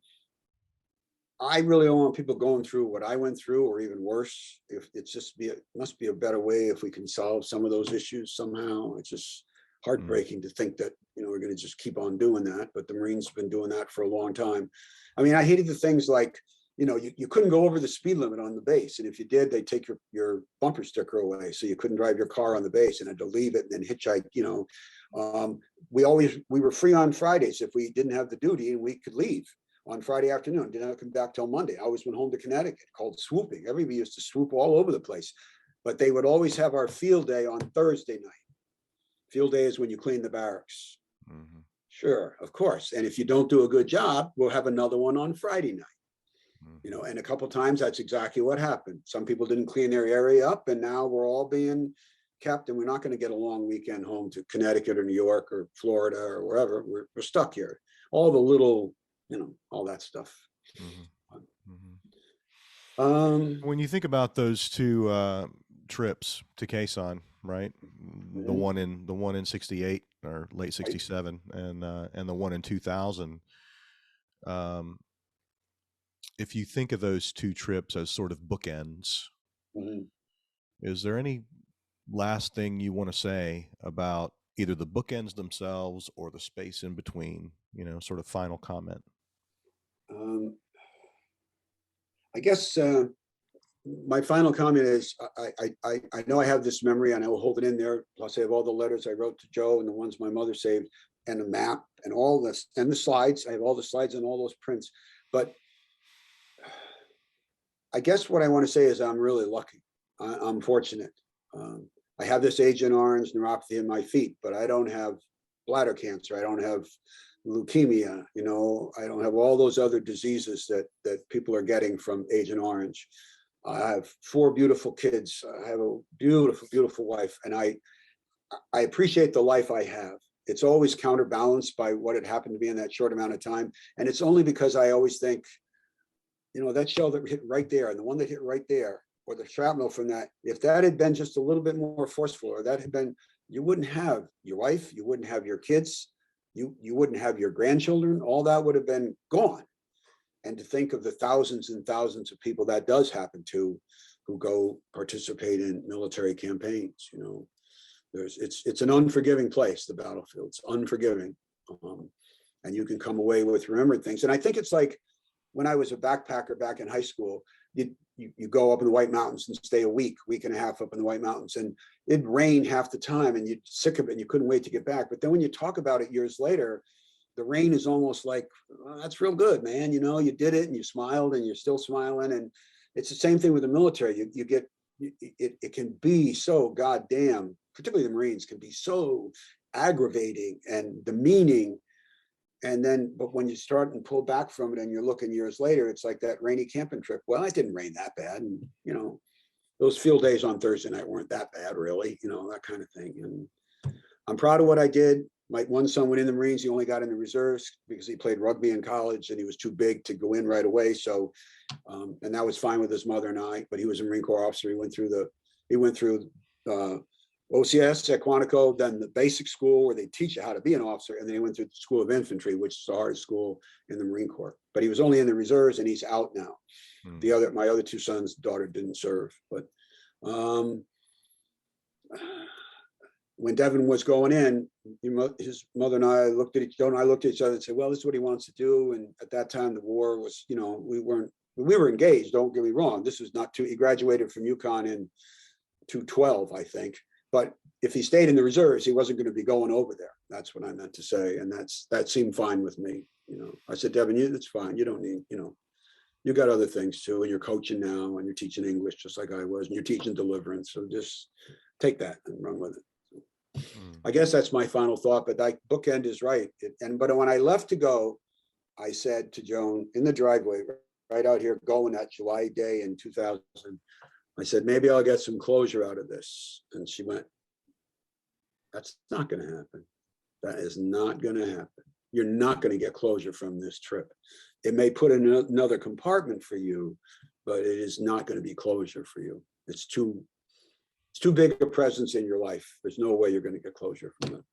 [SPEAKER 3] I really don't want people going through what I went through, or even worse. If it's just must be a better way if we can solve some of those issues somehow. It's just heartbreaking to think that, you know, we're going to just keep on doing that. But the Marines have been doing that for a long time. I mean, I hated the things like, you know, you couldn't go over the speed limit on the base. And if you did, they'd take your bumper sticker away. So you couldn't drive your car on the base and had to leave it and then hitchhike, you know. We were free on Fridays if we didn't have the duty, and we could leave on Friday afternoon. Didn't have to come back till Monday. I always went home to Connecticut, called swooping. Everybody used to swoop all over the place. But they would always have our field day on Thursday night. Field day is when you clean the barracks. Mm-hmm. Sure, of course. And if you don't do a good job, we'll have another one on Friday night. Mm-hmm. You know, and a couple of times that's exactly what happened. Some people didn't clean their area up, and now we're all being kept, and we're not going to get a long weekend home to Connecticut or New York or Florida or wherever. We're stuck here. All the little, you know, all that stuff. Mm-hmm.
[SPEAKER 1] Mm-hmm. When you think about those two trips to Khe Sanh, right? Mm-hmm. The one in 68 or late 67, and the one in 2000. If you think of those two trips as sort of bookends, mm-hmm. is there any last thing you want to say about either the bookends themselves or the space in between? You know, sort of final comment.
[SPEAKER 3] I guess my final comment is I know I have this memory, and I will hold it in there. Plus, I have all the letters I wrote to Joe and the ones my mother saved, and a map and all this, and the slides. I have all the slides and all those prints. But I guess what I want to say is I'm really lucky. I'm fortunate. I have this Agent Orange neuropathy in my feet, but I don't have bladder cancer. I don't have leukemia. You know, I don't have all those other diseases that people are getting from Agent Orange. I have 4 beautiful kids. I have a beautiful, beautiful wife, and I appreciate the life I have. It's always counterbalanced by what had happened to me in that short amount of time, and it's only because I always think, you know, that shell that hit right there and the one that hit right there, or the shrapnel from that, if that had been just a little bit more forceful, or that had been, you wouldn't have your wife, you wouldn't have your kids, you wouldn't have your grandchildren, all that would have been gone. And to think of the thousands and thousands of people that does happen to, who go participate in military campaigns, you know, it's an unforgiving place, the battlefield. It's unforgiving. And you can come away with remembering things. And I think it's like when I was a backpacker back in high school, you go up in the White Mountains and stay a week and a half up in the White Mountains, and it'd rain half the time and you'd sick of it and you couldn't wait to get back. But then when you talk about it years later, the rain is almost like, "Oh, that's real good, man. You know, you did it and you smiled and you're still smiling." And it's the same thing with the military. You get, it can be so goddamn, particularly the Marines, can be so aggravating and demeaning. And then, but when you start and pull back from it and you're looking years later, it's like that rainy camping trip. Well, it didn't rain that bad. And, you know, those field days on Thursday night weren't that bad, really, you know, that kind of thing. And I'm proud of what I did. My one son went in the Marines. He only got in the reserves because he played rugby in college and he was too big to go in right away. So, and that was fine with his mother and I, but he was a Marine Corps officer. He went through OCS at Quantico, then the basic school where they teach you how to be an officer. And then he went through the School of Infantry, which is the hardest school in the Marine Corps, but he was only in the reserves and he's out now. My other two sons' daughter didn't serve, but when Devin was going in, his mother and I looked at each other and said, well, this is what he wants to do. And at that time, the war was, you know, we were engaged. Don't get me wrong. This was not too, he graduated from UConn in 2012, I think. But if he stayed in the reserves, he wasn't going to be going over there. That's what I meant to say. And that seemed fine with me. You know, I said, Devin, that's fine. You don't need, you know, you got other things too. And you're coaching now and you're teaching English just like I was, and you're teaching deliverance. So just take that and run with it. I guess that's my final thought, but that bookend is right. But when I left to go, I said to Joan in the driveway, right out here, going that July day in 2000, I said, maybe I'll get some closure out of this. And she went, that's not going to happen. That is not going to happen. You're not going to get closure from this trip. It may put in another compartment for you, but it is not going to be closure for you. It's too big a presence in your life. There's no way you're going to get closure from it.